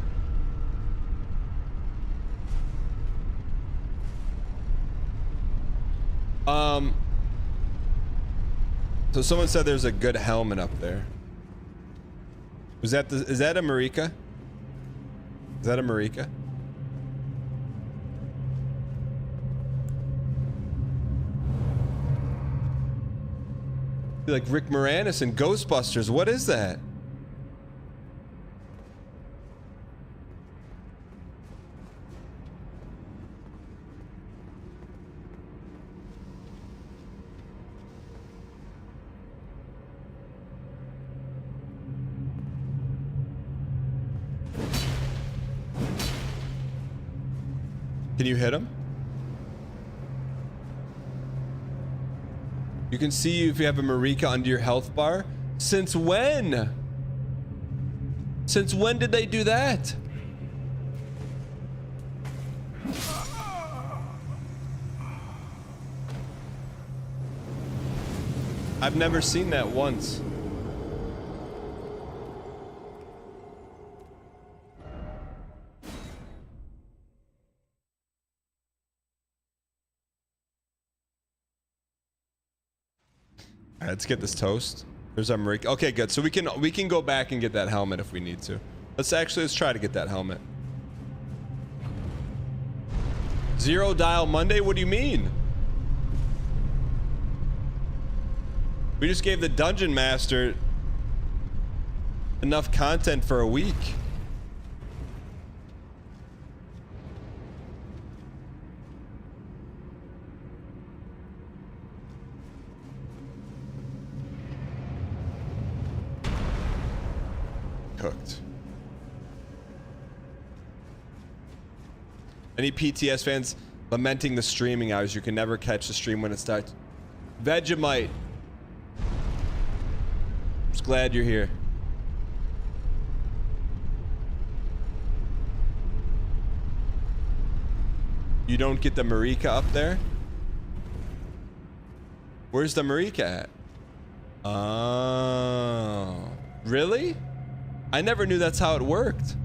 So someone said there's a good helmet up there. Was that is that a Marika? Is that a Marika? Like Rick Moranis in Ghostbusters. What is that? Can you hit him? You can see if you have a Marika under your health bar. Since when? Since when did they do that? I've never seen that once. All right, let's get this toast. There's our Marika. Okay, good. So we can go back and get that helmet if we need to. Let's try to get that helmet. Zero dial Monday? What do you mean? We just gave the dungeon master enough content for a week. Cooked. Any PTS fans lamenting the streaming hours? You can never catch the stream when it starts. Vegemite. Just glad you're here. You don't get the Marika up there? Where's the Marika at? Oh. Really? I never knew that's how it worked.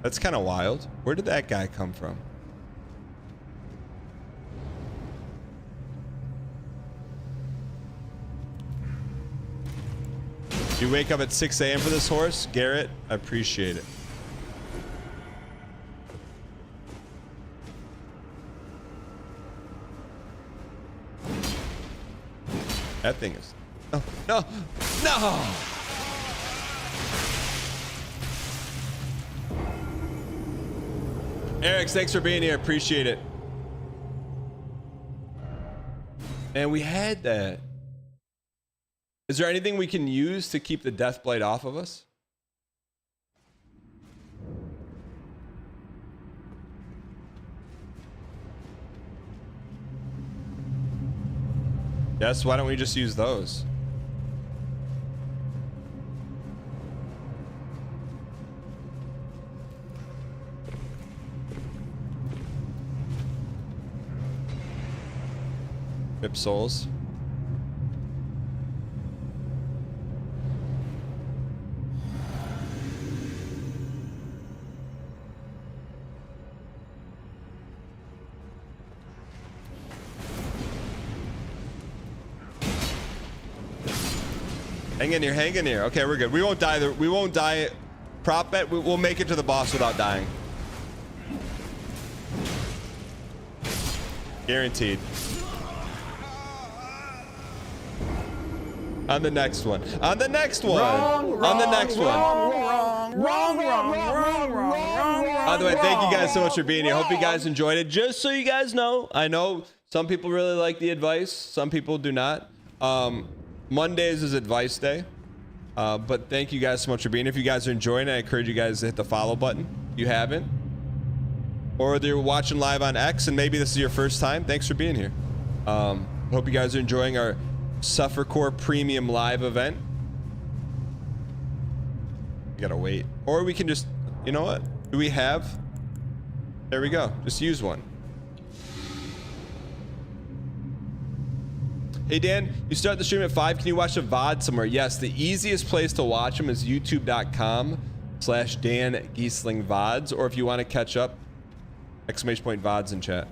That's kind of wild. Where did that guy come from? You wake up at 6 a.m. for this horse? Garrett, I appreciate it. That thing is... No, no, no! Eric, thanks for being here. Appreciate it. And we had that. Is there anything we can use to keep the death blade off of us? Yes, why don't we just use those? Rip souls. Hang in here, hang in here. Okay, we're good. We won't die. We won't die. Prop bet. We'll make it to the boss without dying. Guaranteed. On the next one. On the next one. On the next one. By the way, thank you guys so much for being here. Hope you guys enjoyed it. Just so you guys know, I know some people really like the advice. Some people do not. Mondays is advice day. But thank you guys so much for being here. If you guys are enjoying it, I encourage you guys to hit the follow button if you haven't. Or they're watching live on X and maybe this is your first time. Thanks for being here. Hope you guys are enjoying our Suffercore Premium Live event. We gotta wait. Or we can just, you know what? Do we have? There we go. Just use one. Hey Dan, you start the stream at 5. Can you watch a VOD somewhere? Yes, the easiest place to watch them is youtube.com/Dan Giesling VODs. Or if you want to catch up, exclamation point VODs in chat.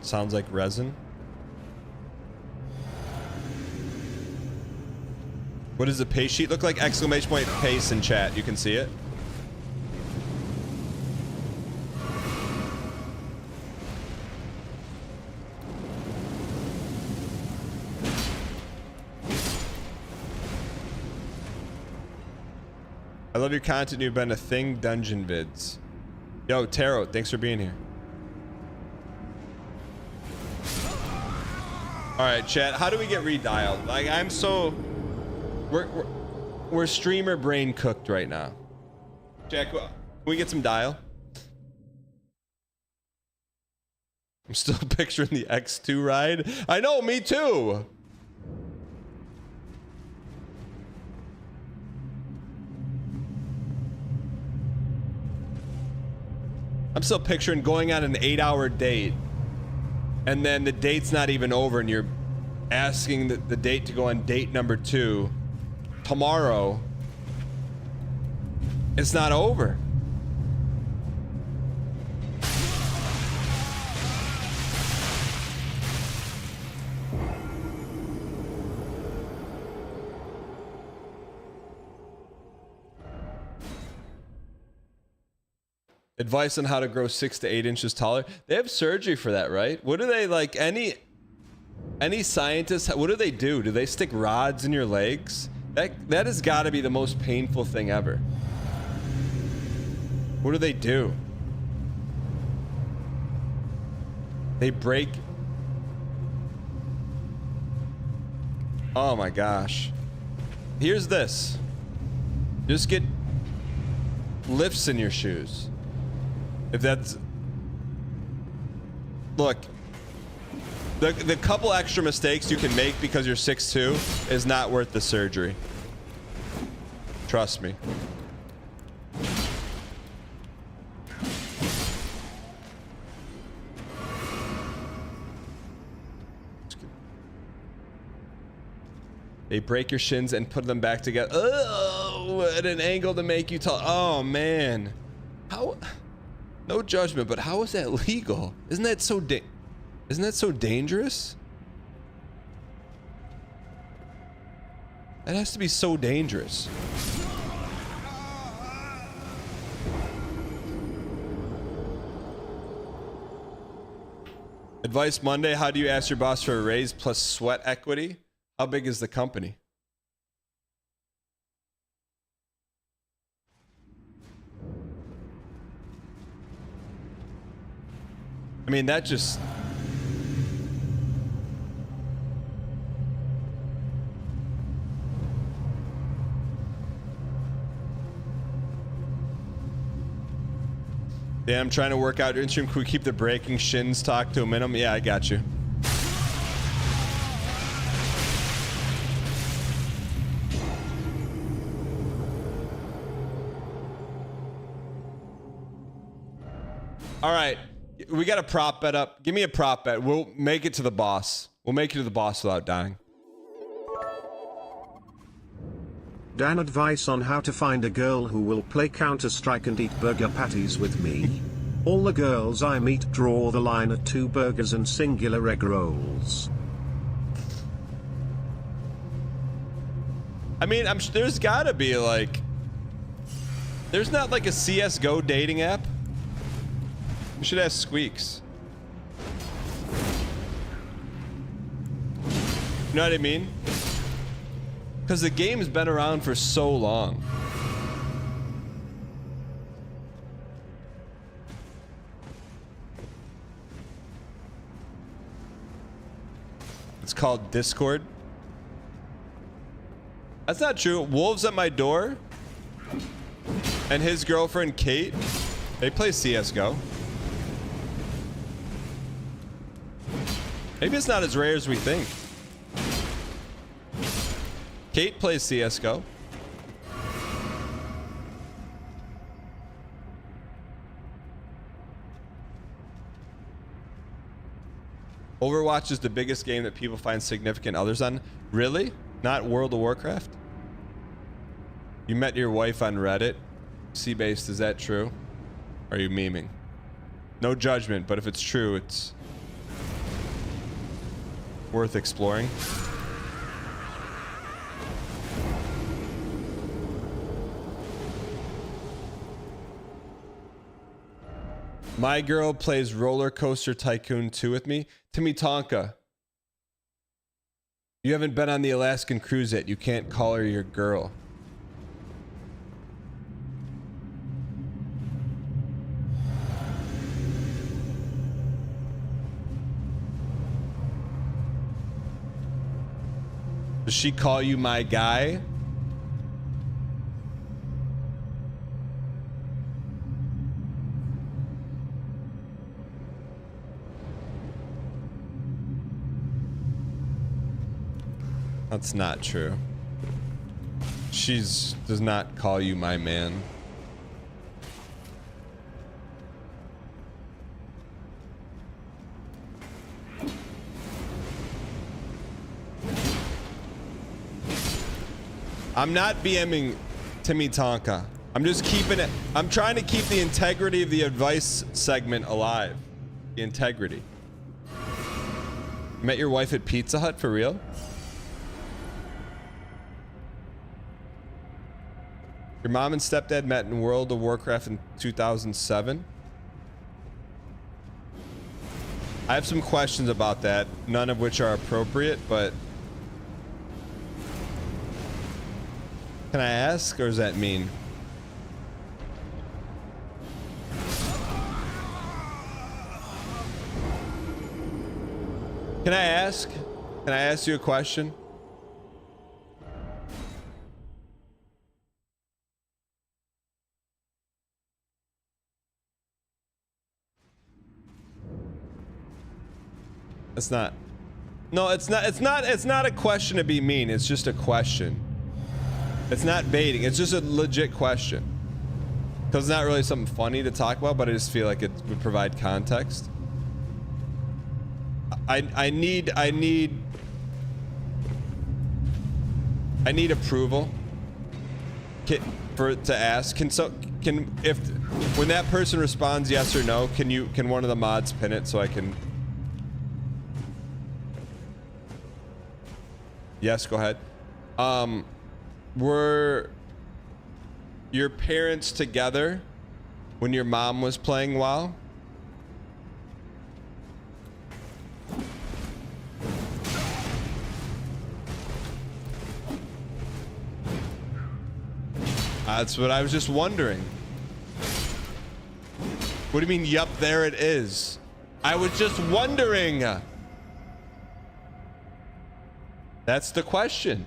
Sounds like resin. What does the paste sheet look like? Exclamation point paste in chat. You can see it. I love your content. You've been a thing. Dungeon vids. Yo, Tarot, thanks for being here. All right, chat. How do we get redialed? Like, I'm so we're streamer brain cooked right now. Jack, can we get some dial? I'm still picturing the X2 ride. I know, me too. I'm still picturing going on an 8-hour date, and then the date's not even over, and you're asking the date to go on date number 2 tomorrow. It's not over. Advice on how to grow 6 to 8 inches taller. They have surgery for that, right? What do they, like, any scientists, what do they do? Do they stick rods in your legs? That has got to be the most painful thing ever. What do they do? They break. Oh my gosh. Here's this. Just get lifts in your shoes. If that's... Look. The couple extra mistakes you can make because you're 6'2" is not worth the surgery. Trust me. They break your shins and put them back together. Oh, at an angle to make you tall. Oh man. How... No judgment, but how is that legal? Isn't that so dangerous? That has to be so dangerous. Advice Monday, how do you ask your boss for a raise plus sweat equity? How big is the company? I mean, that just... Yeah, I'm trying to work out your stream. Can we keep the breaking shins talk to a minimum? Yeah, I got you. All right. We got a prop bet up. Give me a prop bet. We'll make it to the boss. We'll make it to the boss without dying. Dan, advice on how to find a girl who will play Counter-Strike and eat burger patties with me. All the girls I meet draw the line at 2 burgers and singular egg rolls. I mean, there's gotta be like... There's not like a CSGO dating app? We should ask Squeaks. You know what I mean? Because the game's been around for so long. It's called Discord. That's not true. Wolves at my door and his girlfriend Kate, they play CSGO. Maybe it's not as rare as we think. Kate plays CSGO. Overwatch is the biggest game that people find significant others on. Really? Not World of Warcraft? You met your wife on Reddit? Sea-based, is that true? Or are you memeing? No judgment, but if it's true, it's worth exploring. My girl plays Roller Coaster Tycoon 2 with me. Timmy Tonka. You haven't been on the Alaskan cruise yet. You can't call her your girl. Does she call you my guy? That's not true. She's does not call you my man. I'm not BMing Timmy Tonka. I'm just keeping it. I'm trying to keep the integrity of the advice segment alive. The integrity. Met your wife at Pizza Hut for real? Your mom and stepdad met in World of Warcraft in 2007. I have some questions about that, none of which are appropriate, but can I ask, or is that mean? Can I ask? Can I ask you a question? It's not. No, it's not. It's not a question to be mean. It's just a question. It's not baiting. It's just a legit question. Because it's not really something funny to talk about, but I just feel like it would provide context. I need approval to ask. If when that person responds yes or no, can one of the mods pin it so I can? Yes, go ahead. Were your parents together when your mom was playing WoW? That's what I was just wondering. What do you mean, yup, there it is? I was just wondering. That's the question.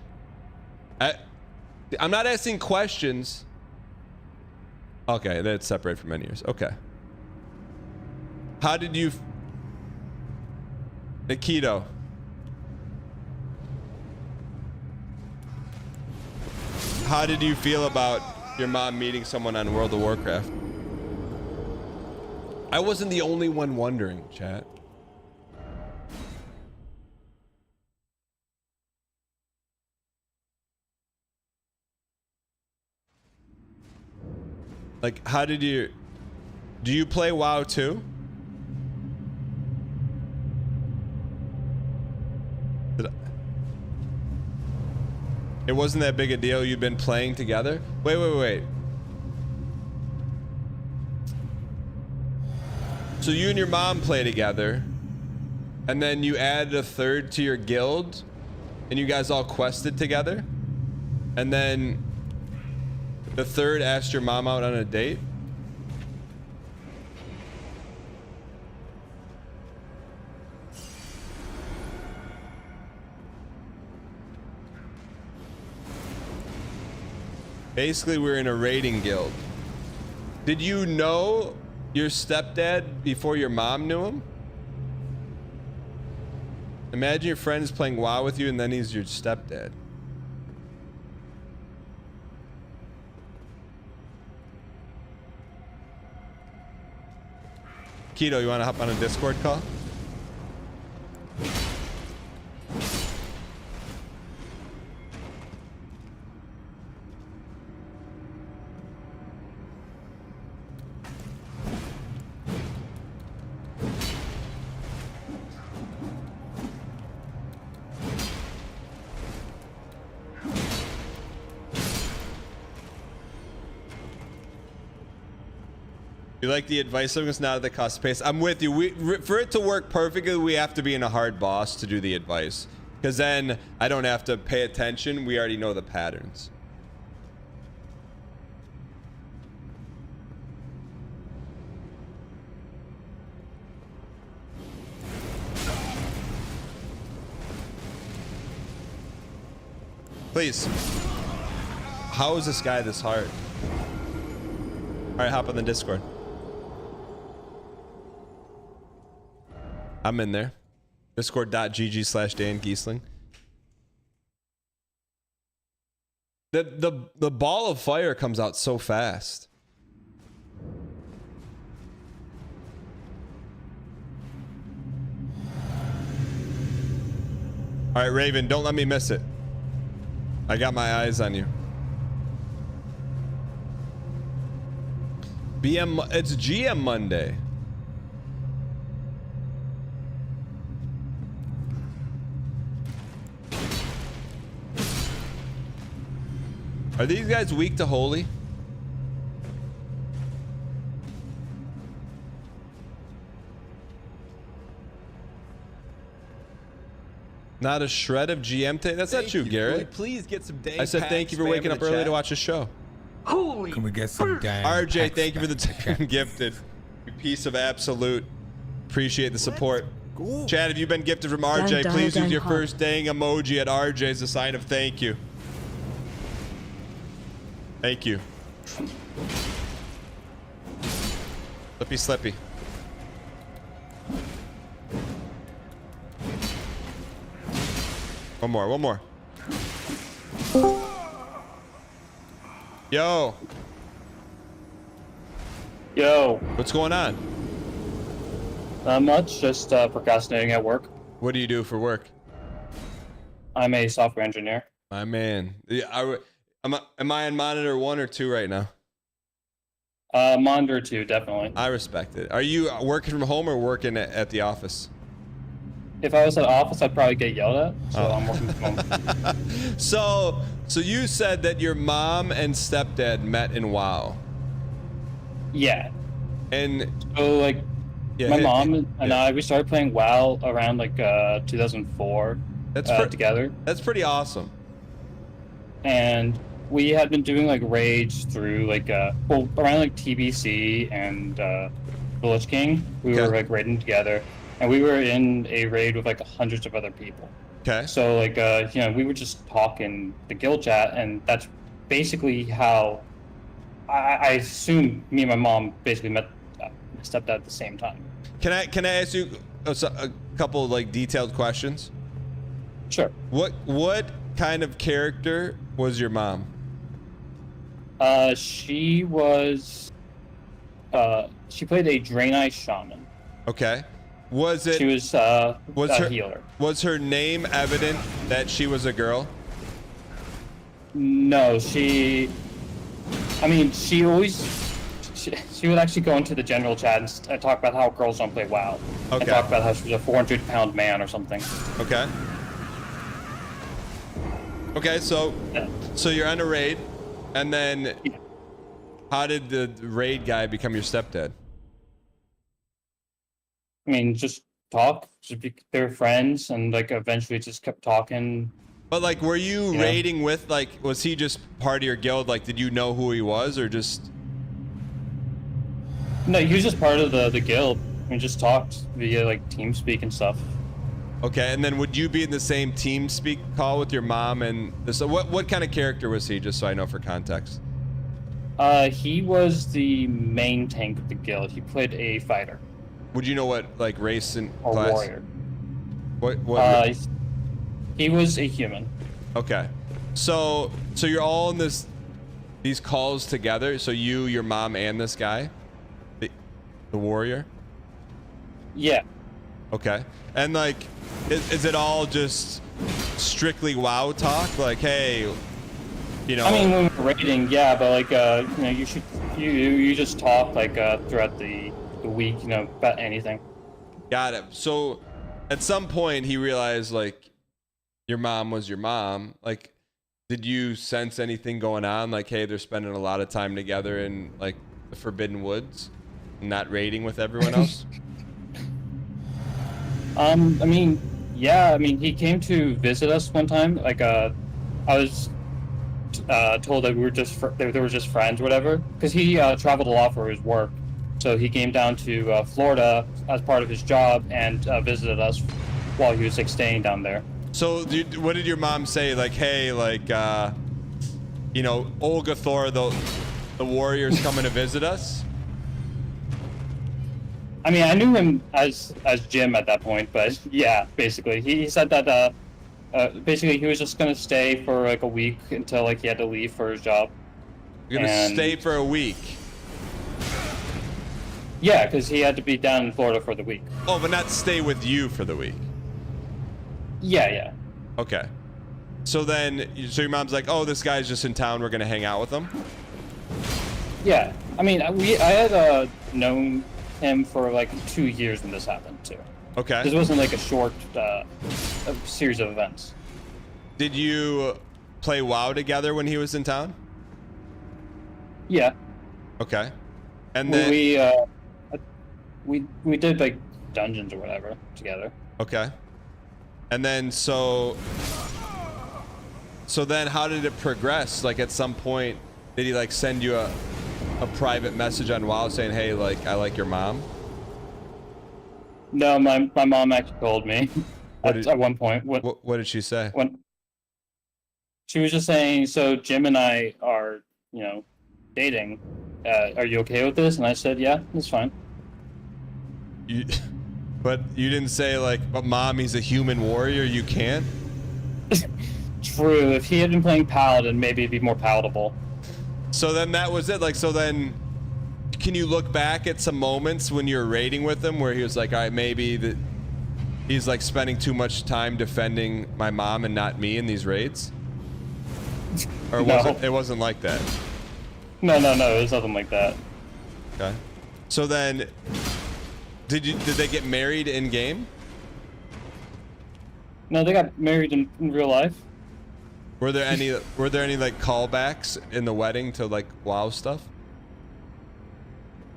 I'm not asking questions. Okay, that's separate from many years. Okay. How did you... Nikito. How did you feel about your mom meeting someone on World of Warcraft? I wasn't the only one wondering, chat. Like, how did you... Do you play WoW too? It wasn't that big a deal. You'd been playing together? Wait. So you and your mom play together, and then you added a third to your guild, and you guys all quested together, and then the third asked your mom out on a date? Basically, we're in a raiding guild. Did you know your stepdad before your mom knew him? Imagine your friend is playing WoW with you and then he's your stepdad. Keto, you want to hop on a Discord call? You like the advice? It's not at the cost of pace. I'm with you. For it to work perfectly, we have to be in a hard boss to do the advice. Because then I don't have to pay attention. We already know the patterns. Please. How is this guy this hard? All right, hop on the Discord. I'm in there. Discord.gg/Dan Giesling. The ball of fire comes out so fast. All right, Raven, don't let me miss it. I got my eyes on you. It's GM Monday. Are these guys weak to holy? Not a shred of GM tape. That's not true, Garrett. Please get some day. I said thank you for waking up early to watch the show. Holy. Can we get some dang RJ, thank you for the 10 gifted. You piece of absolute. Appreciate the support. Chad, if you've been gifted from RJ, please use your first dang emoji at RJ as a sign of thank you. Thank you. Slippy, slippy. One more, one more. Yo. Yo. What's going on? Not much, just procrastinating at work. What do you do for work? I'm a software engineer. My man. Yeah, am I on monitor 1 or 2 right now? Monitor 2, definitely. I respect it. Are you working from home or working at the office? If I was at office, I'd probably get yelled at, so I'm working from home. So you said that your mom and stepdad met in WoW. Yeah. And so like, my mom and I, we started playing WoW around like 2004. Together. That's pretty awesome. And we had been doing like raids through like around like TBC and Village King. We were like raiding together, and we were in a raid with like hundreds of other people. Okay. So like you know, we would just talk in the guild chat, and that's basically how I assume me and my mom basically met my stepdad at the same time. Can I ask you a couple like detailed questions? Sure. What kind of character was your mom? She was she played a Draenei shaman. Okay. She was a healer. Was her name evident that she was a girl? No, she would actually go into the general chat and talk about how girls don't play WoW. Okay. And talk about how she was a 400-pound man or something. Okay. Okay, so you're on a raid, and then how did the raid guy become your stepdad? I mean, just talk. They were friends, and like eventually just kept talking. But like, were you raiding with like? Was he just part of your guild? Like, did you know who he was, or just? No, he was just part of the guild. We just talked via like TeamSpeak and stuff. Okay, and then would you be in the same TeamSpeak call with your mom? And so, what kind of character was he? Just so I know for context. He was the main tank of the guild. He played a fighter. Would you know what like race and or class? Warrior? What? He was a human. Okay, so you're all in these calls together. So you, your mom, and this guy, the warrior. Yeah. Okay, and like, is it all just strictly WoW talk? Like, hey, you know. I mean, when we're raiding, yeah, but like, you know, you just talk like throughout the week, you know, about anything. Got it. So, at some point, he realized like, your mom was your mom. Like, did you sense anything going on? Like, hey, they're spending a lot of time together in like the Forbidden Woods, not raiding with everyone else. I mean, yeah. I mean, he came to visit us one time. Like, I was told that we were just they were just friends, or whatever. Because he traveled a lot for his work, so he came down to Florida as part of his job and visited us while he was like staying down there. So what did your mom say? Like, hey, like, you know, Olga Thor, the warrior's coming to visit us? I mean, I knew him as Jim at that point, but yeah, basically, he said that basically he was just gonna stay for like a week until like he had to leave for his job. You're gonna stay for a week? Yeah, because he had to be down in Florida for the week. Oh, but not stay with you for the week? Yeah, yeah. Okay. So then, so your mom's like, oh, this guy's just in town, we're gonna hang out with him? Yeah, I mean, I had known him for like 2 years when this happened too. Okay. This wasn't like a short a series of events. Did you play WoW together when he was in town? Yeah. Okay. And then we did like dungeons or whatever together. Okay. And then so then how did it progress? Like at some point, did he like send you a private message on WoW saying, hey, like, I like your mom? No, my mom actually told me at one point. What did she say? When she was just saying, so Jim and I are, you know, dating. Are you okay with this? And I said, yeah, that's fine. But you didn't say like, but mom, he's a human warrior, you can't? True. If he had been playing Paladin, maybe it'd be more palatable. So then that was it. Like, so then can you look back at some moments when you're raiding with him where he was like, all right, maybe that he's like spending too much time defending my mom and not me in these raids? Or it wasn't like that? No, it was nothing like that. Okay. So then did they get married in game? No, they got married in real life. Were there any like callbacks in the wedding to like WoW stuff?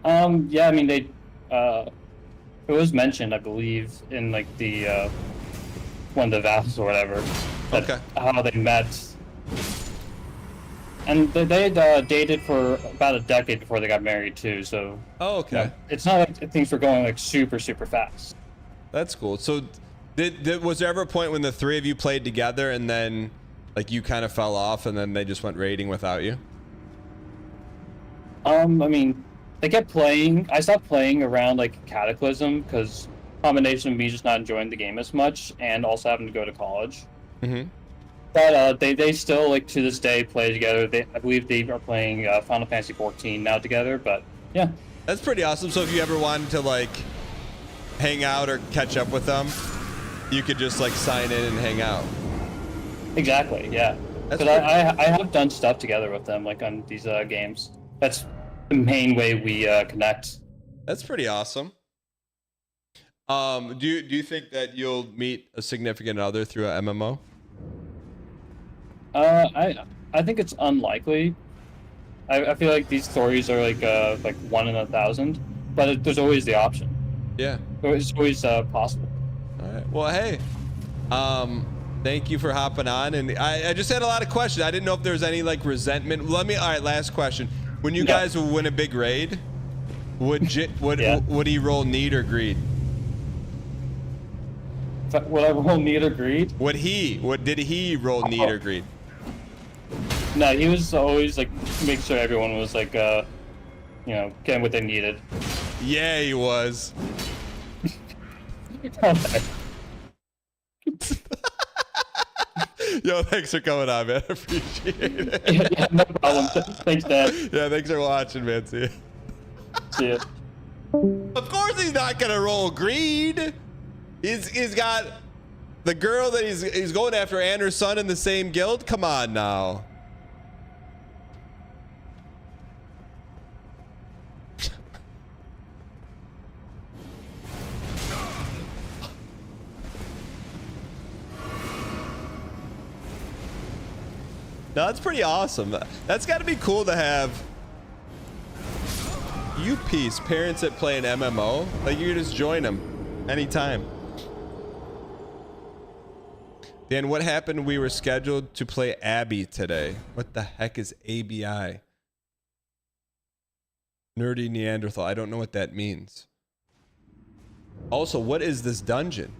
Yeah, I mean they it was mentioned, I believe, in like the one of the vows or whatever. Okay. How they met. And they had dated for about a decade before they got married too, so oh, okay. You know, it's not like things were going like super fast. That's cool. So was there ever a point when the three of you played together and then like you kind of fell off and then they just went raiding without you? I mean, they kept playing. I stopped playing around like Cataclysm because combination of me just not enjoying the game as much and also having to go to college. Mm-hmm. But they still, like, to this day play together. I believe they are playing Final Fantasy 14 now together, but yeah. That's pretty awesome. So if you ever wanted to, like, hang out or catch up with them, you could just, like, sign in and hang out. Exactly, yeah. Because I have done stuff together with them, like, on these games. That's the main way we connect. That's pretty awesome. Do you think that you'll meet a significant other through a MMO? I think it's unlikely. I feel like these stories are like 1 in 1,000, but there's always the option. Yeah. It's always possible. All right. Well, hey, thank you for hopping on, and I just had a lot of questions. I didn't know if there was any like resentment. All right, last question. When you guys would win a big raid, would he roll need or greed? Would I roll need or greed? Did he roll need or greed? No, he was always like make sure everyone was like you know, getting what they needed. Yeah, he was. Yo, thanks for coming on, man. I appreciate it. Yeah, no problem. Thanks, Dad. Yeah, thanks for watching, man. See ya. See ya. Of course he's not gonna roll greed. He's got the girl that he's going after and her son in the same guild. Come on now. No, that's pretty awesome. That's got to be cool to have. You piece parents that play an MMO, like you can just join them anytime. Dan, what happened? We were scheduled to play Abby today. What the heck is ABI? Nerdy Neanderthal. I don't know what that means. Also, what is this dungeon?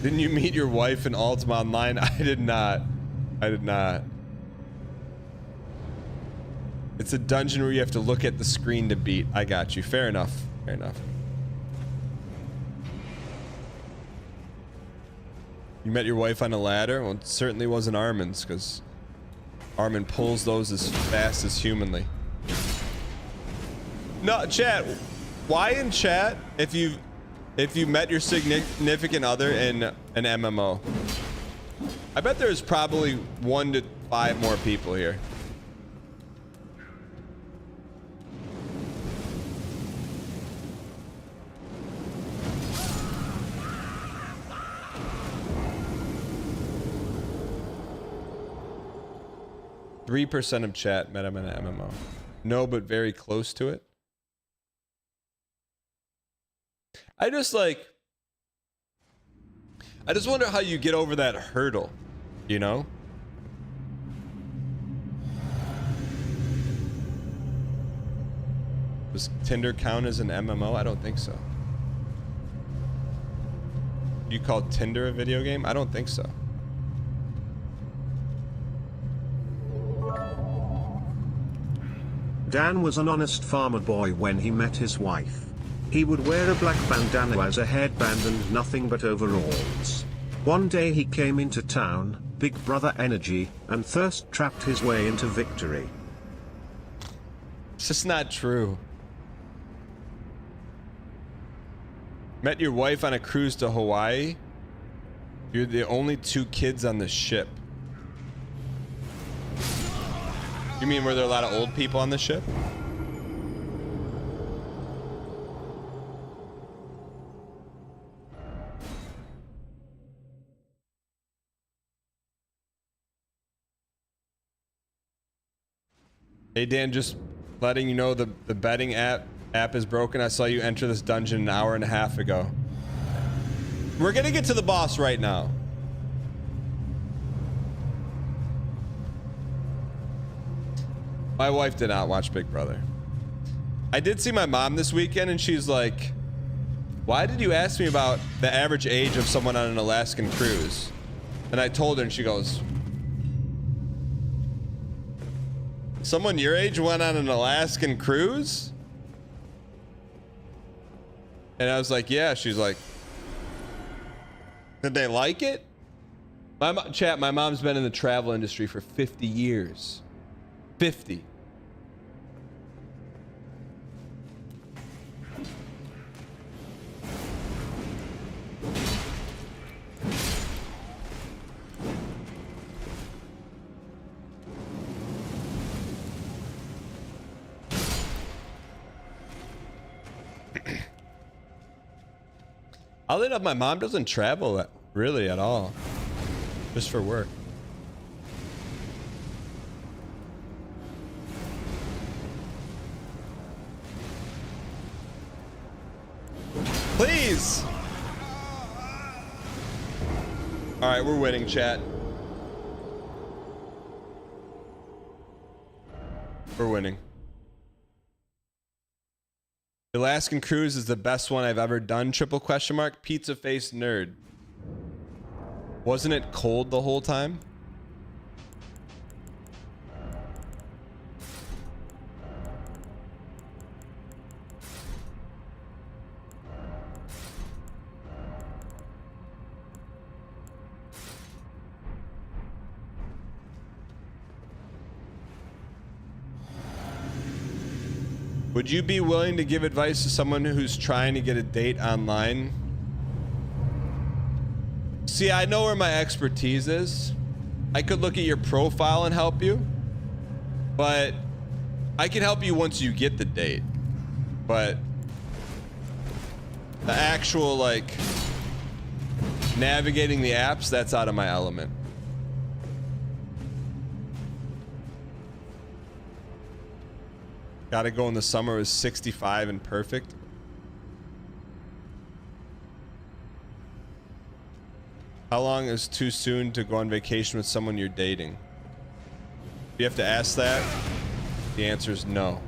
Didn't you meet your wife in Ultima Online? I did not. I did not. It's a dungeon where you have to look at the screen to beat. I got you. Fair enough. Fair enough. You met your wife on a ladder? Well, it certainly wasn't Armin's, because Armin pulls those as fast as humanly. No, chat. Why in chat if you met your significant other in an MMO? I bet there's probably 1 to 5 more people here. % of chat met him in an MMO. No, but very close to it. I just wonder how you get over that hurdle, you know? Does Tinder count as an MMO? I don't think so. You call Tinder a video game? I don't think so. Dan was an honest farmer boy when he met his wife. He would wear a black bandana as a headband and nothing but overalls. One day he came into town, Big Brother energy, and thirst trapped his way into victory. It's just not true. Met your wife on a cruise to Hawaii? You're the only 2 kids on the ship. You mean were there a lot of old people on the ship? Hey Dan, just letting you know the betting app is broken. I saw you enter this dungeon an hour and a half ago. We're gonna get to the boss right now. My wife did not watch Big Brother. I did see my mom this weekend and she's like, why did you ask me about the average age of someone on an Alaskan cruise? And I told her and she goes, someone your age went on an Alaskan cruise? And I was like, yeah. She's like, did they like it? Chat, my mom's been in the travel industry for 50 years. 50. Oddly enough, my mom doesn't travel really at all. Just for work. Please! Alright, we're winning, chat. We're winning. The Alaskan cruise is the best one I've ever done, ! Pizza face nerd. Wasn't it cold the whole time? Would you be willing to give advice to someone who's trying to get a date online? See, I know where my expertise is. I could look at your profile and help you, but I can help you once you get the date. But the actual, like, navigating the apps, that's out of my element. Gotta go in the summer is 65 and perfect. How long is too soon to go on vacation with someone you're dating? You have to ask that. The answer is no.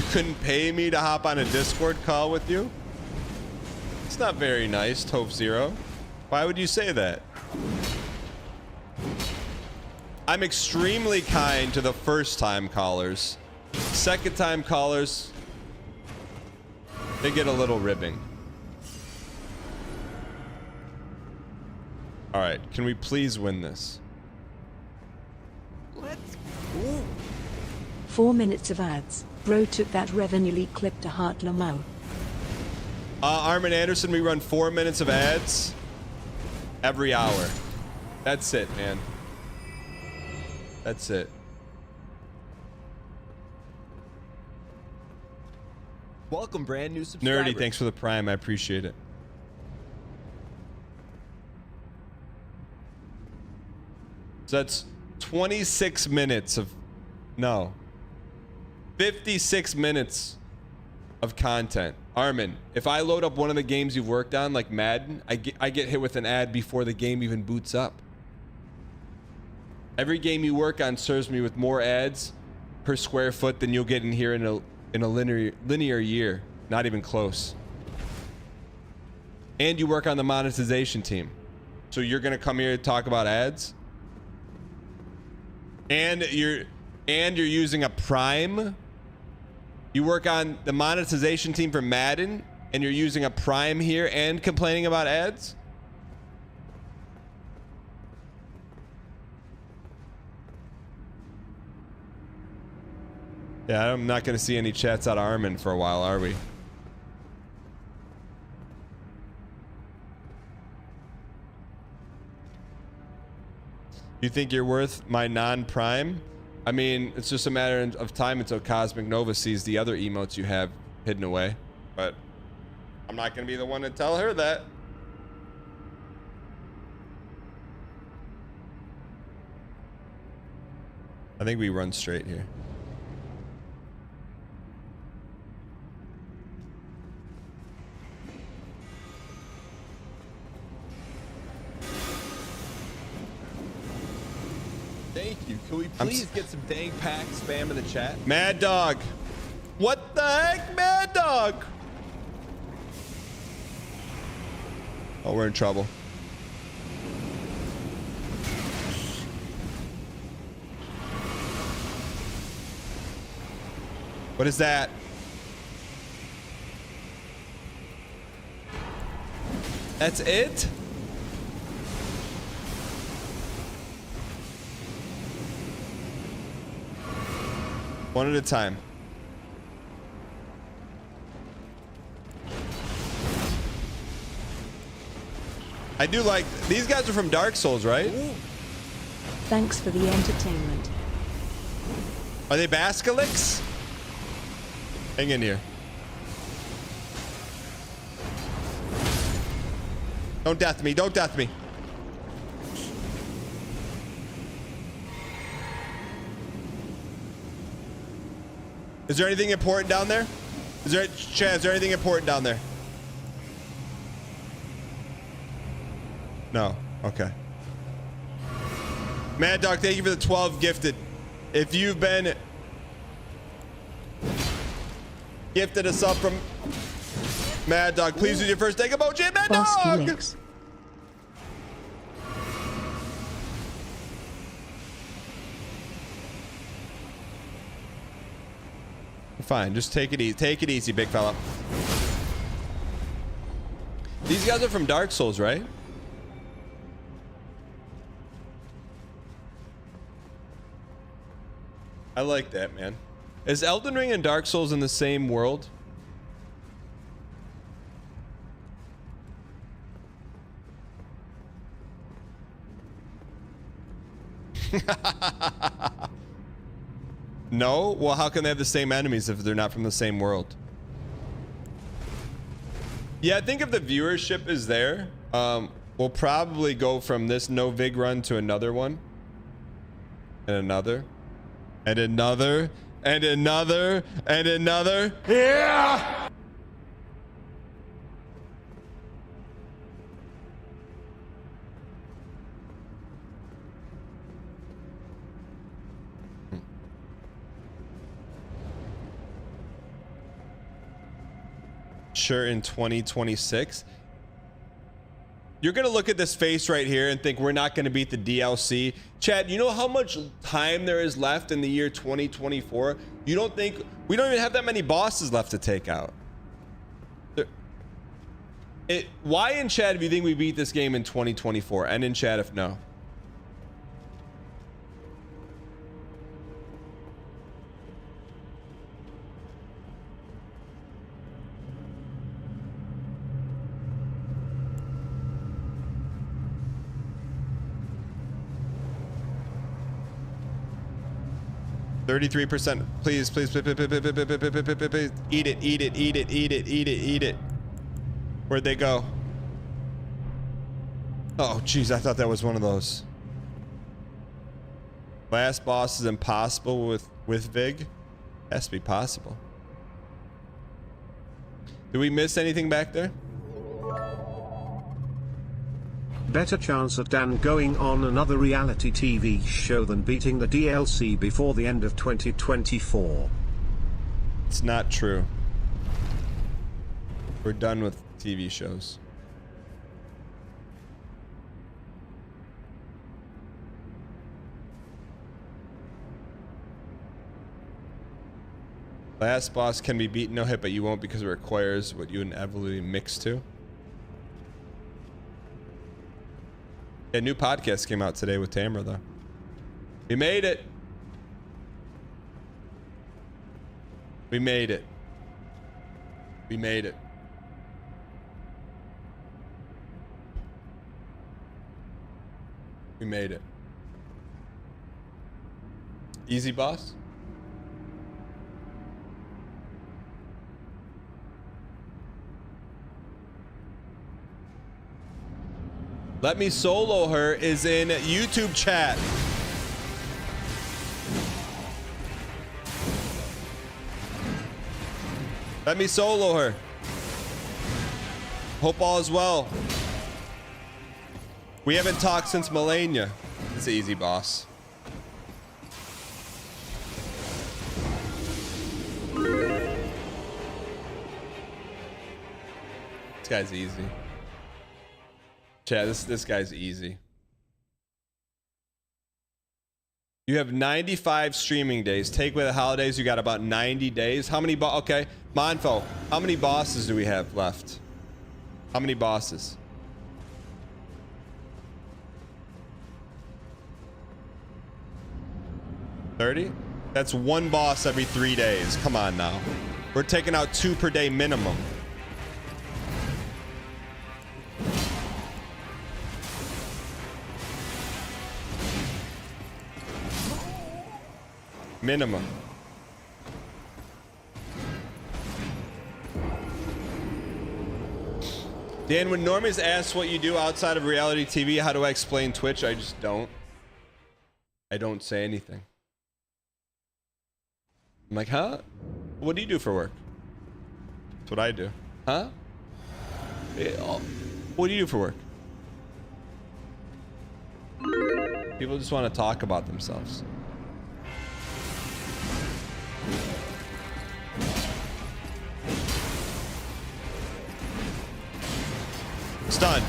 couldn't pay me to hop on a Discord call with you? It's not very nice, Toph Zero. Why would you say that? I'm extremely kind to the first time callers. Second time callers, they get a little ribbing. All right, can we please win this? Let's go. 4 minutes of ads. Bro took that revenue leak clip to Heart Lamau. Armin Anderson, we run 4 minutes of ads every hour. That's it, man. That's it. Welcome, brand new subscriber. Nerdy, thanks for the prime. I appreciate it. So that's 26 minutes of... No. 56 minutes of content. Armin, if I load up one of the games you've worked on, like Madden, I get hit with an ad before the game even boots up. Every game you work on serves me with more ads per square foot than you'll get in here in a linear year. Not even close. And you work on the monetization team. So you're gonna come here to talk about ads? And you're using a Prime? You work on the monetization team for Madden and you're using a Prime here and complaining about ads? Yeah, I'm not going to see any chats out of Armin for a while, are we? You think you're worth my non-prime? I mean, it's just a matter of time until Cosmic Nova sees the other emotes you have hidden away. But I'm not going to be the one to tell her that. I think we run straight here. Thank you. Can we please get some dang pack spam in the chat? Mad Dog. What the heck, Mad Dog? Oh, we're in trouble. What is that? That's it? One at a time. I do like... These guys are from Dark Souls, right? Thanks for the entertainment. Are they Basilics? Hang in here. Don't death me. Don't death me. Is there anything important down there? Is there, Chad, is there anything important down there? No. Okay. Mad Dog, thank you for the 12 gifted. If you've been gifted a sub from Mad Dog, please do your first take emoji. Mad Dog! Fine, just take it easy. Take it easy, big fella. These guys are from Dark Souls, right? I like that, man. Is Elden Ring and Dark Souls in the same world? No? Well, how can they have the same enemies if they're not from the same world? Yeah, I think if the viewership is there, we'll probably go from this no vig run to another one. And another. And another. And another. And another. Yeah! sure in 2026. You're gonna look at this face right here and think we're not gonna beat the DLC. Chad, you know how much time there is left in the year 2024? You don't think we don't even have that many bosses left to take out? Why in chat if you think we beat this game in 2024? And in chat if no. %. Please, please, please, please, eat it, eat it, eat it, eat it, eat it, eat it. Where'd they go? Oh, jeez, I thought that was one of those. Last boss is impossible with Vig. Has to be possible. Did we miss anything back there? Better chance at Dan going on another reality TV show than beating the DLC before the end of 2024. It's not true. We're done with TV shows. Last boss can be beaten, no hit, but you won't because it requires what you inevitably mix to. A new podcast came out today with Tamara, though. We made it. We made it. We made it. We made it. Easy, boss? Let me solo her is in YouTube chat. Let me solo her. Hope all is well. We haven't talked since Melania. It's easy, boss. This guy's easy. Chad, this guy's easy. You have 95 streaming days. Take away the holidays, you got about 90 days. How many okay, Monfo, how many bosses do we have left? How many bosses? $30? That's one boss every 3 days. Come on now. We're taking out 2 per day minimum. Minimum. Dan, when normies ask what you do outside of reality TV, how do I explain Twitch? I just don't. I don't say anything. I'm like, huh? What do you do for work? That's what I do. Huh? What do you do for work? People just want to talk about themselves. Stun.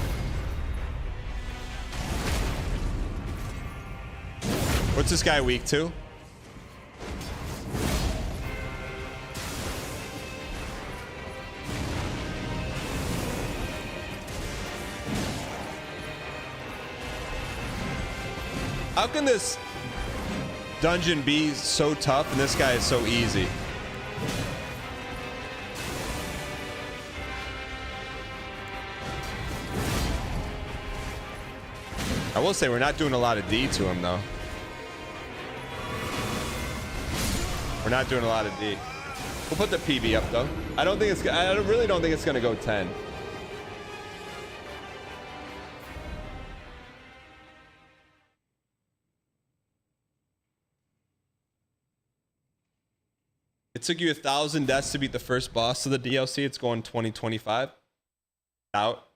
What's this guy weak to? How can this dungeon be so tough and this guy is so easy? I will say we're not doing a lot of D to him though. We're not doing a lot of D. We'll put the PB up though. I really don't think it's gonna go 10. It took you 1,000 deaths to beat the first boss of the DLC. It's going 2025. Doubt.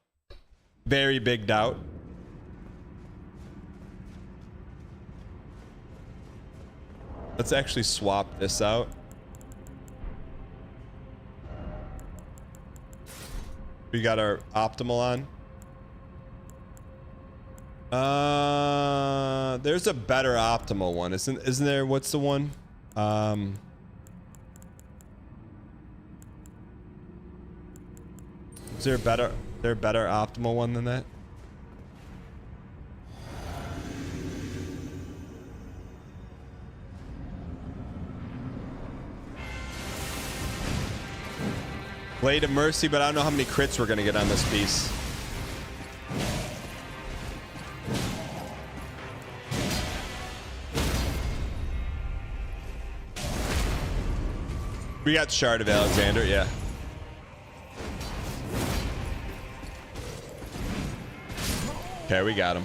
Very big doubt. Let's actually swap this out. We got our optimal on. There's a better optimal one, isn't there? What's the one? Is there a better optimal one than that? Blade of Mercy, but I don't know how many crits we're gonna get on this piece. We got Shard of Alexander, yeah. Okay, we got him.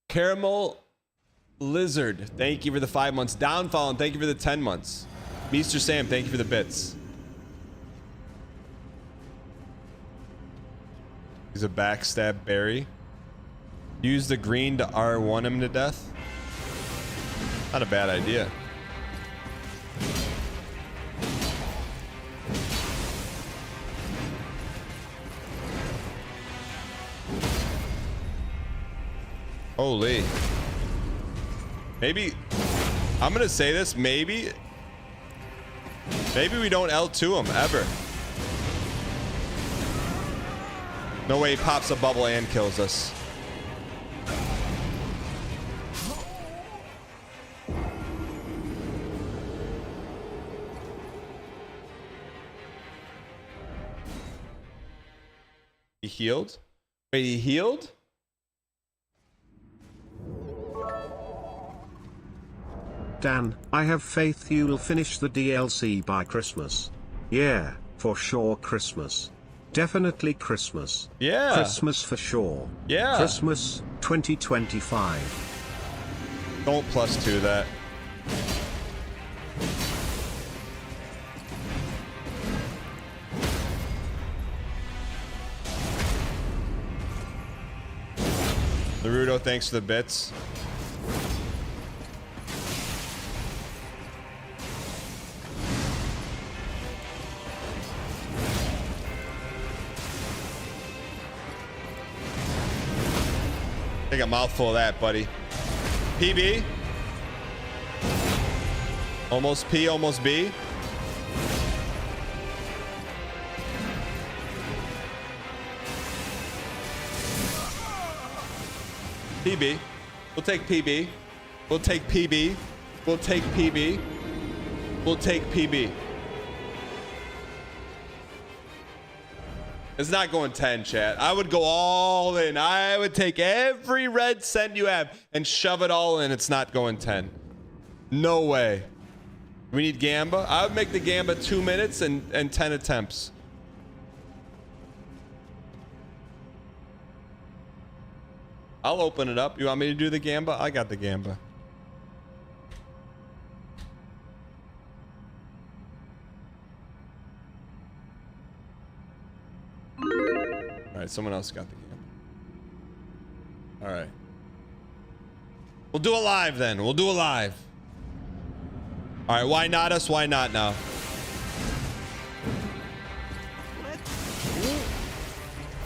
Caramel Lizard, thank you for the 5 months. Downfall, and thank you for the 10 months. Meester Sam, thank you for the bits. He's a backstab berry. Use the green to R1 him to death. Not a bad idea. Holy. Maybe, I'm gonna say this, maybe we don't L2 him ever. No way he pops a bubble and kills us. He healed? Wait, he healed? Dan, I have faith you'll finish the DLC by Christmas. Yeah, for sure Christmas. Definitely Christmas. Yeah. Christmas for sure. Yeah. Christmas 2025. Don't +2 that. Naruto, thanks for the bits. Take a mouthful of that, buddy. PB. Almost P, almost B. PB. We'll take PB. We'll take PB. We'll take PB. We'll take PB. It's not going 10, chat. I would go all in. I would take every red cent you have and shove it all in. It's not going 10. No way. We need Gamba. I would make the Gamba 2 minutes and 10 attempts. I'll open it up. You want me to do the Gamba? I got the Gamba. All right, someone else got the Gamba. All right. We'll do it live then. We'll do it live. All right, why not us? Why not now?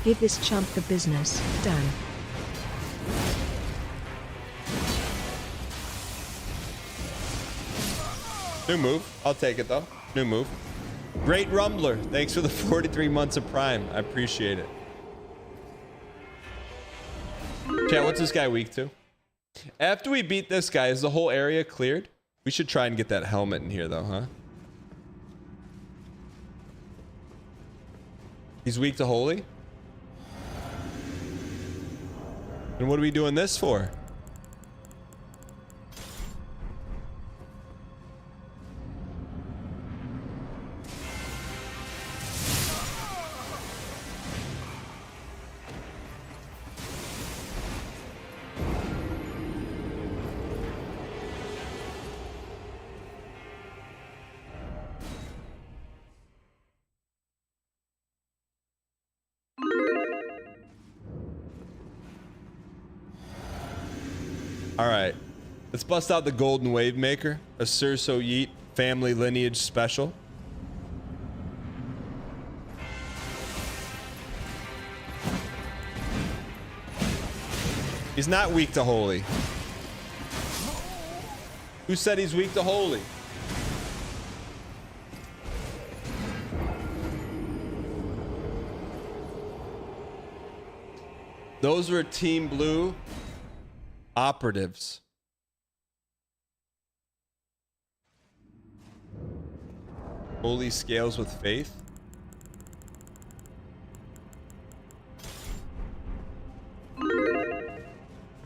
Give this chump the business, Dan. New move. I'll take it though. New move. Great Rumbler. Thanks for the 43 months of Prime. I appreciate it. Chat, what's this guy weak to? After we beat this guy, is the whole area cleared? We should try and get that helmet in here though, huh? He's weak to holy? And what are we doing this for? All right. Let's bust out the Golden Wave Maker. A Surso Yeet family lineage special. He's not weak to holy. Who said he's weak to holy? Those were Team Blue operatives. Holy scales with faith.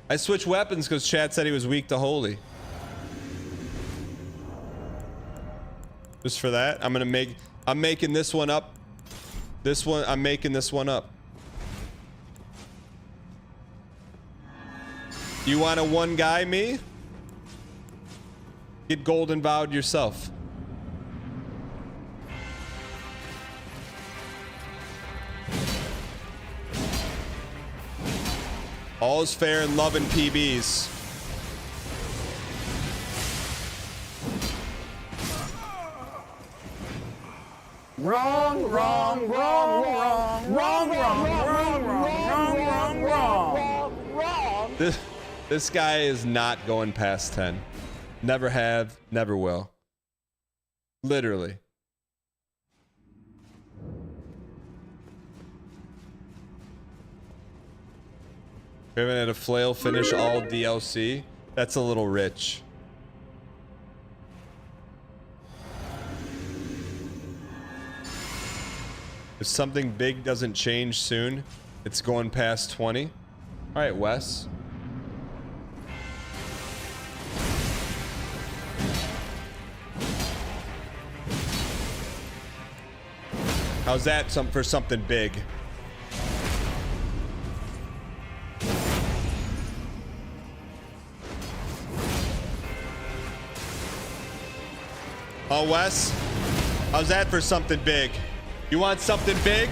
I switched weapons because chat said he was weak to holy. Just for that, I'm making this one up. I'm making this one up. You want a one guy me? Get golden vowed yourself. All's fair in love and PBs. Wrong, wrong, wrong, wrong, wrong, wrong, wrong, wrong, wrong. This guy is not going past 10. Never have, never will. Literally. We haven't had a flail finish all DLC. That's a little rich. If something big doesn't change soon, it's going past 20. All right, Wes. How's that for something big? Oh, Wes, how's that for something big? You want something big?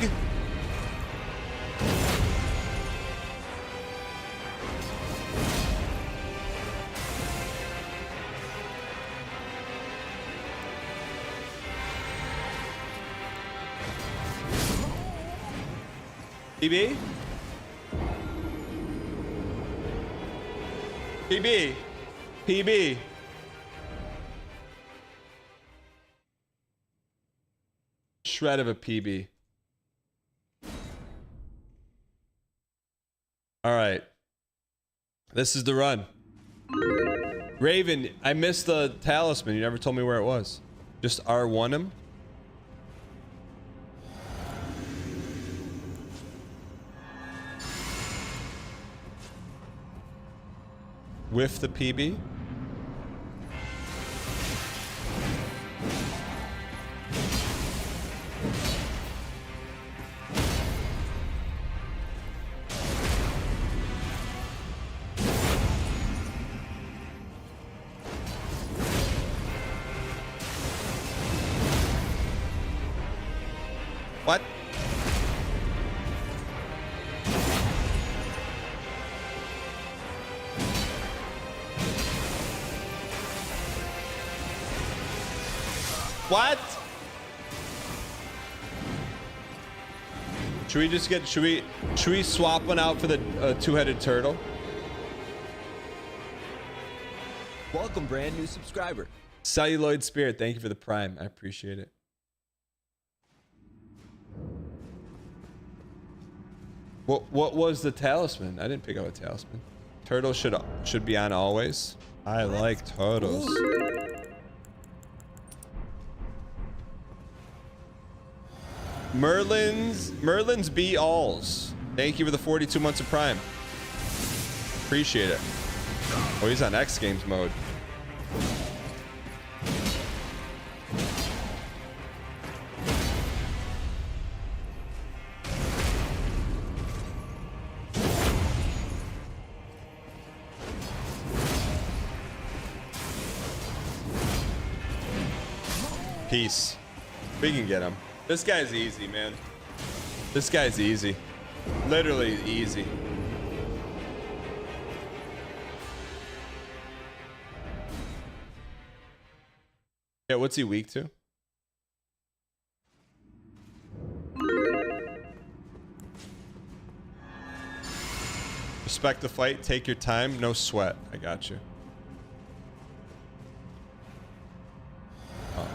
PB? PB? PB? Shred of a PB. All right. This is the run. Raven, I missed the talisman. You never told me where it was. Just R1 him. With the PB. What? What? Should we just get, should we swap one out for the two-headed turtle? Welcome, brand new subscriber. Celluloid Spirit, thank you for the prime. I appreciate it. What was the talisman? I didn't pick up a talisman. Turtle should be on always. I like turtles. Merlin's be alls. Thank you for the 42 months of prime. Appreciate it. Oh, he's on X Games mode. Peace. We can get him. This guy's easy, man. This guy's easy. Literally easy. Yeah, what's he weak to? Respect the fight. Take your time. No sweat. I got you. Oh.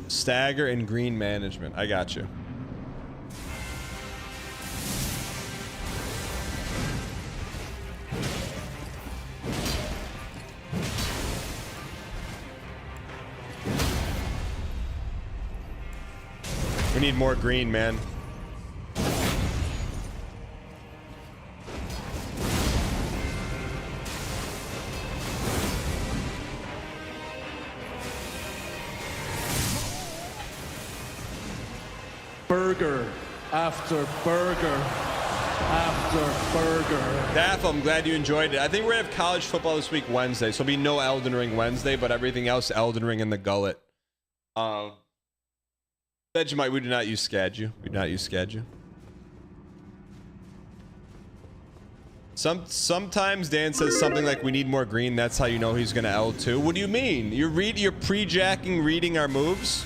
Stagger and green management. I got you. We need more green, man. Burger after burger after burger. Daff, I'm glad you enjoyed it. I think we're gonna have college football this week Wednesday, so there'll be no Elden Ring Wednesday, but everything else Elden Ring in the gullet. Vegemite, we do not use Skadju. We do not use Skadju. Sometimes Dan says something like, "We need more green." That's how you know he's gonna L2. What do you mean? You're pre-jacking reading our moves?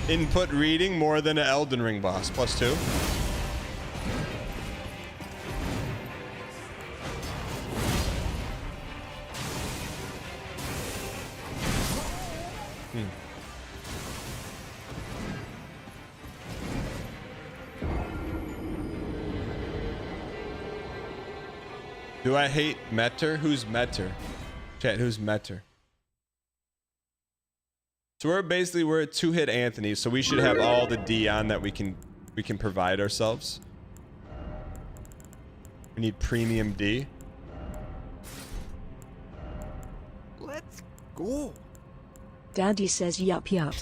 Input reading more than an Elden Ring boss. +2. Do I hate Metter? Who's Metter? Chat, who's Metter? So we're a 2-hit Anthony, so we should have all the D on that we can provide ourselves. We need premium D. Let's go. Daddy says yup yup.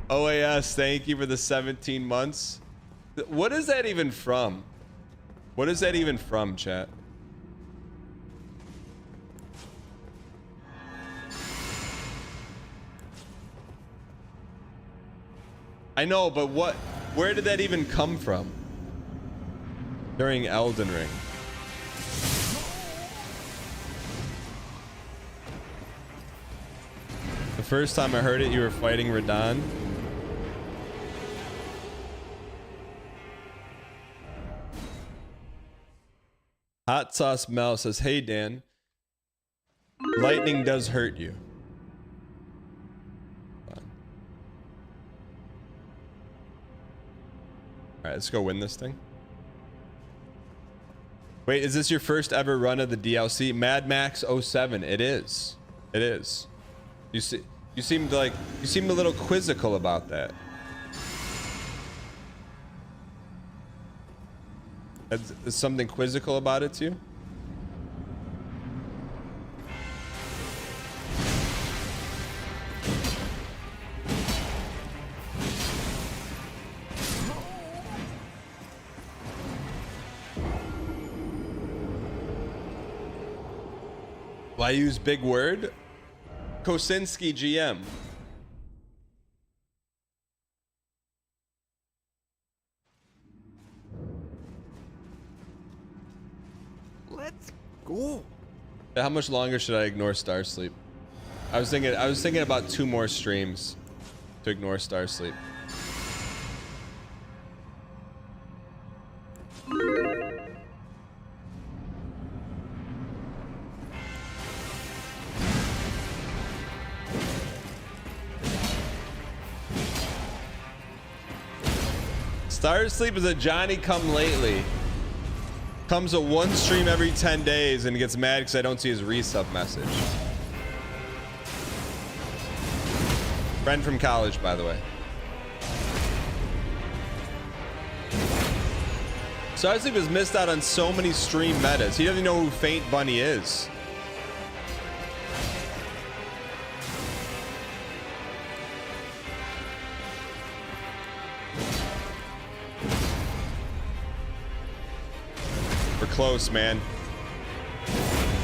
OAS, thank you for the 17 months. What is that even from? What is that even from, chat? I know, but where did that even come from? During Elden Ring. The first time I heard it, you were fighting Radahn. Hot Sauce Mel says, "Hey Dan, lightning does hurt you." All right, let's go win this thing. Wait, is this your first ever run of the DLC? Mad Max 07. It is. It is. You seemed a little quizzical about that. Is something quizzical about it to you? Why use big word? Kosinski GM. Let's go. How much longer should I ignore Star Sleep? I was thinking about 2 more streams to ignore Star Sleep. Star Sleep is a Johnny come lately. Comes to 1 stream every 10 days and gets mad because I don't see his resub message. Friend from college, by the way. Star Sleep has missed out on so many stream metas. He doesn't even know who Faint Bunny is. close, man.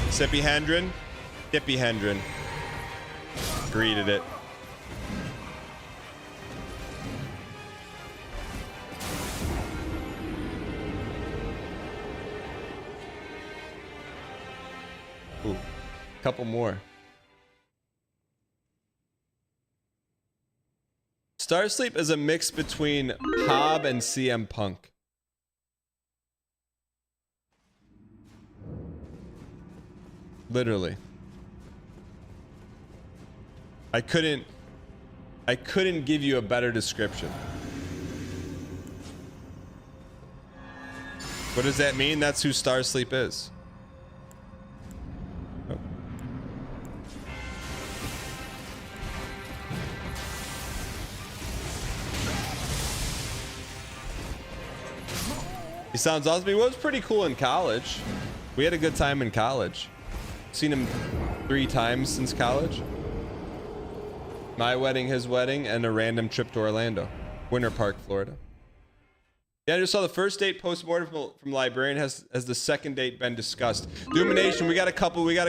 Sippy Hendren. Dippy Hendren. Greeted it. Ooh, couple more. Starsleep is a mix between Hob and CM Punk. Literally. I couldn't give you a better description. What does that mean? That's who Starsleep is. Oh. He sounds awesome. He was pretty cool in college. We had a good time in college. Seen him 3 times since college. My wedding, his wedding, and a random trip to Orlando. Winter Park, Florida. Yeah, I just saw the first date post-mortem from Librarian. Has the second date been discussed? Domination, we got a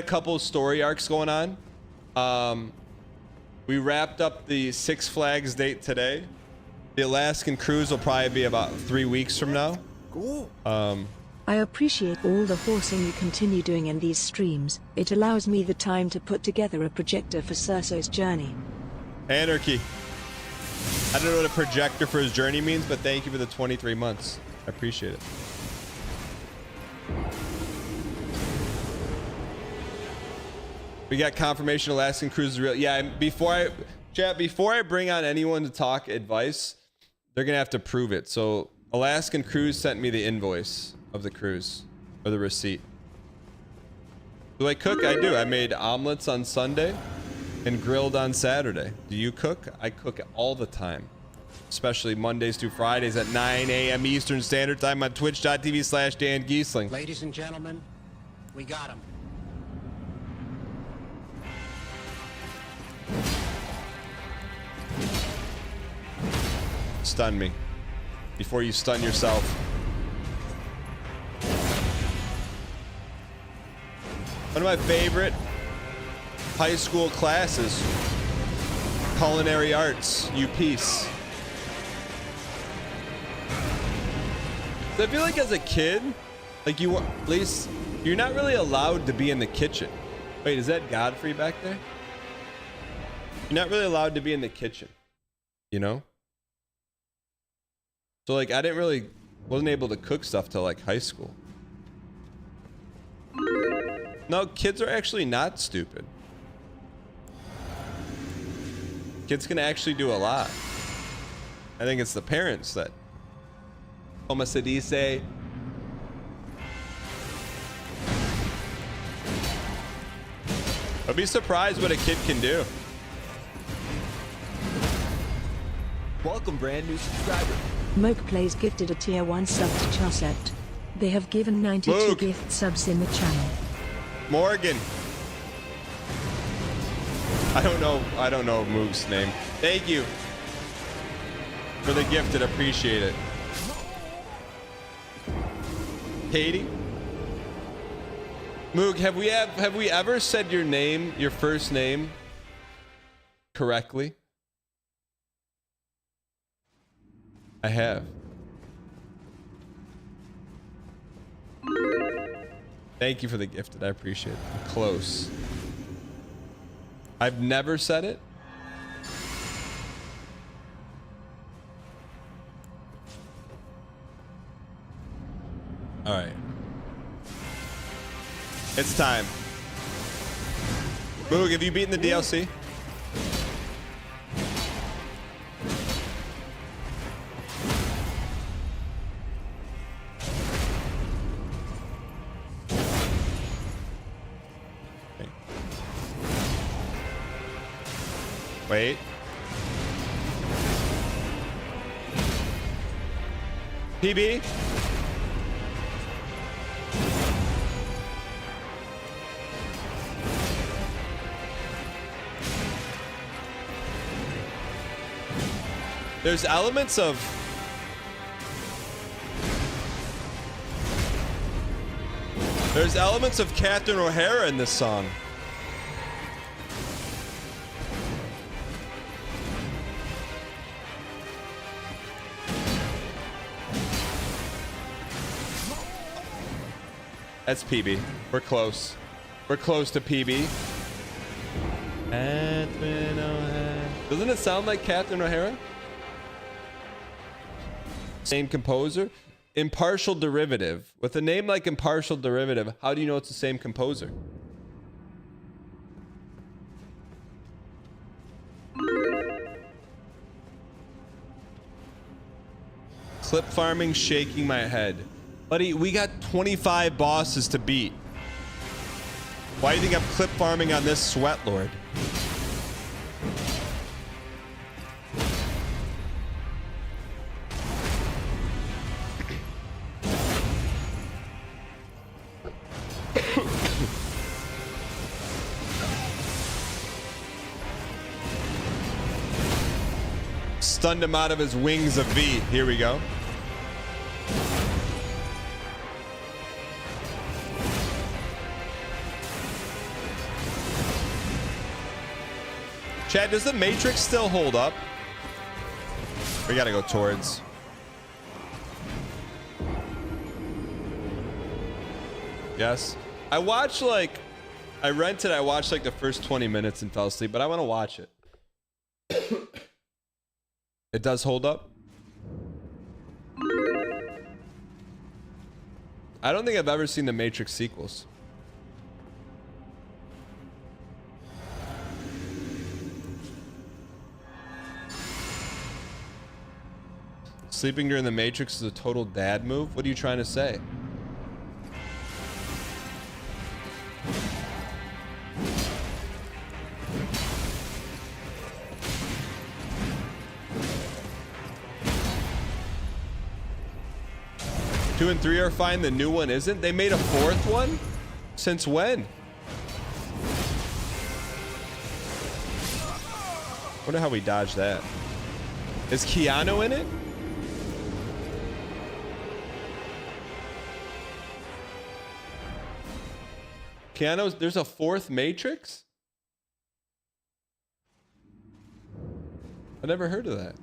couple story arcs going on. We wrapped up the Six Flags date today. The Alaskan cruise will probably be about 3 weeks from now. Cool. I appreciate all the horsing you continue doing in these streams. It allows me the time to put together a projector for Cerso's journey. Anarchy. I don't know what a projector for his journey means, but thank you for the 23 months. I appreciate it. We got confirmation Alaskan cruise is real. Yeah, before I bring on anyone to talk advice, they're gonna have to prove it. So Alaskan cruise sent me the invoice of the cruise, or the receipt. Do I cook? I do. I made omelets on Sunday and grilled on Saturday. Do you cook? I cook all the time, especially Mondays through Fridays at 9 a.m. Eastern Standard Time on twitch.tv/Dan Giesling. Ladies and gentlemen, we got him. Stun me before you stun yourself. One of my favorite high school classes, culinary arts, UPeace. So I feel like as a kid, like at least you're not really allowed to be in the kitchen. Wait, is that Godfrey back there? You're not really allowed to be in the kitchen, you know? So like I wasn't able to cook stuff till like high school. No, kids are actually not stupid. Kids can actually do a lot. I think it's the parents that... Como se dice? I'd be surprised what a kid can do. Welcome, brand new subscriber. Moke Plays gifted a tier 1 sub to Charset. They have given 92 Moke. gift subs in the channel. Morgan. I don't know Moog's name. Thank you for the gifted. Appreciate it. Katie. Moog, have we ever said your name, your first name, correctly? I have. Thank you for the gifted. I appreciate it. I'm close. I've never said it. All right. It's time. Boog, have you beaten the DLC? Wait. PB? There's elements of... There's elements of Catherine O'Hara in this song. That's PB. We're close. We're close to PB. Catherine O'Hara. Doesn't it sound like Catherine O'Hara? Same composer? Impartial derivative. With a name like impartial derivative, how do you know it's the same composer? Clip farming, shaking my head. Buddy, we got 25 bosses to beat. Why do you think I'm clip farming on this sweat lord? Stunned him out of his wings of V. Here we go. Chad, does the Matrix still hold up? We gotta go towards. Yes. I watched I watched like the first 20 minutes and fell asleep, but I want to watch it. It does hold up. I don't think I've ever seen the Matrix sequels. Sleeping during the Matrix is a total dad move? What are you trying to say? Two and 3 are fine, the new one isn't? They made a 4th one? Since when? Wonder how we dodged that. Is Keanu in it? Keanu's, there's a 4th Matrix? I never heard of that.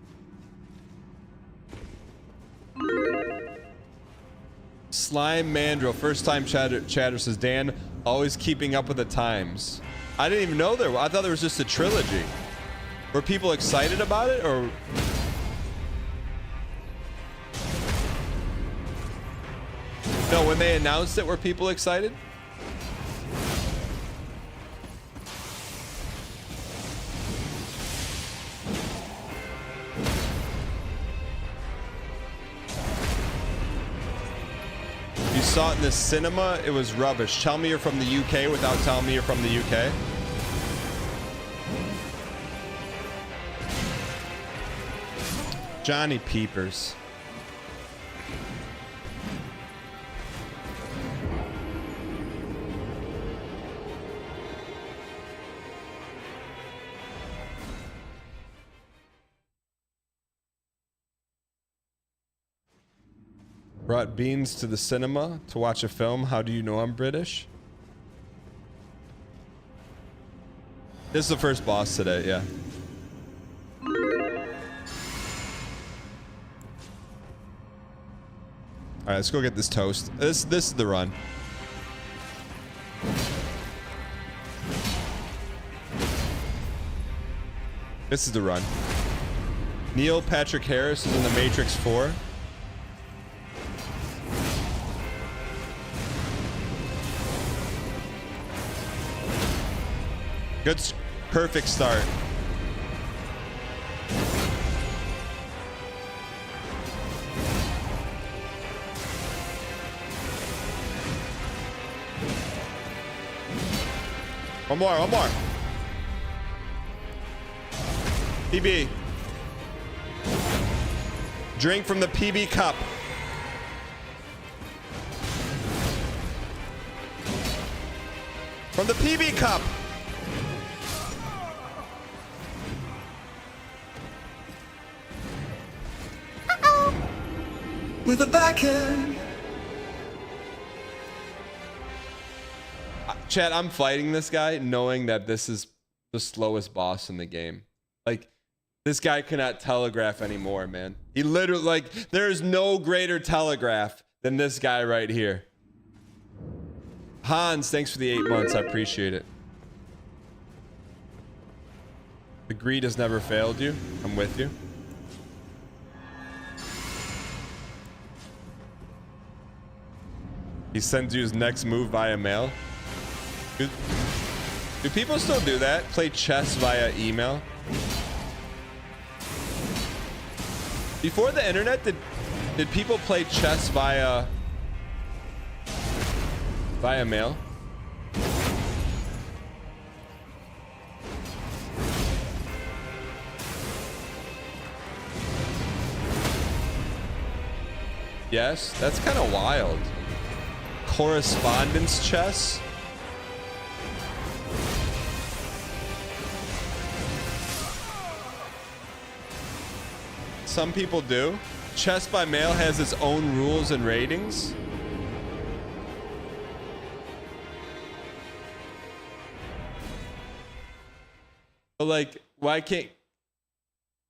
Slime Mandrill, first time chatter says, Dan, always keeping up with the times. I didn't even know there. I thought there was just a trilogy. Were people excited about it, or? No, when they announced it, were people excited? You saw it in the cinema, it was rubbish. Tell me you're from the UK without telling me you're from the UK. Johnny Peepers. Brought beans to the cinema to watch a film. How do you know I'm British? This is the first boss today, yeah. All right, let's go get this toast. This is the run. This is the run. Neil Patrick Harris is in The Matrix 4. Good, perfect start. One more, one more. PB. Drink from the PB cup. From the PB cup. With a backhand. Chad, I'm fighting this guy knowing that this is the slowest boss in the game. Like, this guy cannot telegraph anymore, man. He literally, like, there's no greater telegraph than this guy right here. Hans, thanks for the 8 months. I appreciate it. The greed has never failed you. I'm with you. He sends you his next move via mail. Do people still do that? Play chess via email? Before the internet, did people play chess via mail? Yes, that's kind of wild. Correspondence chess? Some people do. Chess by mail has its own rules and ratings. But like, why can't...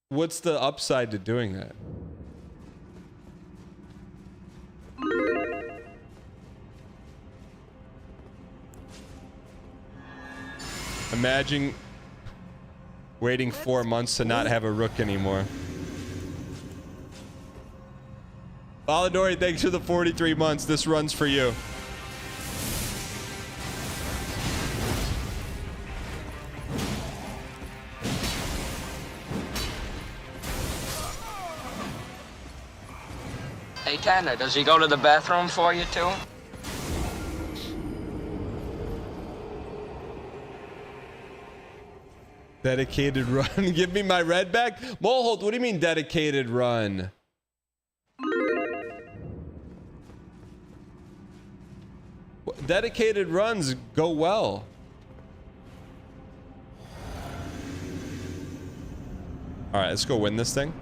What's the upside to doing that? Imagine waiting 4 months to not have a rook anymore. Valadori, thanks for the 43 months. This run's for you. Hey, Tanner, does he go to the bathroom for you, too? Dedicated run. Give me my red back. Molehold, what do you mean dedicated run? Dedicated runs go well. All right, let's go win this thing.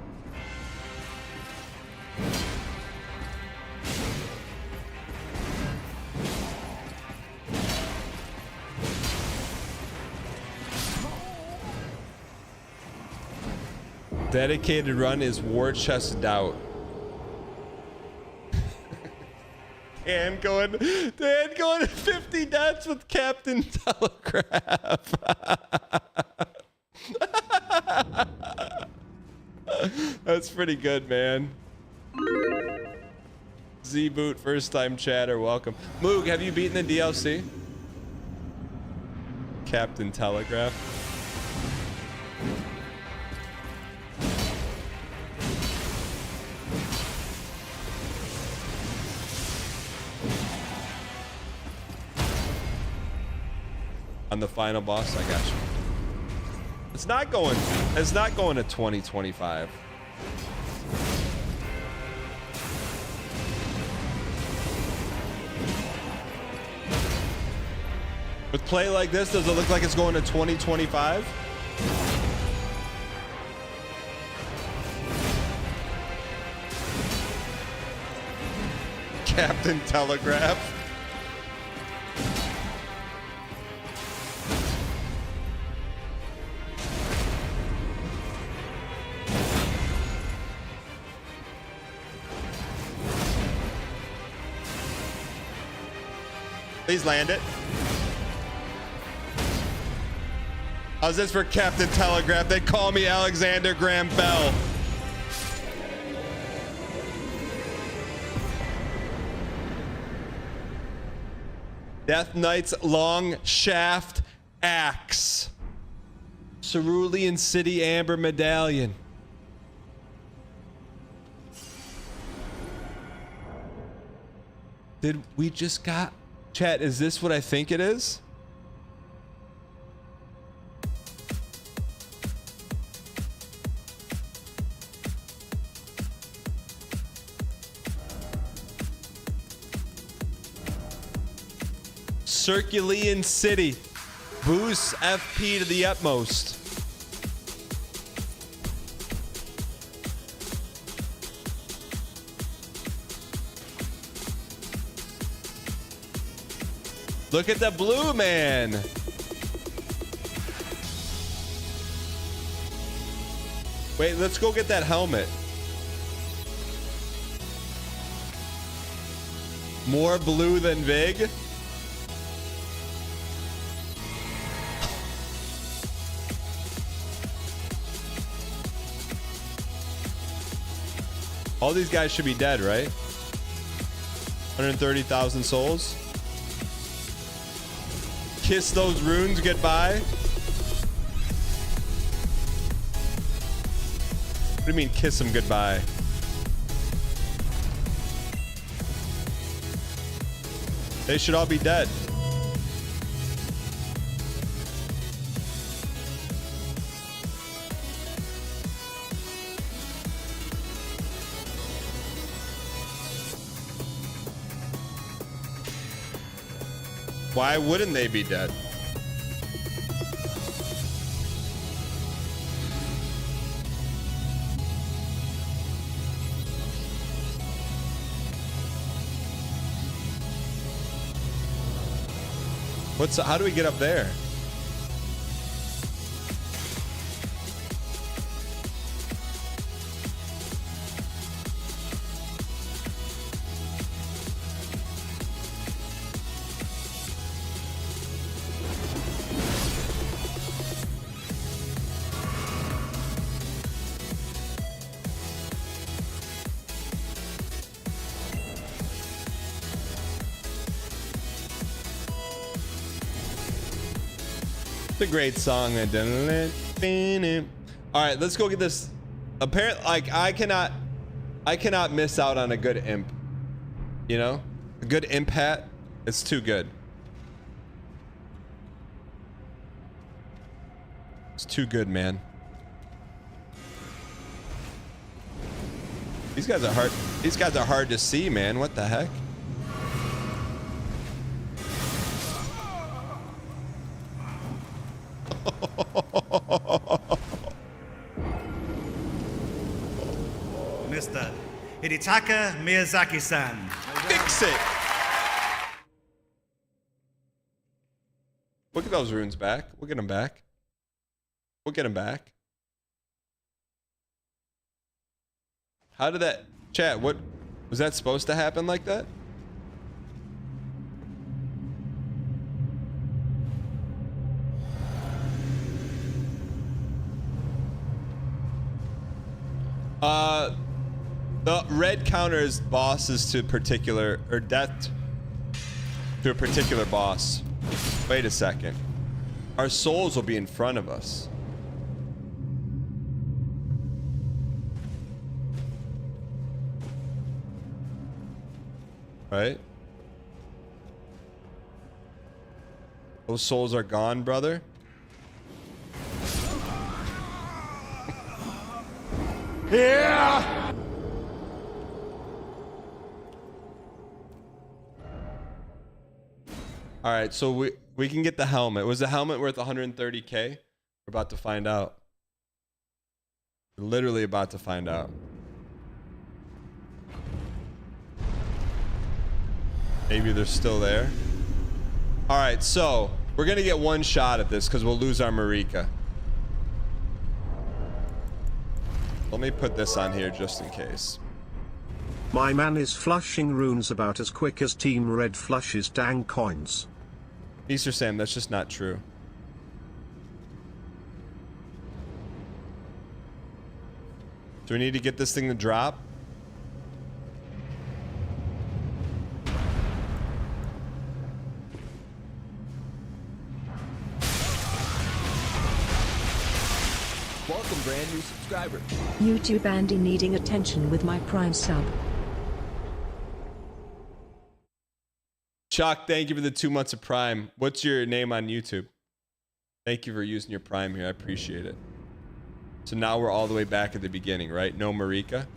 Dedicated run is war chest doubt. Dan going 50 deaths with Captain Telegraph. That's pretty good, man. Z-Boot, first time chatter, welcome. Moog, have you beaten the DLC? Captain Telegraph. On the final boss, I got you. It's not going to 2025. With play like this, does it look like it's going to 2025? Captain Telegraph. Please land it. How's this for Captain Telegraph? They call me Alexander Graham Bell. Death Knight's long shaft axe. Cerulean City Amber Medallion. Did we just got... Chat, is this what I think it is? Circulean City. Boost FP to the utmost. Look at the blue man. Wait, let's go get that helmet. More blue than Vig. All these guys should be dead, right? 130,000 souls. Kiss those runes goodbye. What do you mean kiss them goodbye? They should all be dead. Why wouldn't they be dead? How do we get up there? It's a great song. All right, let's go get this. Apparently, like I cannot miss out on a good imp. You know, a good imp hat. It's too good. It's too good, man. These guys are hard. These guys are hard to see, man. What the heck? Mr. Hidetaka Miyazaki-san. Fix it. We'll get those runes back. We'll get them back. We'll get them back. How did that... Chat, what... Was that supposed to happen like that? The red counters bosses to particular, or death to a particular boss. Wait a second. Our souls will be in front of us. Right? Those souls are gone, brother. Yeah! All right, so we can get the helmet. Was the helmet worth 130K? We're about to find out. We're literally about to find out. Maybe they're still there. All right, so we're gonna get one shot at this because we'll lose our Marika. Let me put this on here just in case. My man is flushing runes about as quick as Team Red flushes dang coins. Easter Sam, that's just not true. Do we need to get this thing to drop? Welcome, brand new subscriber. YouTube Andy needing attention with my Prime sub. Chuck, thank you for the 2 months of Prime. What's your name on YouTube? Thank you for using your Prime here. I appreciate it. So now we're all the way back at the beginning, right? No Marika.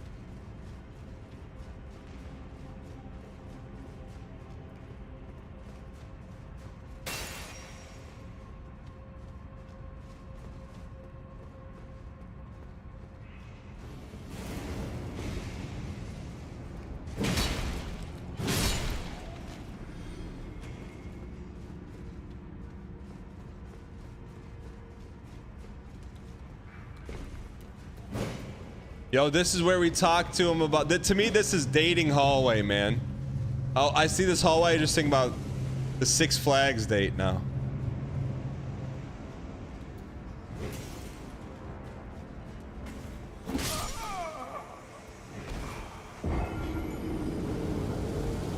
Yo, this is where we talk to him about. To me, this is dating hallway, man. Oh, I see this hallway. I just think about the Six Flags date now.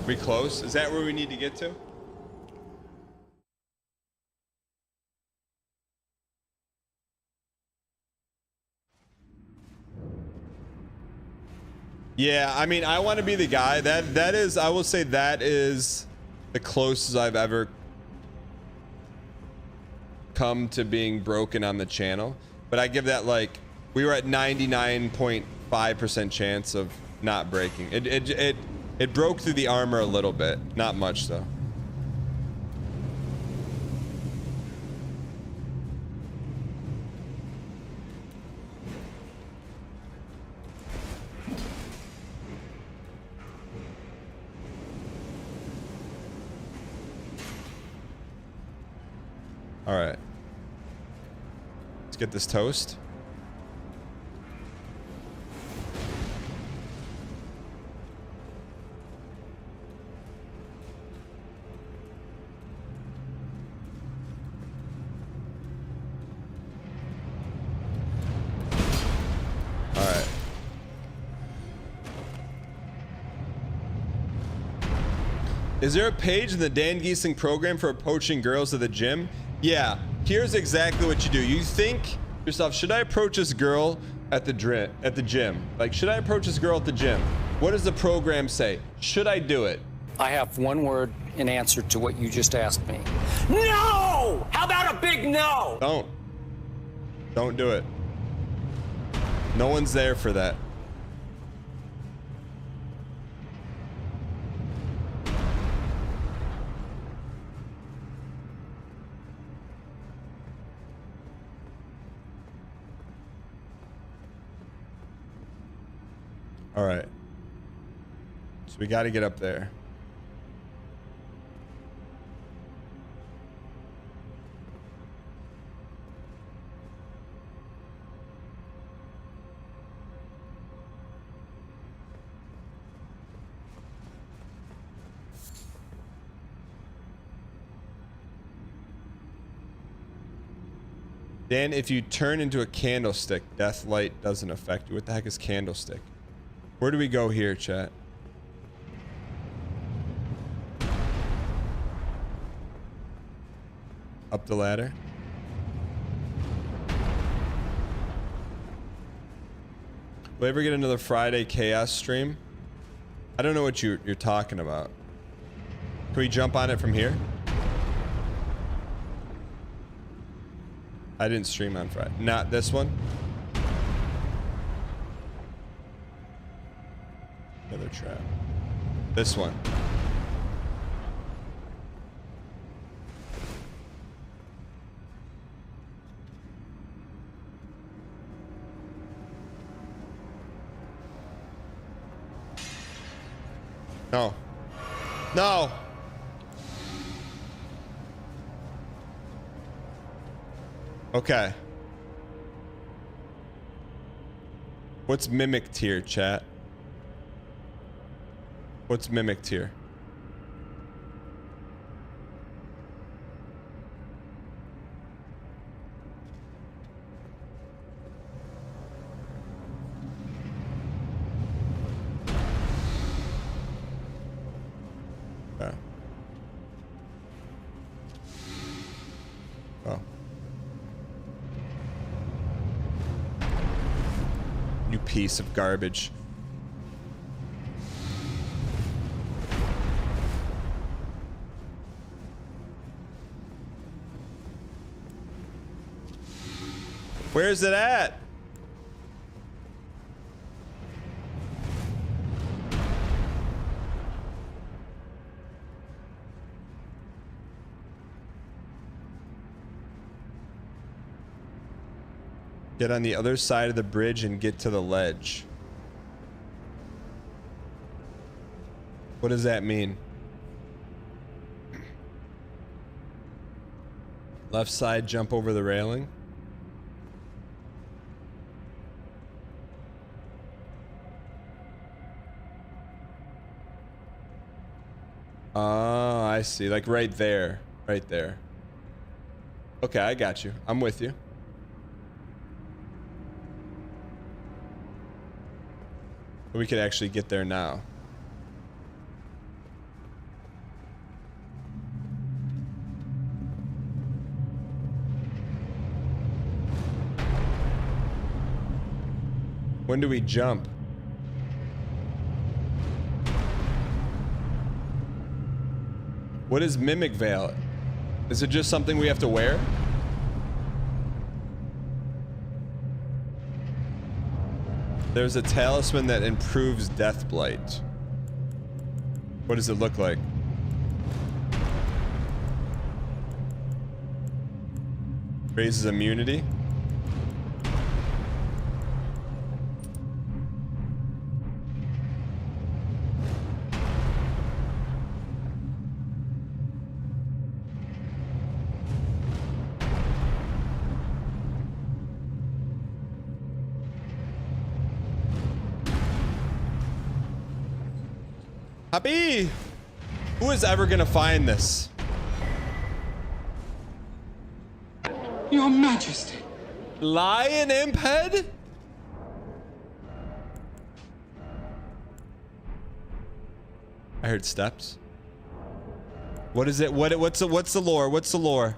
We close? Is that where we need to get to? Yeah, I mean, I want to be the guy that is, I will say that is the closest I've ever come to being broken on the channel. But I give that, like, we were at 99.5% chance of not breaking. It broke through the armor a little bit, not much though. All right. Let's get this toast. All right. Is there a page in the Dan Giesing program for approaching girls at the gym? Yeah, here's exactly what you do. You think to yourself, should I approach this girl at the gym? Like, should I approach this girl at the gym? What does the program say? Should I do it? I have one word in answer to what you just asked me. No! How about a big no? Don't do it. No one's there for that. All right. So we got to get up there. Dan, if you turn into a candlestick, death light doesn't affect you. What the heck is candlestick? Where do we go here, chat? Up the ladder. Will I ever get another Friday chaos stream? I don't know what you're talking about. Can we jump on it from here? I didn't stream on Friday. Not this one. Another trap. This one. No. No. Okay. What's mimicked here, chat? What's mimicked here? Okay. Oh. You piece of garbage. Where's it at? Get on the other side of the bridge and get to the ledge. What does that mean? Left side, jump over the railing. I see. Like right there. Right there. Okay, I got you. I'm with you. We could actually get there now. When do we jump? What is Mimic Veil? Is it just something we have to wear? There's a talisman that improves Death Blight. What does it look like? Raises immunity. Happy! Who is ever gonna find this? Your Majesty. Lion Imp Head? I heard steps. What is it? What's the lore? What's the lore?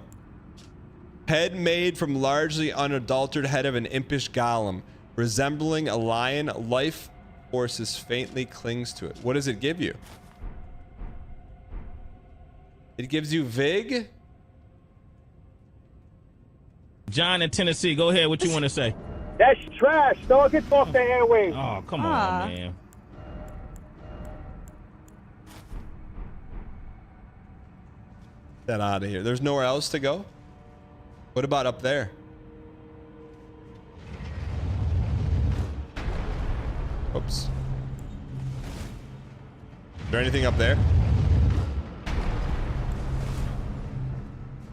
Head made from largely unadulterated head of an impish golem, resembling a lion. Life forces faintly clings to it. What does it give you? It gives you Vig. John in Tennessee, go ahead. What you want to say? That's trash, dog. Get off the airwaves. Oh, come on, man. Get out of here. There's nowhere else to go. What about up there? Oops. Is there anything up there?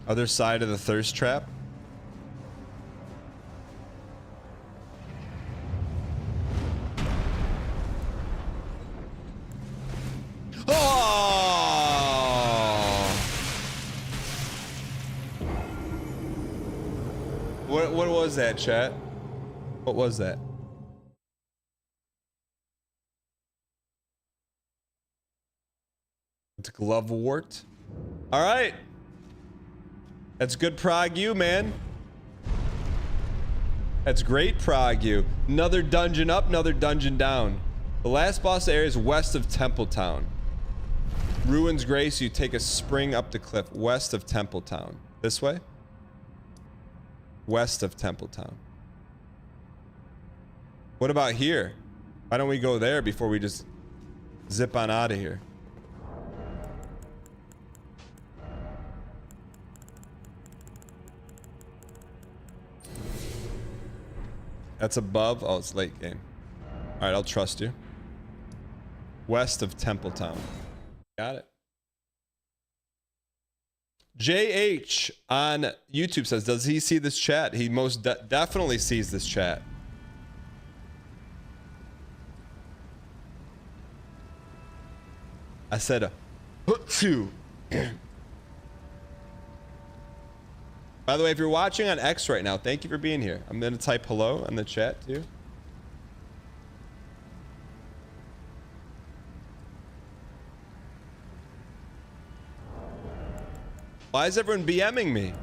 Other side of the thirst trap? Oh! What was that, chat? What was that? It's Glovewort. All right. That's good prog you, man. That's great prog you. Another dungeon up, another dungeon down. The last boss area is west of Templetown. Ruins Grace, you take a spring up the cliff west of Templetown. This way? West of Templetown. What about here? Why don't we go there before we just zip on out of here? That's above. Oh, it's late game. All right, I'll trust you. West of Templetown. Got it. JH on YouTube says, does he see this chat? He most definitely sees this chat. I said, two. By the way, if you're watching on X right now, thank you for being here. I'm going to type hello in the chat too. Why is everyone BMing me?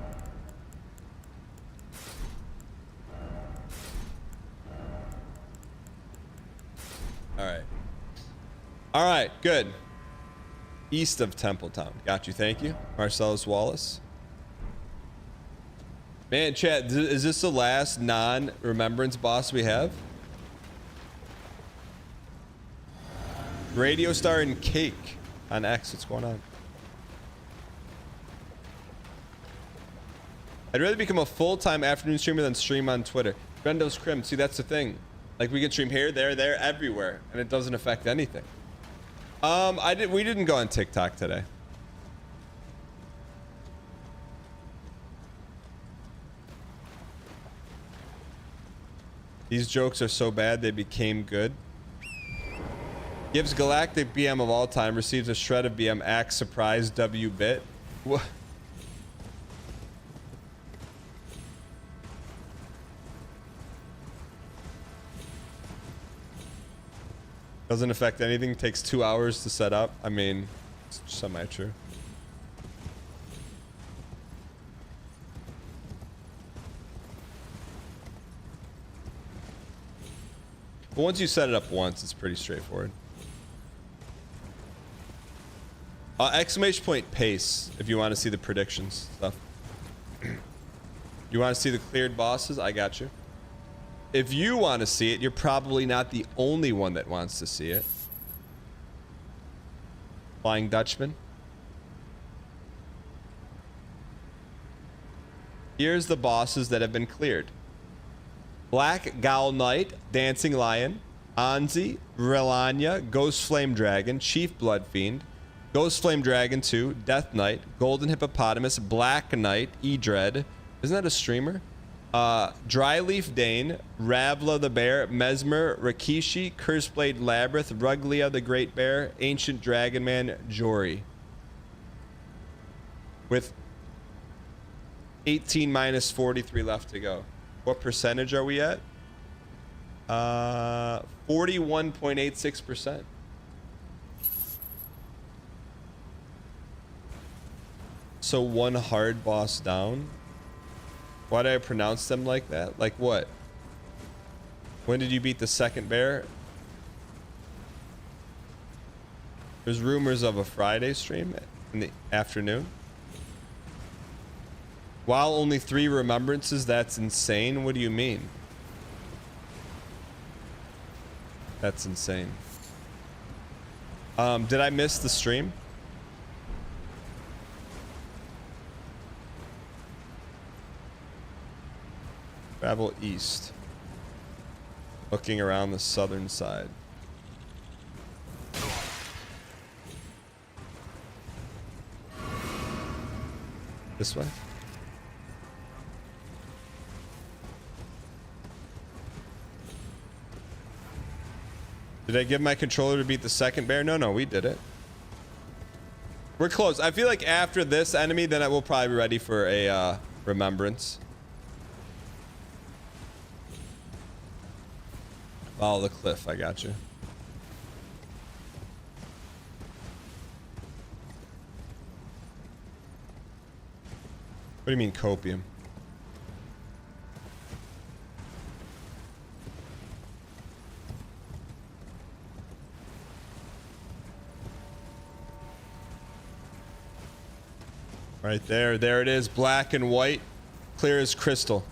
All right. All right, good. East of Templetown. Got you, thank you. Marcellus Wallace. Man, chat, is this the last non-remembrance boss we have? Radio Star and Cake on X. What's going on? I'd rather become a full-time afternoon streamer than stream on Twitter. Brendo's Crim. See, that's the thing. Like, we can stream here, there, everywhere, and it doesn't affect anything. We didn't go on TikTok today. These jokes are so bad they became good. Gives galactic BM of all time. Receives a shred of BM. Axe surprise W bit. What? Doesn't affect anything. Takes 2 hours to set up. I mean, it's semi-true. But once you set it up once, it's pretty straightforward. Exclamation point pace if you want to see the predictions stuff. You want to see the cleared bosses? I got you. If you want to see it, you're probably not the only one that wants to see it. Flying Dutchman. Here's the bosses that have been cleared. Black Gowl Knight, Dancing Lion, Anzi, Relania, Ghost Flame Dragon, Chief Blood Fiend, Ghost Flame Dragon 2, Death Knight, Golden Hippopotamus, Black Knight, Edred. Isn't that a streamer? Dryleaf Dane, Ravla the Bear, Mesmer, Rikishi, Curseblade Labyrinth, Ruglia the Great Bear, Ancient Dragon Man, Jory. With 18 minus 43 left to go. What percentage are we at? 41.86%. So one hard boss down. Why did I pronounce them like that? Like what? When did you beat the second bear? There's rumors of a Friday stream in the afternoon. While only 3 remembrances, that's insane. What do you mean? That's insane. Did I miss the stream? Travel east. Looking around the southern side. This way? Did I give my controller to beat the second bear? No, we did it. We're close. I feel like after this enemy, then I will probably be ready for a remembrance. Follow the cliff. I got you. What do you mean copium? Right there. There it is. Black and white. Clear as crystal.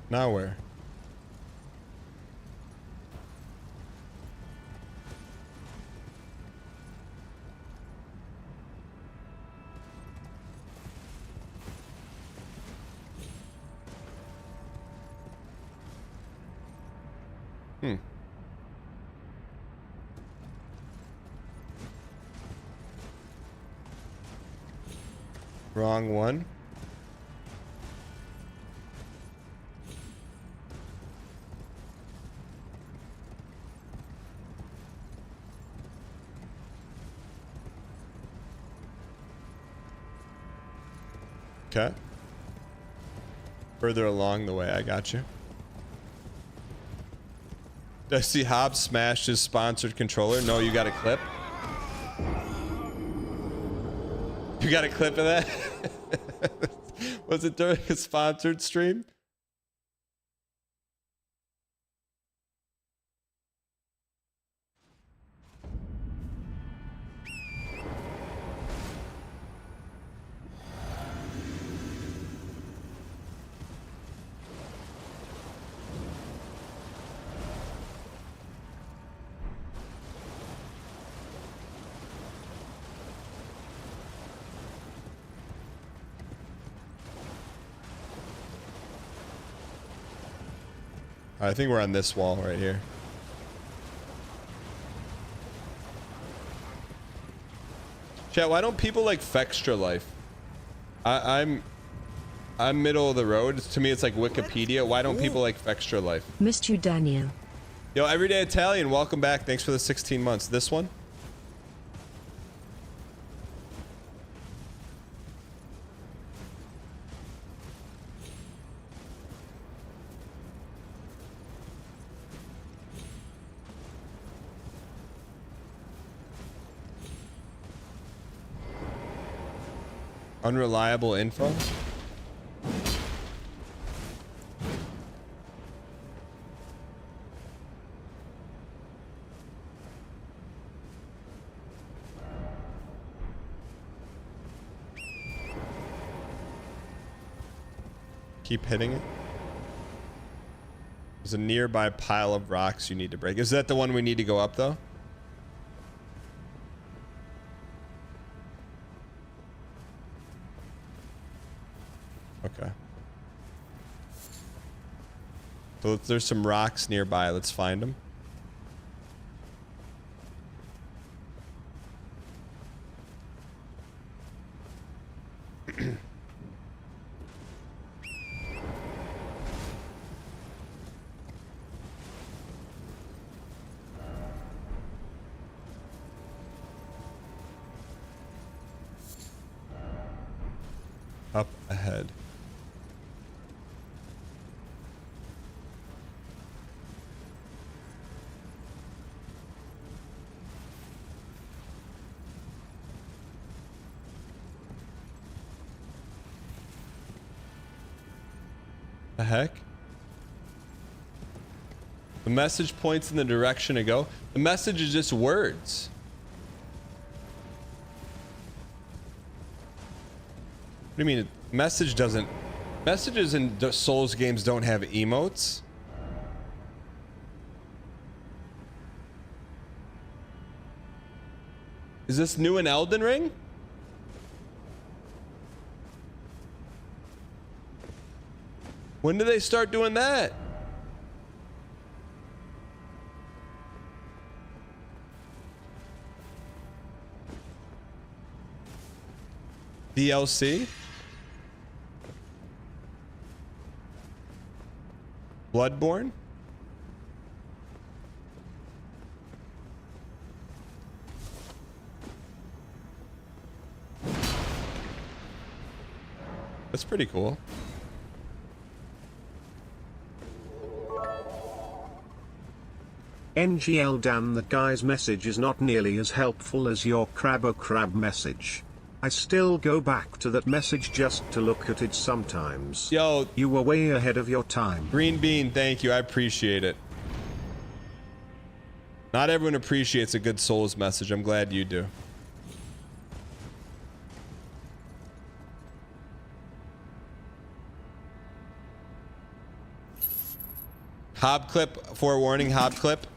Now where? Wrong one. Okay. Further along the way, I got you. Did I see Hobbs smashed his sponsored controller? No, you got a clip? You got a clip of that? Was it during a sponsored stream? I think we're on this wall right here. Chat, why don't people like Fextra Life? I'm I'm middle of the road. To me, it's like Wikipedia. Why don't people like Extra Life? Missed you, Daniel. Yo, Everyday Italian, welcome back. Thanks for the 16 months. This one? Unreliable info? Keep hitting it. There's a nearby pile of rocks you need to break. Is that the one we need to go up, though? Okay. So there's some rocks nearby. Let's find them. Up ahead. The heck? The message points in the direction to go. The message is just words. What do you mean? Message doesn't... Messages in Souls games don't have emotes. Is this new in Elden Ring? When do they start doing that? DLC? Bloodborne? That's pretty cool. NGL Dan, that guy's message is not nearly as helpful as your Crabbo Crab message. I still go back to that message just to look at it sometimes. Yo, you were way ahead of your time. Green Bean, thank you. I appreciate it. Not everyone appreciates a good Souls message. I'm glad you do. Hob clip, forewarning, Hob clip.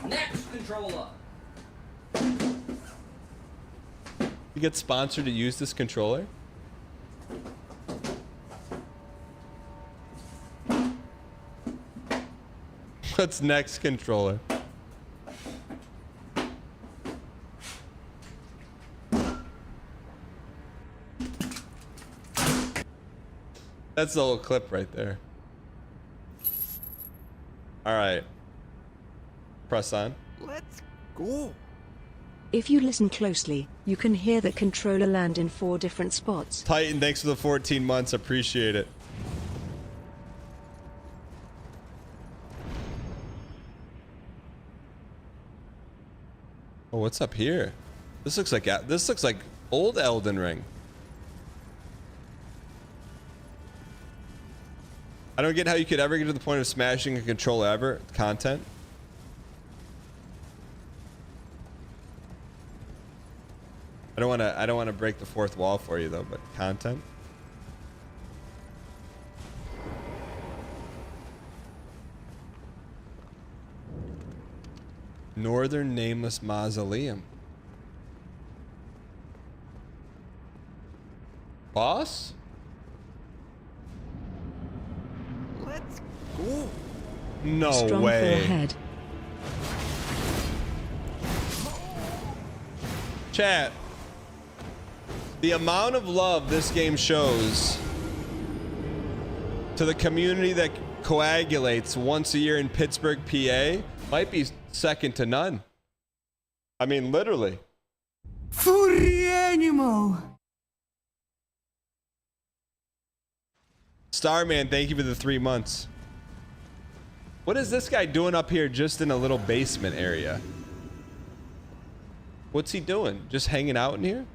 Next controller. You get sponsored to use this controller? What's next controller? That's the whole clip right there. All right. Press on. Let's go. If you listen closely, you can hear the controller land in 4 different spots. Titan, thanks for the 14 months. Appreciate it. Oh, what's up here? This looks like old Elden Ring. I don't get how you could ever get to the point of smashing a controller ever. Content. I don't want to break the fourth wall for you though, but content. Northern Nameless Mausoleum. Boss? No Strong way. forehead. Chat. The amount of love this game shows to the community that coagulates once a year in Pittsburgh, PA, might be second to none. I mean, literally. Starman, thank you for the 3 months. What is this guy doing up here just in a little basement area? What's he doing? Just hanging out in here?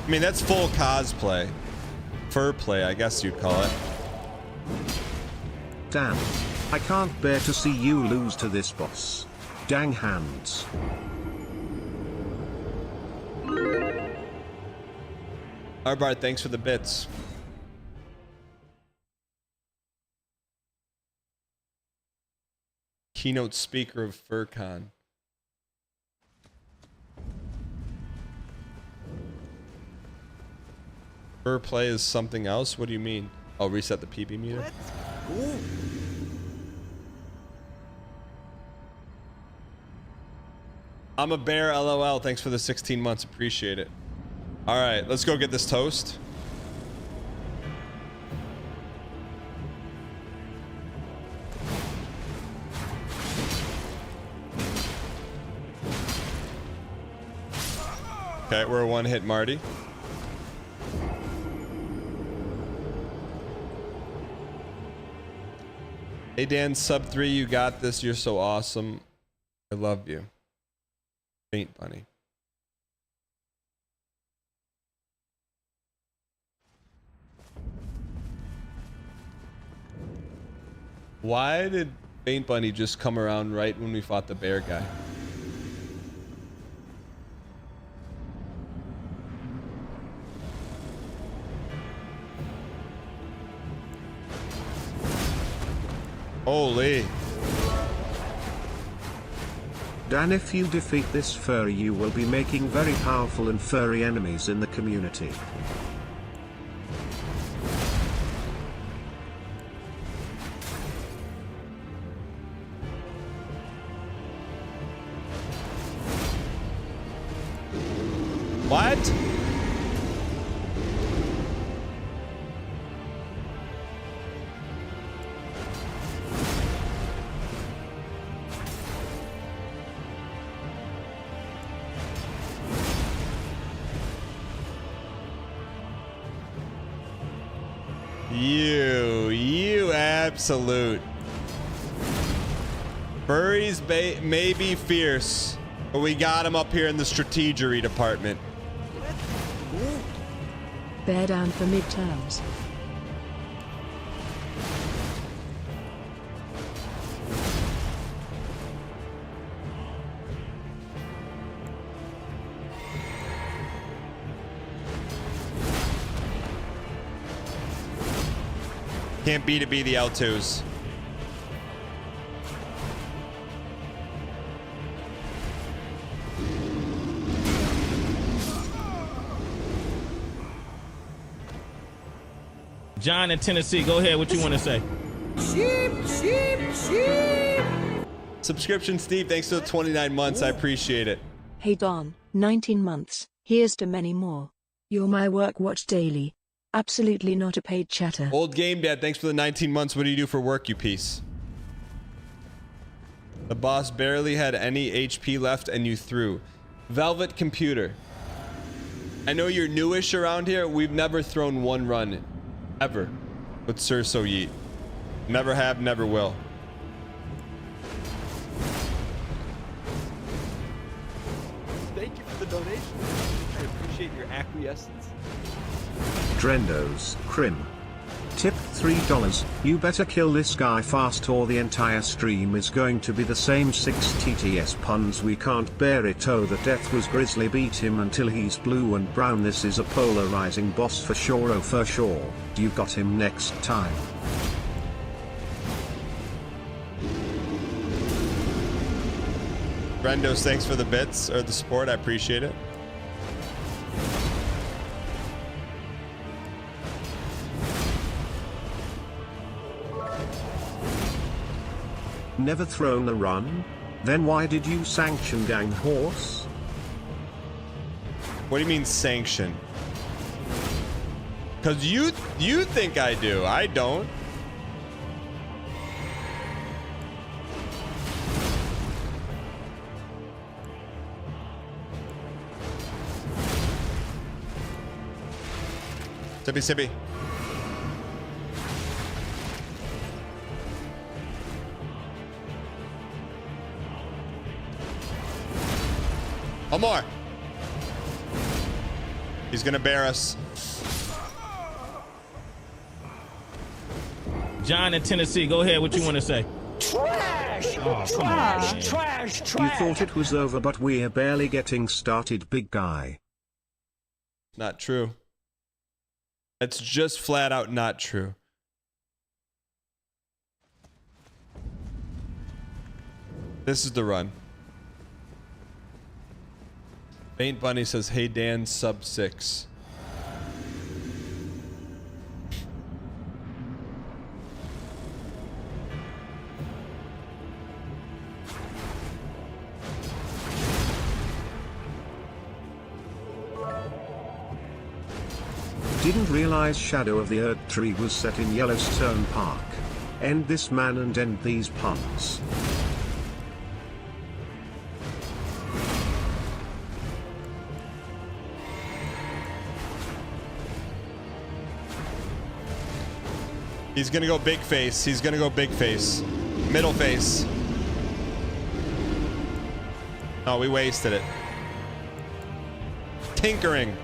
I mean, that's full cosplay. Fur play, I guess you'd call it. Damn. I can't bear to see you lose to this boss. Dang hands. Arbart, thanks for the bits. Keynote speaker of FurCon. Fur play is something else? What do you mean? I'll reset the PB meter. I'm a bear, LOL. Thanks for the 16 months. Appreciate it. All right, let's go get this toast. Okay, we're a one-hit Marty. Hey Dan, sub 3, you got this. You're so awesome. I love you. Paint Bunny. Why did Paint Bunny just come around right when we fought the bear guy? Holy. Dan, if you defeat this furry, you will be making very powerful and furry enemies in the community. What? You absolute. Furries may be fierce, but we got him up here in the strategery department. Bear down for midterms. Can't be to be the L2s. John in Tennessee, go ahead. What you want to say? Sheep. Subscription Steve, thanks for the 29 months. I appreciate it. Hey Don, 19 months. Here's to many more. You're my work watch daily. Absolutely not a paid chatter. Old Game Dad, thanks for the 19 months. What do you do for work, you piece? The boss barely had any HP left and you threw. Velvet Computer. I know you're newish around here. We've never thrown one run. Ever. With Sir So Yeet. Never have, never will. Thank you for the donation. I appreciate your acquiescence. Drendos, Crim. Tip $3. You better kill this guy fast or the entire stream is going to be the same 6 TTS puns. We can't bear it. Oh, the death was grisly. Beat him until he's blue and brown. This is a polarizing boss for sure. Oh, for sure. You got him next time. Brendos, thanks for the bits or the support. I appreciate it. Never thrown a run? Then why did you sanction gang horse? What do you mean sanction? Cause you think I do. I don't. Sippy sippy. One more. He's gonna bear us. John in Tennessee, go ahead. What you want to say? Trash! Oh, come trash! on, Trash! You Trash! thought it was over, but we're barely getting started, big guy. Not true. That's just flat out not true. This is the run. Faint Bunny says, "Hey Dan, sub 6." Didn't realize Shadow of the Erd 3 was set in Yellowstone Park. End this man and end these puns. He's gonna go big face. He's gonna go big face. Middle face. Oh, we wasted it. Tinkering.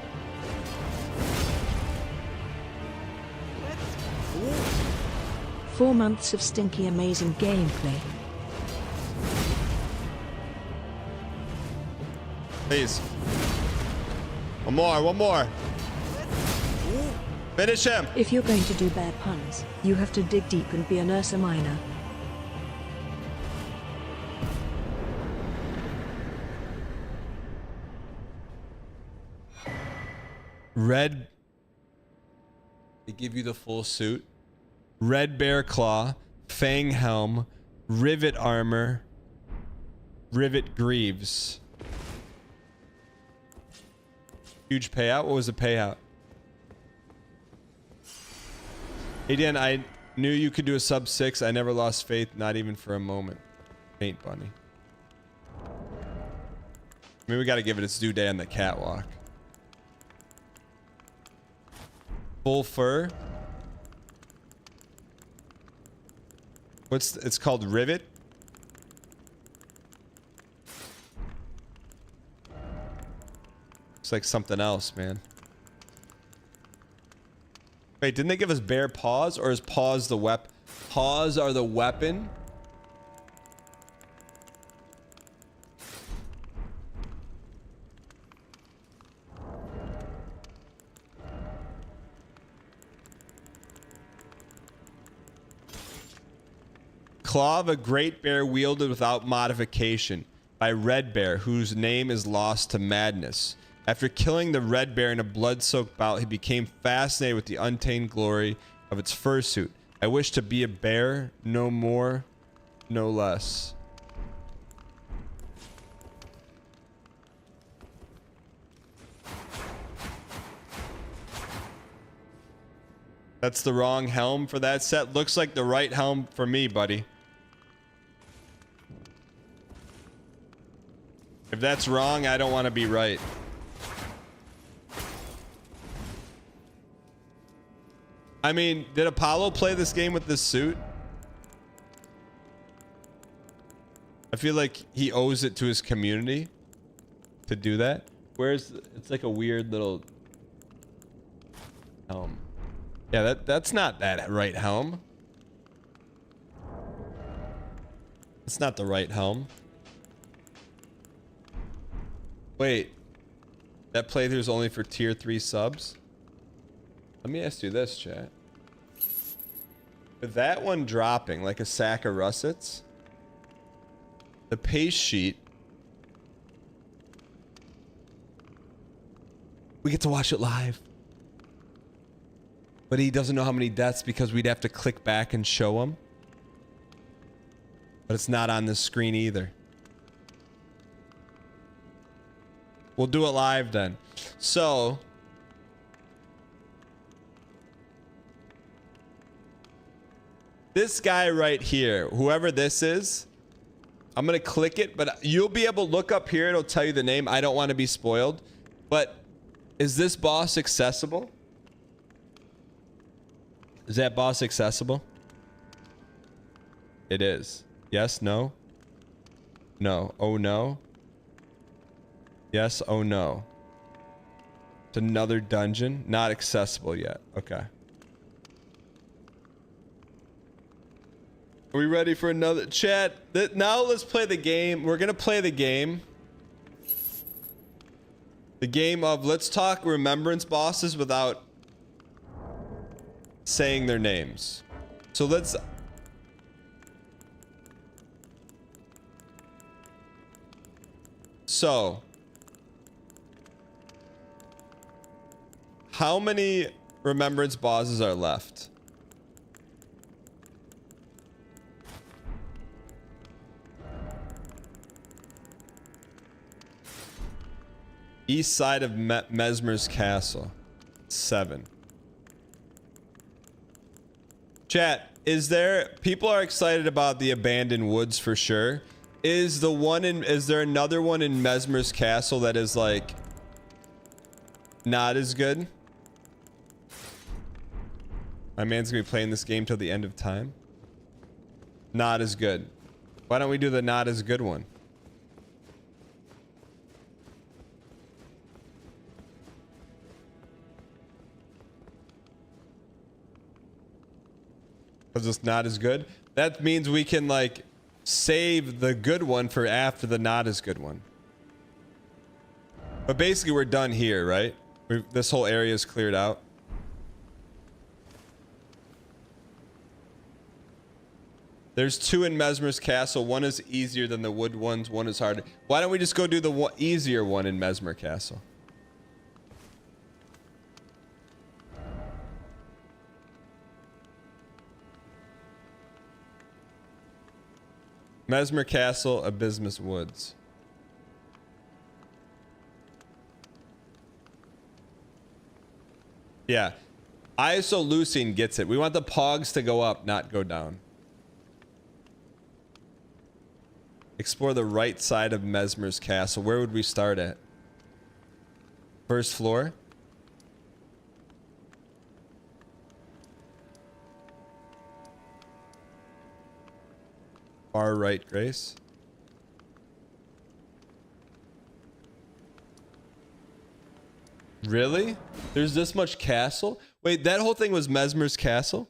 Four months of stinky amazing gameplay. Please. One more, one more. Finish him. If you're going to do bad puns, you have to dig deep and be an Ursa Minor. Red. They give you the full suit. Red Bear Claw, Fang Helm, Rivet Armor, Rivet Greaves. Huge payout. What was the payout? Hey Dan, I knew you could do a sub 6. I never lost faith, not even for a moment. Faint Bunny. Maybe we gotta give it its due day on the catwalk. Full fur. It's called Rivet? It's like something else, man. Wait, didn't they give us bear paws, or is paws the weapon? Paws are the weapon? Claw of a great bear wielded without modification by Red Bear, whose name is lost to madness. After killing the Red Bear in a blood-soaked bout, he became fascinated with the untamed glory of its fursuit. I wish to be a bear, no more, no less. That's the wrong helm for that set. Looks like the right helm for me, buddy. If that's wrong, I don't want to be right. I mean, did Apollo play this game with this suit? I feel like he owes it to his community to do that. Where's it's like a weird little helm. Yeah, that's not that right helm. It's not the right helm. Wait, that playthrough is only for tier 3 subs? Let me ask you this, chat. With that one dropping like a sack of russets, the pace sheet, we get to watch it live. But he doesn't know how many deaths because we'd have to click back and show him. But it's not on this screen either. We'll do it live then. So this guy right here, whoever this is, I'm gonna click it, but you'll be able to look up here. It'll tell you the name. I don't want to be spoiled, but is this boss accessible? Is that boss accessible? It is. Yes, no? No. Oh, no? Yes, oh, no. It's another dungeon. Not accessible yet. Okay. Are we ready for another chat? Now let's play the game. We're gonna play the game. The game of let's talk remembrance bosses without saying their names. So let's... So... how many remembrance bosses are left? East side of Mesmer's Castle. 7. Chat, is there... people are excited about the abandoned woods for sure. Is there another one in Mesmer's Castle that is like... not as good? My man's gonna be playing this game till the end of time. Not as good. Why don't we do the not as good one? Because it's not as good. That means we can like save the good one for after the not as good one. But basically we're done here, right? This whole area is cleared out. There's 2 in Mesmer's Castle. One is easier than the wood ones. One is harder. Why don't we just go do the easier one in Mesmer Castle? Mesmer Castle, Abysmus Woods. Yeah. Isoleucine gets it. We want the pogs to go up, not go down. Explore the right side of Mesmer's Castle. Where would we start at? First floor? Far right, Grace. Really? There's this much castle? Wait, that whole thing was Mesmer's Castle?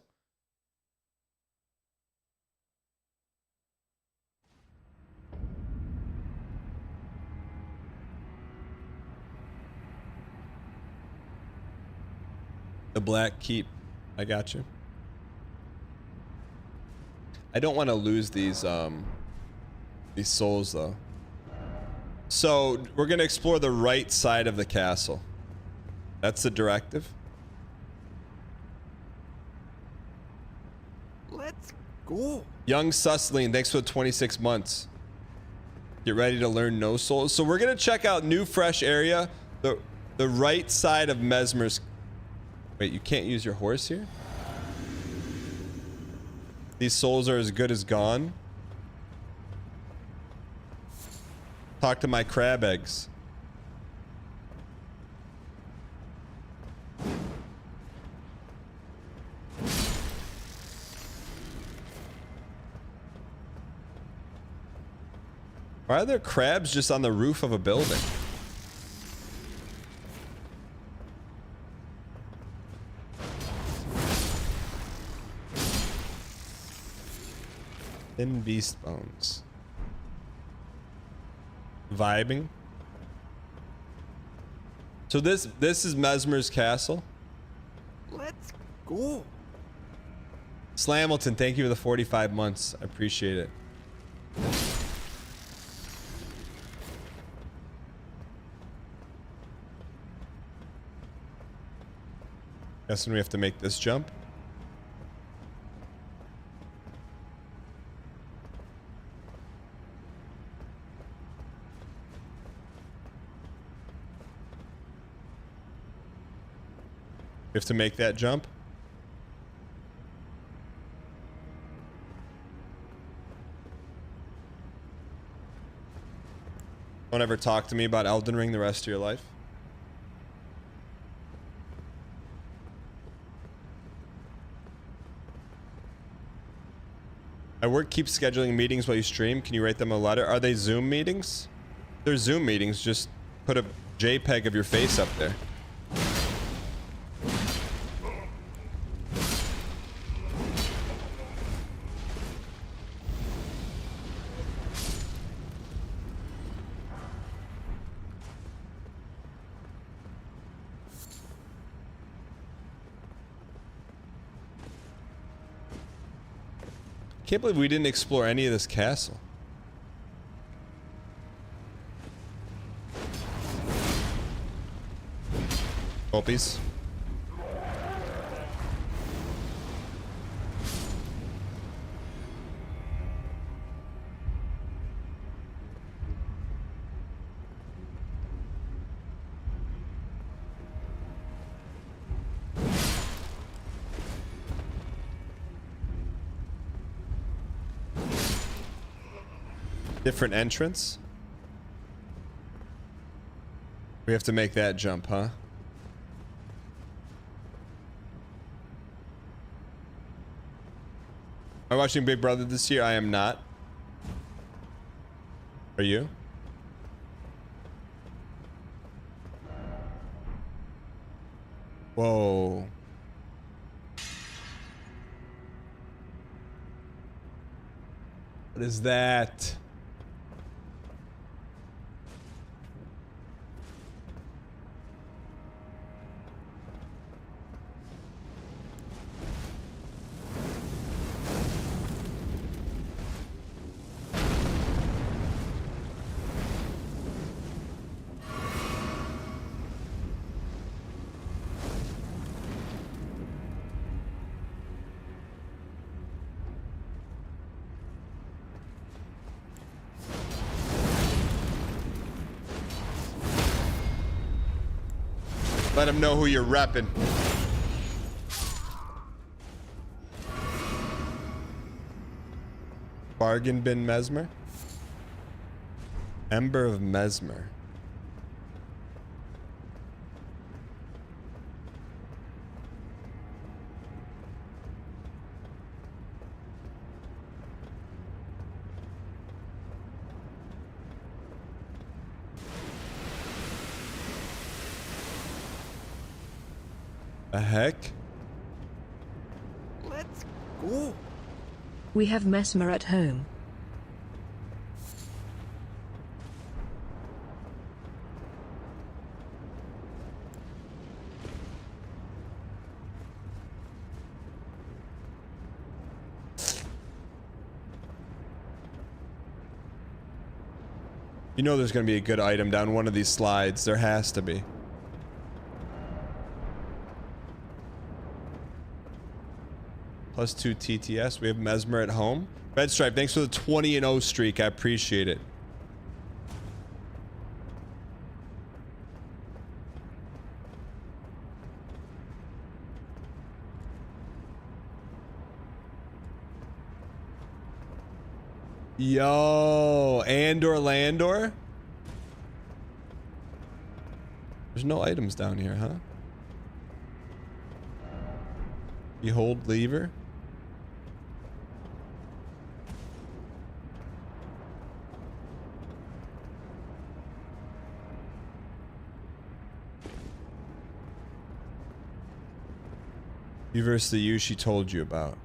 The Black Keep. I got you. I don't want to lose these souls though. So we're gonna explore the right side of the castle. That's the directive. Let's go. Young Susleen, thanks for the 26 months. Get ready to learn no souls. So we're gonna check out new fresh area. The right side of Mesmer's. Wait, you can't use your horse here? These souls are as good as gone. Talk to my crab eggs. Why are there crabs just on the roof of a building? Thin beast bones. Vibing. So this is Mesmer's Castle. Let's go. Slamilton, thank you for the 45 months. I appreciate it. Guessing we have to make this jump. We have to make that jump. Don't ever talk to me about Elden Ring the rest of your life. My work keeps scheduling meetings while you stream. Can you write them a letter? Are they Zoom meetings? If they're Zoom meetings, just put a JPEG of your face up there. Can't believe we didn't explore any of this castle. Gulpies. Different entrance. We have to make that jump, huh? Am I watching Big Brother this year? I am not. Are you? Whoa. What is that? Let them know who you're repping. Bargain bin Mesmer? Ember of Mesmer. The heck? Let's go. We have Mesmer at home. You know there's gonna be a good item down one of these slides. There has to be. +2 TTS. We have Mesmer at home. Red Stripe, thanks for the 20-0 streak. I appreciate it. Yo, Andor Landor? There's no items down here, huh? Behold lever. You versus the you she told you about.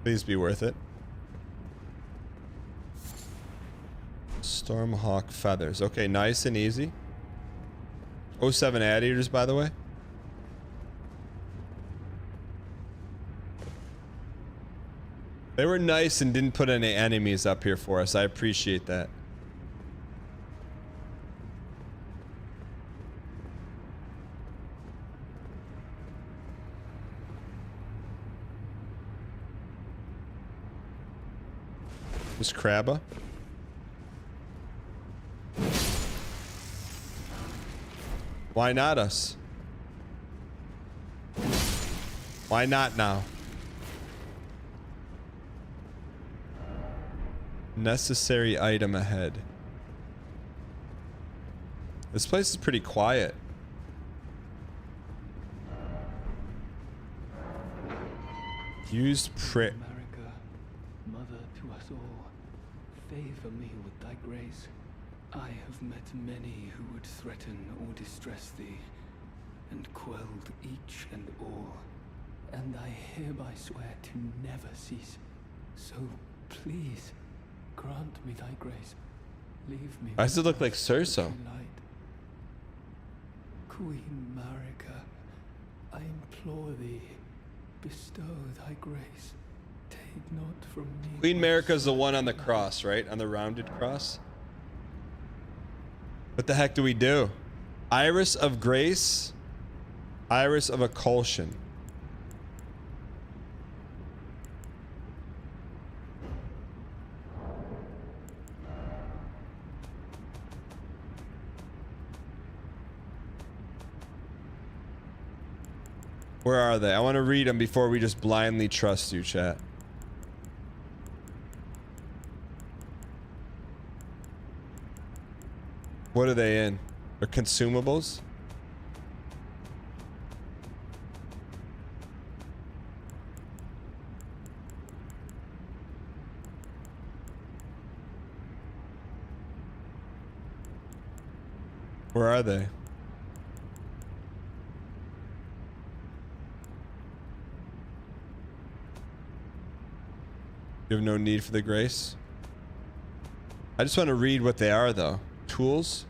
Please be worth it. Stormhawk feathers. Okay, nice and easy. 07 ad eaters, by the way. They were nice and didn't put any enemies up here for us. I appreciate that. Miss Crabba. Why not us? Why not now? Necessary item ahead. This place is pretty quiet. Used prick. America, mother to us all, favor me with thy grace. I have met many who would threaten or distress thee, and quelled each and all, and I hereby swear to never cease. So please, grant me thy grace. Leave me. Why does it look like Cerso? Queen Marika, I implore thee, bestow thy grace. Take not from me. Queen Marika's the one on the cross, right? On the rounded cross. What the heck do we do? Iris of Grace. Iris of Occultion. Where are they? I want to read them before we just blindly trust you, chat. What are they in? They're consumables? Where are they? You have no need for the grace? I just want to read what they are, though. Tools?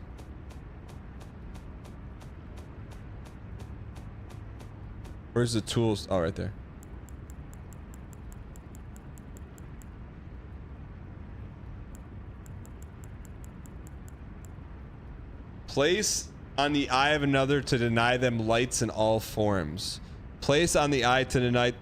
Where's the tools? Oh, right there. Place on the eye of another to deny them lights in all forms. Place on the eye to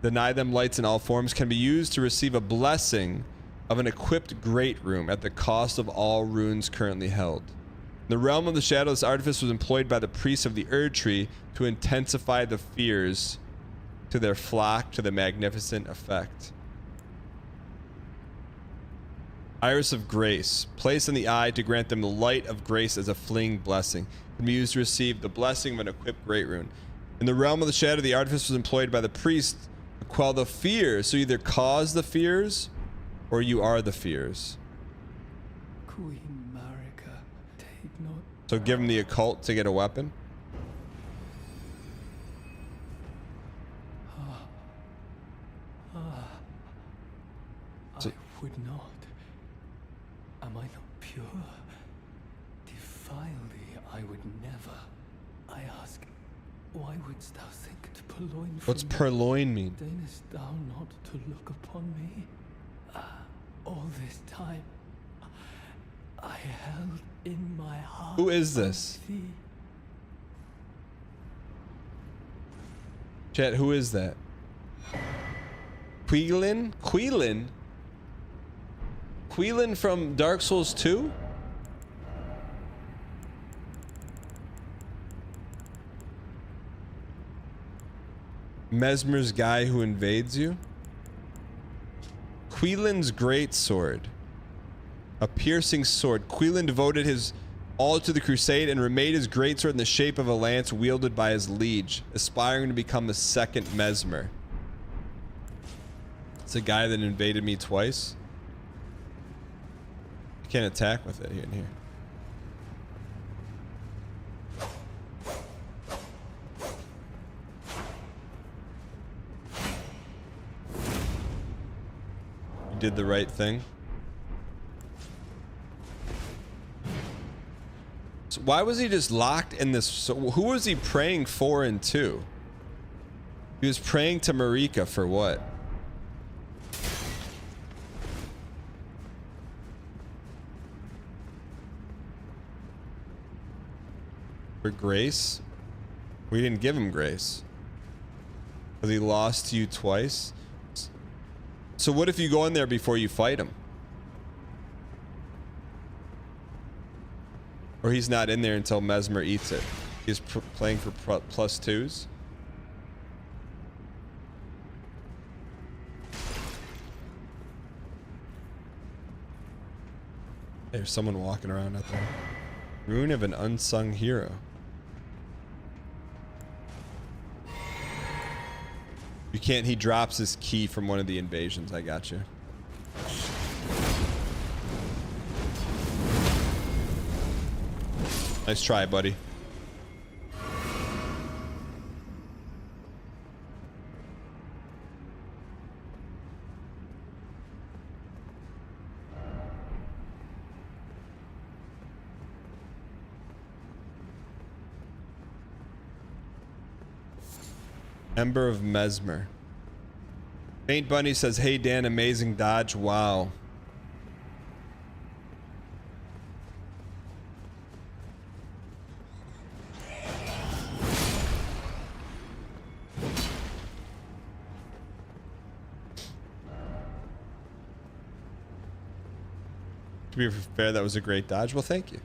deny them lights in all forms can be used to receive a blessing of an equipped great room at the cost of all runes currently held. In the realm of the shadow, this artifice was employed by the priests of the Erd Tree to intensify the fears to their flock to the magnificent effect. Iris of Grace. Placed in the eye to grant them the light of grace as a fleeing blessing. Can be used to receive the blessing of an equipped great rune. In the realm of the shadow, the artifice was employed by the priest to quell the fears. So you either cause the fears or you are the fears. Queen Marika, take not. So give them the occult to get a weapon. I would not. Am I not pure? Defile thee, I would never. I ask, why wouldst thou think to purloin from What's purloin mean? Deignest thou not to look upon me? All this time, I held in my heart. Who is this? Thee. Chat, who is that? Quilin? Quilin? Quilin from Dark Souls 2? Mesmer's guy who invades you? Quilin's great sword. A piercing sword. Quilin devoted his all to the crusade and remade his greatsword in the shape of a lance wielded by his liege, aspiring to become the second Mesmer. It's a guy that invaded me twice. I can't attack with it here and here. You did the right thing. So why was he just locked in this? So who was he praying for and to? He was praying to Marika for what? For grace? We didn't give him grace. Because he lost to you twice? So what if you go in there before you fight him? Or he's not in there until Mesmer eats it. He's playing for +2s? There's someone walking around out there. Rune of an unsung hero. You can't, he drops his key from one of the invasions. I got you. Nice try, buddy. Ember of Mesmer. Faint Bunny says, hey Dan, amazing dodge. Wow. To be fair, that was a great dodge. Well, thank you.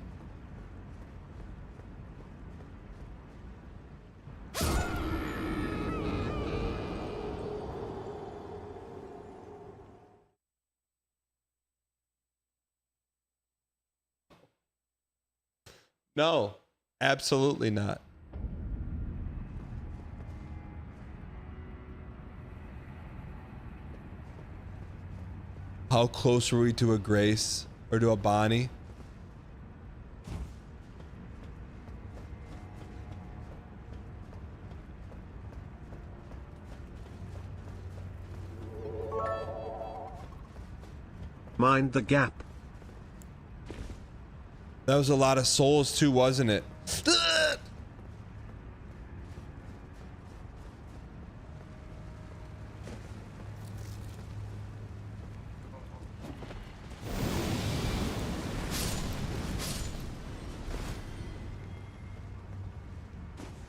No, absolutely not. How close were we to a Grace or to a Bonnie? Mind the gap. That was a lot of souls too, wasn't it?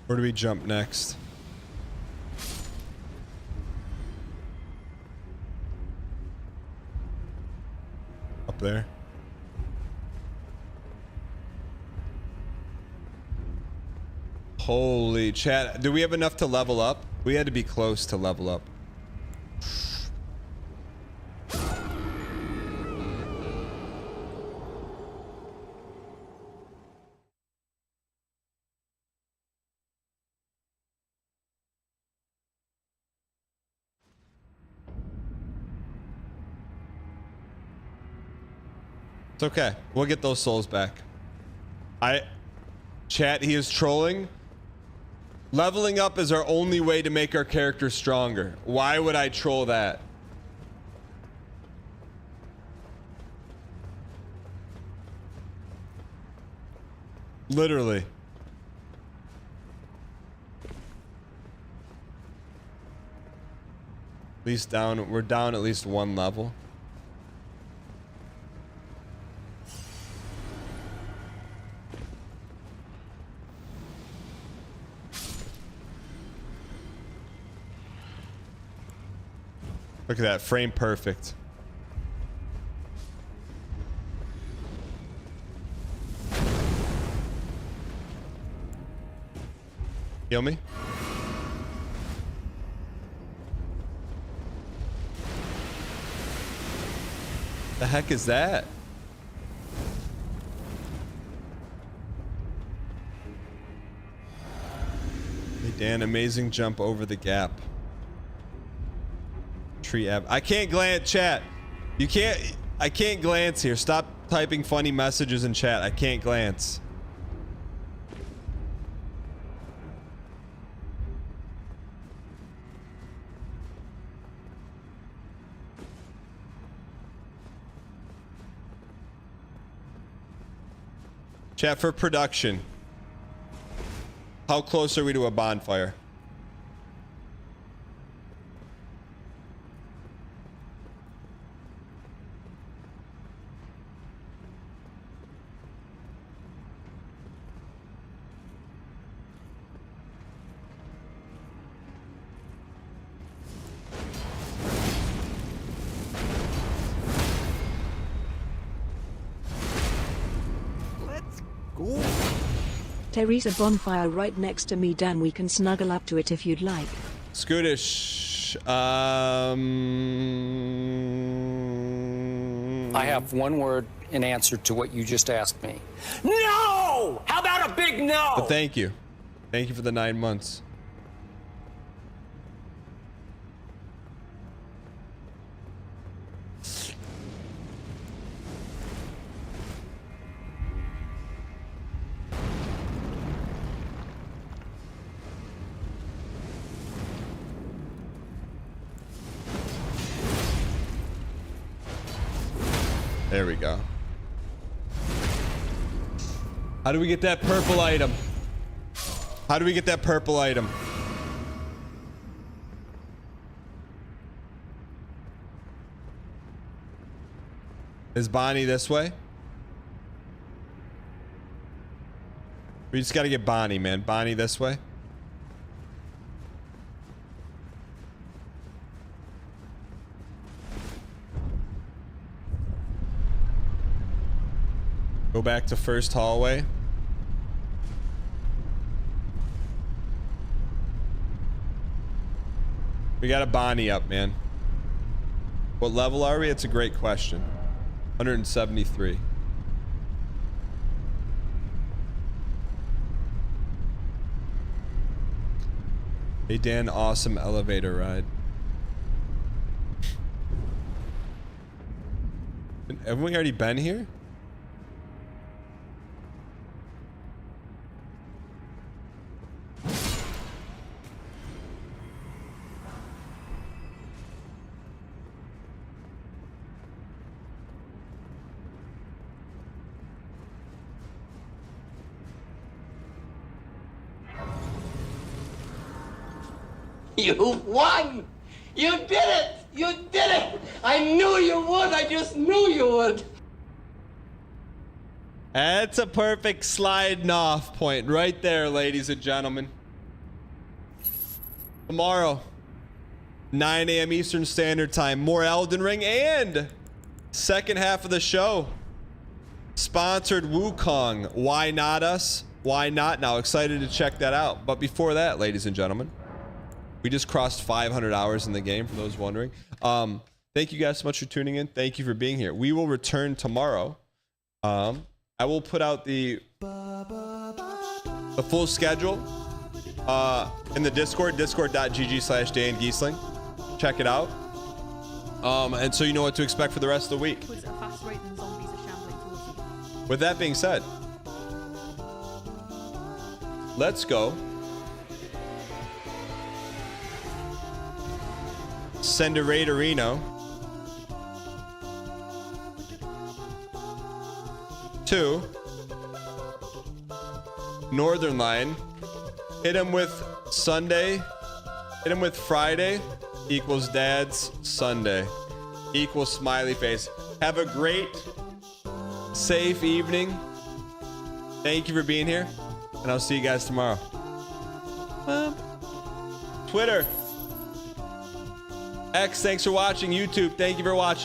Where do we jump next? Up there. Holy chat. Do we have enough to level up? We had to be close to level up. It's okay. We'll get those souls back. Chat, he is trolling. Leveling up is our only way to make our character stronger. Why would I troll that? Literally. At least down, we're down at least one level. Look at that, frame perfect. Heal me. The heck is that? Hey Dan, amazing jump over the gap. Tree app. I can't glance, chat. You can't. I can't glance here. Stop typing funny messages in chat. I can't glance. Chat for production. How close are we to a bonfire? There's a bonfire right next to me, Dan. We can snuggle up to it if you'd like. Scootish. I have one word in answer to what you just asked me. No! How about a big no? But thank you. Thank you for the 9 months. There we go. How do we get that purple item? How do we get that purple item? Is Bonnie this way? We just gotta get Bonnie, man. Bonnie this way. Go back to first hallway. We got a Bonnie up, man. What level are we? It's a great question. 173. Hey Dan, awesome elevator ride. Haven't we already been here? You won! You did it! You did it! I knew you would! I just knew you would! That's a perfect sliding off point right there, ladies and gentlemen. Tomorrow, 9 a.m. Eastern Standard Time, more Elden Ring and second half of the show. Sponsored Wukong. Why not us? Why not now? Excited to check that out. But before that, ladies and gentlemen, we just crossed 500 hours in the game, for those wondering. Thank you guys so much for tuning in. Thank you for being here. We will return tomorrow. I will put out the full schedule in the Discord, discord.gg/DanGiesling. Check it out. And so you know what to expect for the rest of the week. With that being said, let's go. Send a raid to Reno. 2. Northern Line. Hit him with Sunday. Hit him with Friday equals Dad's Sunday equals smiley face. Have a great, safe evening. Thank you for being here, and I'll see you guys tomorrow. Twitter. X, thanks for watching. YouTube, thank you for watching.